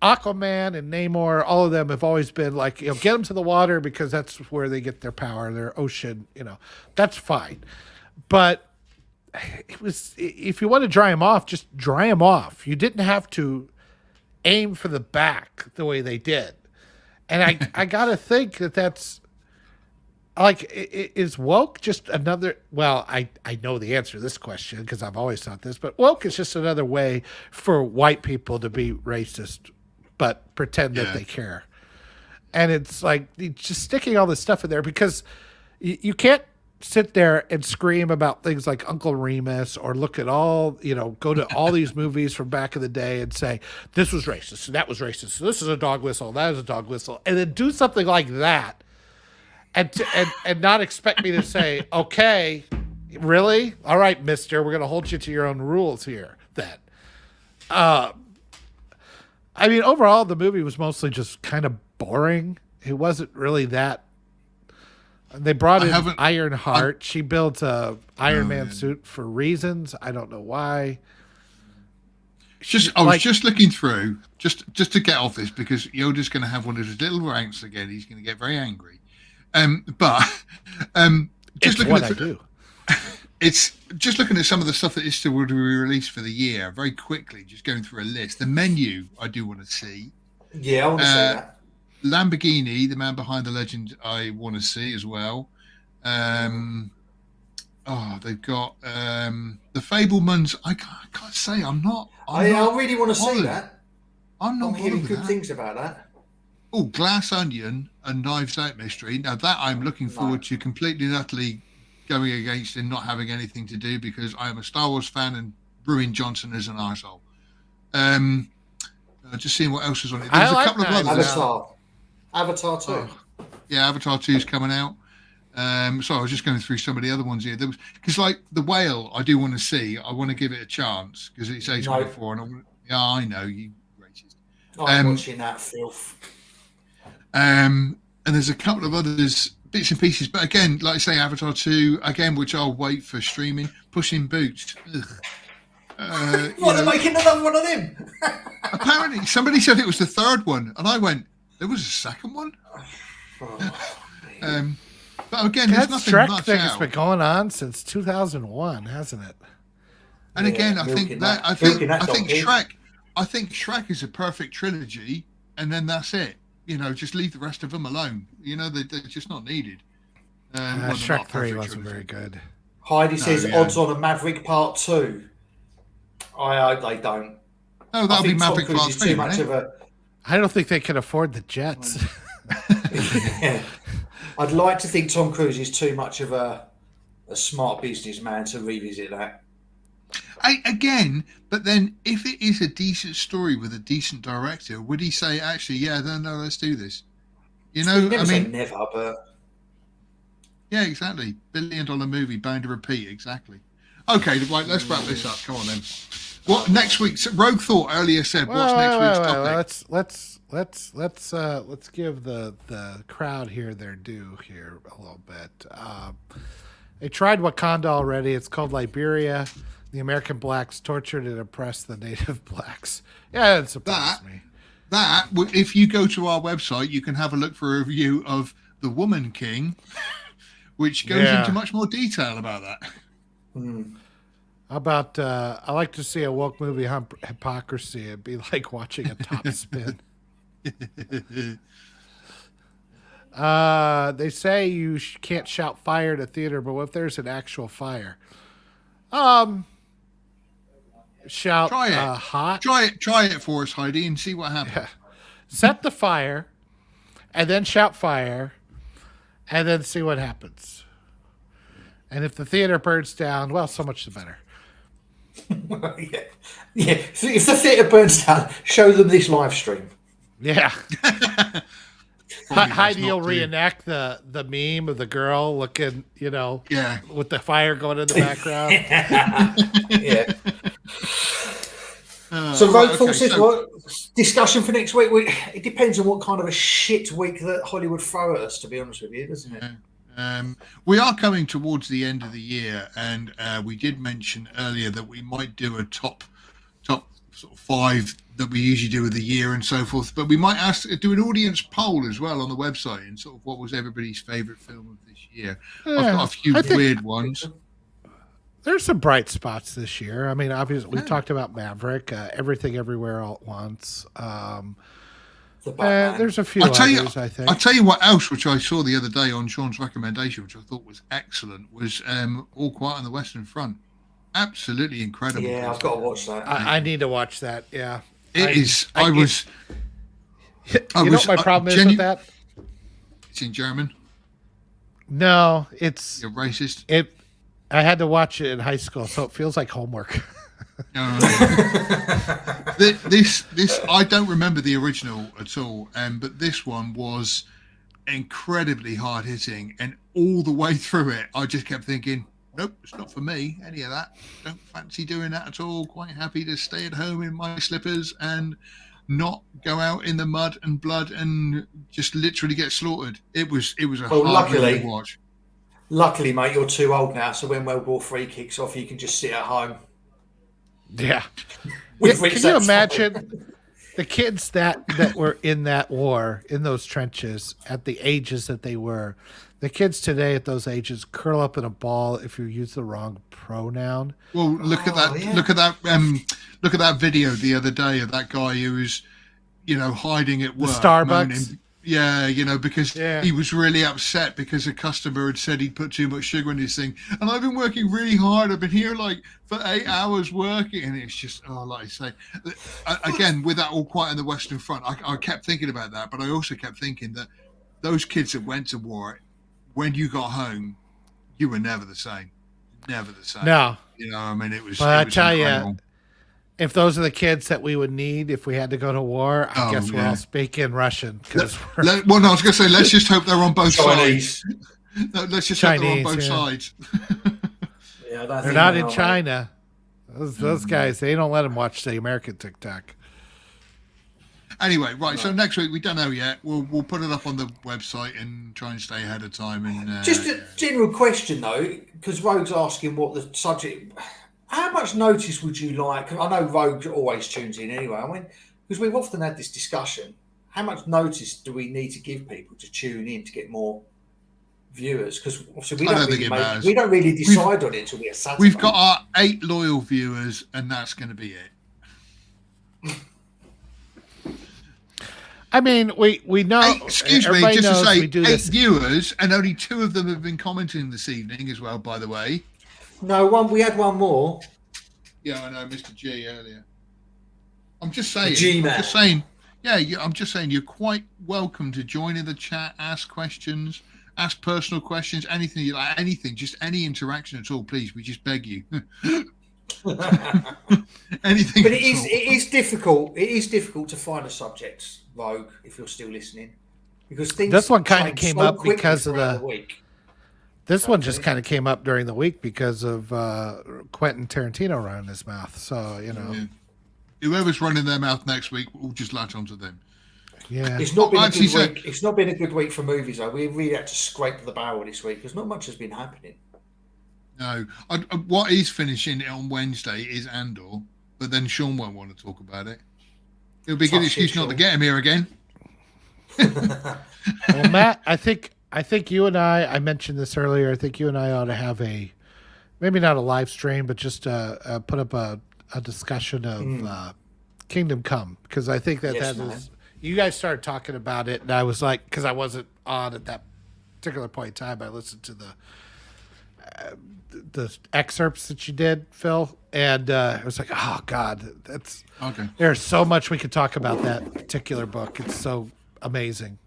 S3: Aquaman and Namor, all of them have always been like, get them to the water because that's where they get their power, their ocean, that's fine. But if you want to dry them off, just dry them off. You didn't have to aim for the back the way they did. And I got to think that's like, is woke just another, well, I know the answer to this question because I've always thought this, but woke is just another way for white people to be racist, but pretend that they care. And it's like, just sticking all this stuff in there because you can't sit there and scream about things like Uncle Remus or look at all, go to all these movies from back in the day and say, this was racist and that was racist. So this is a dog whistle, that is a dog whistle. And then do something like that and not expect me to say, okay, really? All right, mister, we're going to hold you to your own rules here then. Overall, the movie was mostly just kind of boring. It wasn't really that. They brought in Ironheart. She built a Iron Man suit for reasons. I don't know why.
S2: I was just looking through, just to get off this, because Yoda's going to have one of his little ranks again. He's going to get very angry. Just looking at I do. It's just looking at some of the stuff that is still to be released for the year very quickly, just going through a list. The menu I do want to see.
S4: Yeah, I want to see that.
S2: Lamborghini, the man behind the legend, I want to see as well. They've got the Fablemans. I can't say I
S4: really want to see that.
S2: I'm
S4: hearing good things about that.
S2: Oh, Glass Onion and Knives Out Mystery. Now that I'm looking forward to completely and utterly going against and not having anything to do because I am a Star Wars fan and Ruin Johnson is an arsehole. Just seeing what else is on it. There's a couple of others.
S4: Avatar 2.
S2: Avatar 2 is coming out. So I was just going through some of the other ones here. Because like The Whale, I do want to see. I want to give it a chance because it's A24. And I know, you racist.
S4: I'm watching that filth.
S2: And there's a couple of others, bits and pieces. But again, like I say, Avatar 2, again, which I'll wait for streaming. Puss in Boots.
S4: They're making another one of them?
S2: Apparently, somebody said it was the third one. And I went, there was a second one? But again, there's nothing
S3: Shrek
S2: much
S3: thing
S2: out.
S3: has been going on since 2001, hasn't it?
S2: And again, I think Shrek is a perfect trilogy, and then that's it. Just leave the rest of them alone. They're just not needed.
S3: Shrek 3 wasn't very good.
S4: Heidi says odds on a Maverick Part 2. They don't.
S2: Oh, that'll be Maverick Part 3.
S3: I don't think they can afford the jets.
S4: Yeah. I'd like to think Tom Cruise is too much of a smart businessman to revisit that.
S2: But then if it is a decent story with a decent director, would he say, actually, no, let's do this?
S4: Never say never, but...
S2: Yeah, exactly. $1 billion movie bound to repeat. Exactly. Okay, right. Let's wrap this up. Come on then. What next week's Rogue Thought earlier said? What's next week's topic?
S3: Let's give the crowd here their due here a little bit. They tried Wakanda already. It's called Liberia. The American blacks tortured and oppressed the native blacks. Yeah, it surprised me.
S2: That if you go to our website, you can have a look for a review of The Woman King, which goes into much more detail about that.
S3: How about I like to see a woke movie hypocrisy. It'd be like watching a top spin. They say you can't shout fire at a theater, but what if there's an actual fire? Shout
S2: Try it.
S3: hot.
S2: Try it for us, Heidi, and see what happens.
S3: Yeah. Set the fire, and then shout fire, and then see what happens. And if the theater burns down, well, so much the better.
S4: Yeah. If the theatre burns down, show them this live stream.
S3: Yeah. Heidi will reenact the meme of the girl looking, with the fire going in the background.
S4: Yeah. So, Rogue Thought says, what discussion for next week? It depends on what kind of a shit week that Hollywood throw at us, to be honest with you, doesn't it?
S2: We are coming towards the end of the year, and we did mention earlier that we might do a top sort of 5 that we usually do of the year and so forth. But we might do an audience poll as well on the website, and sort of what was everybody's favourite film of this year. I've got a few weird ones.
S3: There's some bright spots this year. I mean, obviously, we talked about Maverick, Everything Everywhere All at Once. There's a few others, I think.
S2: I'll tell you what else, which I saw the other day on Sean's recommendation, which I thought was excellent, was All Quiet on the Western Front. Absolutely incredible.
S4: Yeah, I've got to watch that.
S3: I need to watch that, yeah.
S2: You know what my problem is with that? It's in German.
S3: No,
S2: You're racist.
S3: I had to watch it in high school, so it feels like homework.
S2: This I don't remember the original at all, but this one was incredibly hard hitting, and all the way through it, I just kept thinking, nope, it's not for me. Any of that. Don't fancy doing that at all. Quite happy to stay at home in my slippers and not go out in the mud and blood and just literally get slaughtered. It was a hard movie to watch.
S4: Luckily, mate, you're too old now, so when World War III kicks off, you can just sit at home.
S3: Yeah. Can you imagine the kids that were in that war, in those trenches, at the ages that they were? The kids today at those ages curl up in a ball if you use the wrong pronoun.
S2: Well, look at that! Yeah. Look at that video the other day of that guy who was, hiding at work.
S3: The Starbucks.
S2: Yeah, because he was really upset because a customer had said he'd put too much sugar in his thing. And I've been working really hard. I've been here for 8 hours working. And it's just, like I say, again, with that All Quiet on the Western Front, I kept thinking about that. But I also kept thinking that those kids that went to war, when you got home, you were never the same. Never the same.
S3: No.
S2: It was.
S3: But I tell you, if those are the kids that we would need if we had to go to war, I guess we're all speaking Russian.
S2: I was going to say, let's just hope they're on both sides. No, let's just hope they're on both sides.
S4: Yeah,
S3: they're not in China. Those guys, they don't let them watch the American TikTok.
S2: Anyway, right. So next week, we don't know yet. We'll put it up on the website and try and stay ahead of time. And
S4: just a general question though, because Rogue's asking what the subject. How much notice would you like? I know Rogue always tunes in anyway. Because we've often had this discussion. How much notice do we need to give people to tune in to get more viewers? Because obviously we don't really decide on it until we get Saturday.
S2: We've got our 8 loyal viewers, and that's going to be it.
S3: I mean, we know.
S2: Excuse me, just to say, 8 viewers, and only 2 of them have been commenting this evening as well. By the way.
S4: No, we had one more.
S2: Yeah, I know, Mr. G earlier. I'm just saying. I'm just saying you're quite welcome to join in the chat, ask questions, ask personal questions, anything you like, anything, just any interaction at all, please. We just beg you. Anything.
S4: But it is difficult. It is difficult to find a subject, Rogue, if you're still listening, because things.
S3: This one kind of came up because of the week. This one just kind of came up during the week because of Quentin Tarantino running his mouth. So,
S2: Yeah. Whoever's running their mouth next week, we'll just latch onto them.
S3: Yeah.
S4: It's not been a good week. It's not been a good week for movies, though. We really had to scrape the barrel this week because not much has been happening.
S2: No. What is finishing on Wednesday is Andor, but then Sean won't want to talk about it. It'll be a good excuse not to get him here again.
S3: Well, Matt, I think you and I mentioned this earlier. I think you and I ought to have maybe not a live stream, but just put up a discussion of Kingdom Come, because I think that is. You guys started talking about it, and I was like, because I wasn't on at that particular point in time, I listened to the excerpts that you did, Phil, and I was like, oh God, that's
S2: okay.
S3: There's so much we could talk about that particular book. It's so amazing.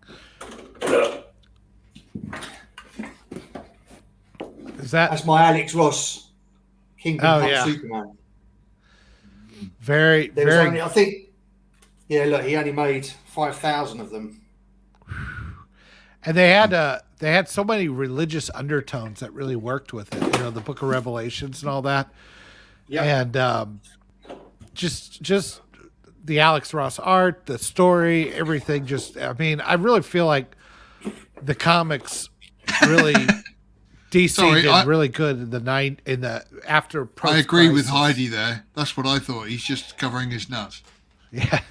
S3: That's
S4: my Alex Ross Kingdom Come Superman.
S3: Very.
S4: Only, I think. Yeah, look, he only made 5,000 of them.
S3: And they had so many religious undertones that really worked with it. The Book of Revelations and all that. Yeah. And just the Alex Ross art, the story, everything. I really feel like the comics really DC did really good in the after.
S2: I agree with Heidi there. That's what I thought. He's just covering his nuts.
S3: Yeah.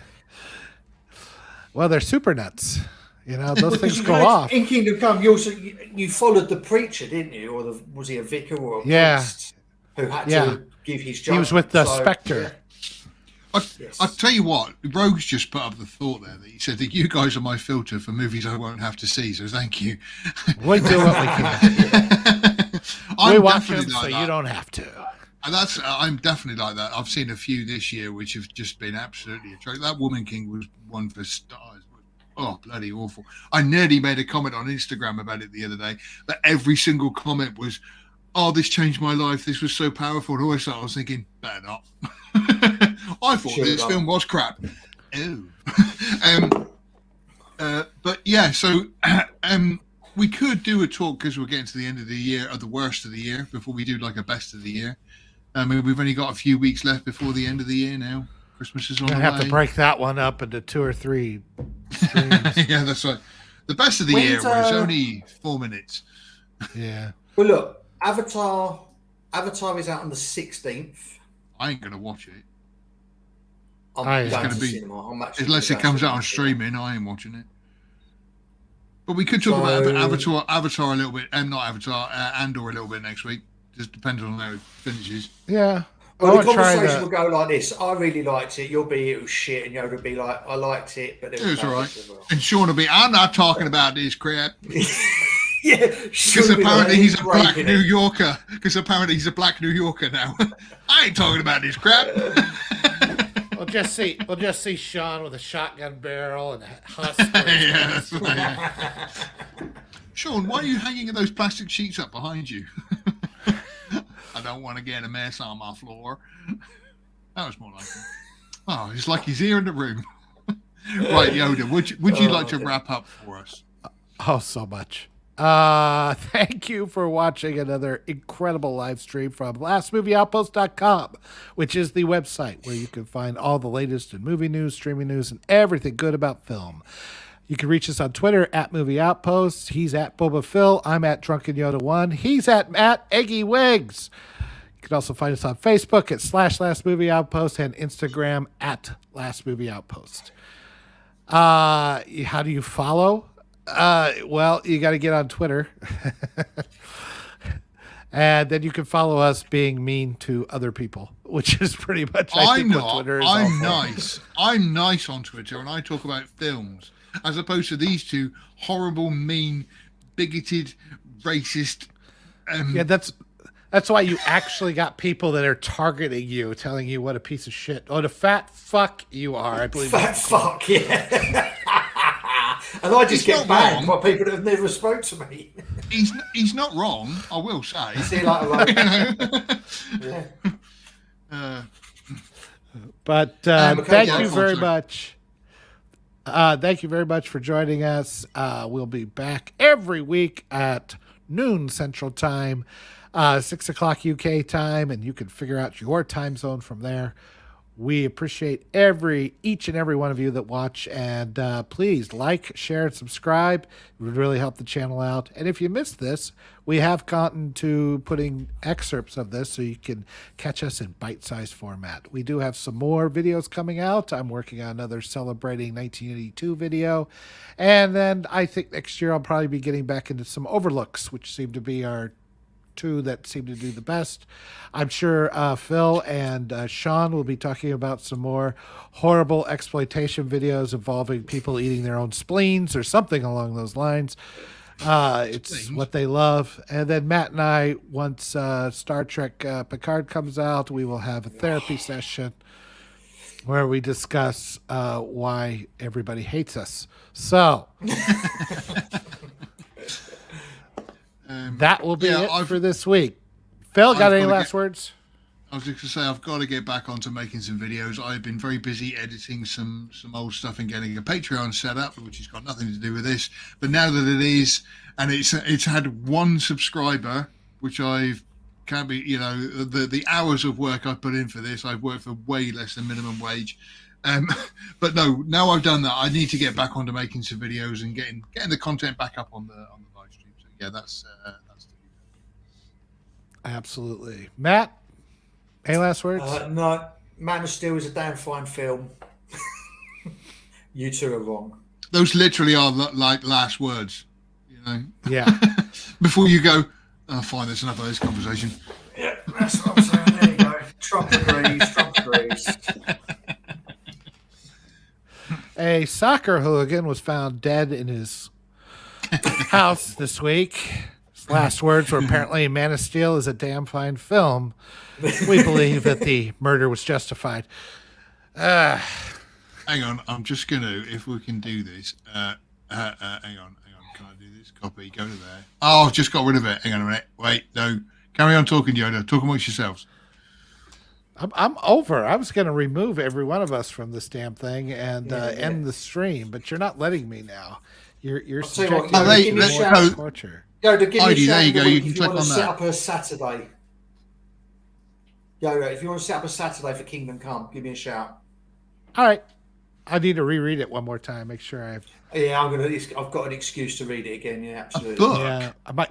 S3: Well, they're super nuts. Those things go off.
S4: In Kingdom Come, you followed the preacher, didn't you? Or was he a vicar or a priest who had to give his judgment?
S3: He was with the Spectre.
S2: I'll tell you what, Rogue's just put up the thought there that he said that you guys are my filter for movies I won't have to see, so thank you.
S3: We do what we can. We watch them so you don't have to.
S2: And I'm definitely like that. I've seen a few this year which have just been absolutely attractive. That Woman King was one for stars. Oh, bloody awful. I nearly made a comment on Instagram about it the other day, but every single comment was, oh, this changed my life. This was so powerful. And always I was thinking, better not. I thought this film was crap. Ew. But yeah, so we could do a talk because we're getting to the end of the year, or the worst of the year, before we do like a best of the year. We've only got a few weeks left before the end of the year now. Christmas is on the way.
S3: Have to break that one up into 2 or 3 streams.
S2: Yeah, that's right. The best of the year was only 4 minutes.
S3: Yeah.
S4: Well, look, Avatar is out on the 16th.
S2: I ain't gonna watch it.
S4: It's going to be
S2: unless it comes out on streaming. I ain't watching it. But we could talk about Avatar a little bit, not Avatar, Andor a little bit next week. Just depends on how it finishes.
S3: Yeah.
S4: Well, the conversation will go like this. I really liked it. You'll be, it was shit. And you'll be like, I liked it, but it was
S2: all right. And Sean will be, I'm not talking about this crap.
S4: Yeah.
S2: Because apparently he's a black New Yorker. Because apparently he's a black New Yorker now. I ain't talking about this crap.
S3: We'll just see Sean with a shotgun barrel and a husk.
S2: Yeah. Sean, why are you hanging those plastic sheets up behind you? I don't want to get a mess on my floor. That was more like it. Oh, it's like he's here in the room. Right, Yoda, would you like to wrap up for us?
S3: Oh, so much. Thank you for watching another incredible live stream from lastmovieoutpost.com, which is the website where you can find all the latest in movie news, streaming news, and everything good about film. You can reach us on Twitter at Movie Outpost. He's at Boba Phil. I'm at Drunken Yoda 1. He's at Matt Eggy Wigs. You can also find us on Facebook at /Last Movie Outpost and Instagram at Last Movie Outpost. How do you follow? Well, you got to get on Twitter. And then you can follow us being mean to other people, which is pretty much what Twitter is.
S2: I'm nice on Twitter, and I talk about films. As opposed to these two horrible, mean, bigoted, racist.
S3: Yeah, that's why you actually got people that are targeting you, telling you what a piece of shit, what a fat fuck you are. I believe.
S4: Fat fuck, yeah. And I just get banned by people that have never spoke to me.
S2: He's not wrong, I will say.
S4: See you later,
S3: yeah. But thank you very much. Thank you very much for joining us. We'll be back every week at noon Central Time, 6 o'clock UK time, and you can figure out your time zone from there. We appreciate each and every one of you that watch, and please like, share, and subscribe. It would really help the channel out. And if you missed this, we have gotten to putting excerpts of this so you can catch us in bite-sized format. We do have some more videos coming out. I'm working on another celebrating 1982 video. And then I think next year I'll probably be getting back into some overlooks, which seem to be our two that seem to do the best. I'm sure Phil and Sean will be talking about some more horrible exploitation videos involving people eating their own spleens or something along those lines. It's what they love. And then Matt and I, once Star Trek Picard comes out, we will have a therapy session where we discuss why everybody hates us. So that will be it for this week. Phil, got any last words?
S2: I was just going to say, I've got to get back onto making some videos. I've been very busy editing some old stuff and getting a Patreon set up, which has got nothing to do with this. But now that it is, and it's had one subscriber, which can't be, the hours of work I've put in for this, I've worked for way less than minimum wage. But no, now I've done that, I need to get back onto making some videos and getting the content back up on the live stream. So yeah, that's
S3: absolutely. Matt, any last words?
S4: No, Man of Steel is a damn fine film. You two are wrong.
S2: Those literally are like last words,
S3: Yeah.
S2: Before you go, oh, fine, that's enough of this conversation.
S4: Yeah, that's what I'm saying. There you go. Trump agrees.
S3: A soccer hooligan was found dead in his house this week. His last words were apparently, Man of Steel is a damn fine film. We believe that the murder was justified.
S2: Hang on, I'm just going to, if we can do this. Hang on. Can I do this? Copy, go to there. Oh, I've just got rid of it. Hang on a minute. Wait, no. Carry on talking, Yoda. Talk amongst yourselves.
S3: I'm over. I was going to remove every one of us from this damn thing and end the stream, but you're not letting me now. You're subjecting me to more torture.
S4: Yoda, give me a shout.
S2: There you go. You can
S4: if
S2: click
S4: you want
S2: on
S4: to
S2: that.
S4: set up a Saturday. Yoda, if you want to set up a Saturday for Kingdom Come, give me a shout.
S3: All right. I need to reread it one more time. Make sure I've.
S4: Yeah, I've got an excuse to read it again. Yeah, absolutely.
S2: A book?
S3: Yeah, I might.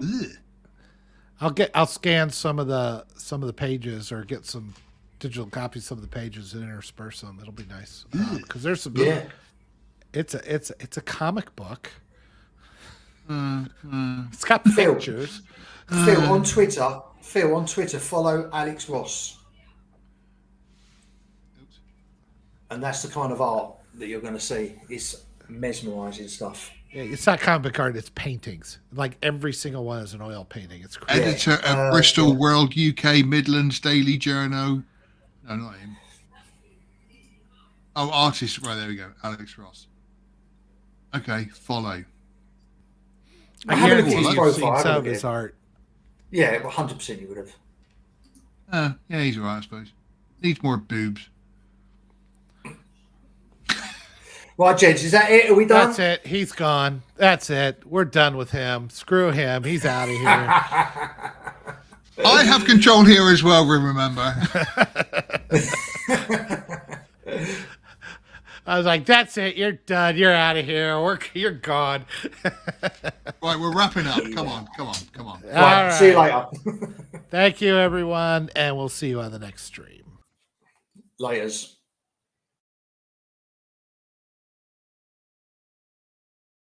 S3: I'll scan some of the pages or get some digital copies of some of the pages and intersperse them. It'll be nice because there's some.
S4: Yeah.
S3: It's a comic book. It's got pictures.
S4: Phil on Twitter, follow Alex Ross. And that's the kind of art that you're going to see. It's mesmerizing stuff.
S3: Yeah, it's not comic art, it's paintings. Like every single one is an oil painting. It's crazy.
S2: Editor of Bristol World UK Midlands Daily Journal. No, not him. Oh, artist. Right, there we go. Alex Ross. Okay, follow.
S3: I
S4: haven't
S3: guarantee
S4: looked at his
S3: you've seen
S4: profile,
S3: some of
S4: haven't
S3: his
S4: you?
S3: art.
S4: Yeah, 100% you would have.
S2: Yeah, he's all right, I suppose. Needs more boobs.
S4: Right, gents, is that it? Are we done?
S3: That's it. He's gone. That's it. We're done with him. Screw him. He's out of here.
S2: I have control here as well, remember.
S3: I was like, that's it. You're done. You're out of here. You're gone.
S2: Right, we're wrapping up. Come on.
S4: Right, see you later.
S3: Thank you, everyone, and we'll see you on the next stream.
S4: Laters.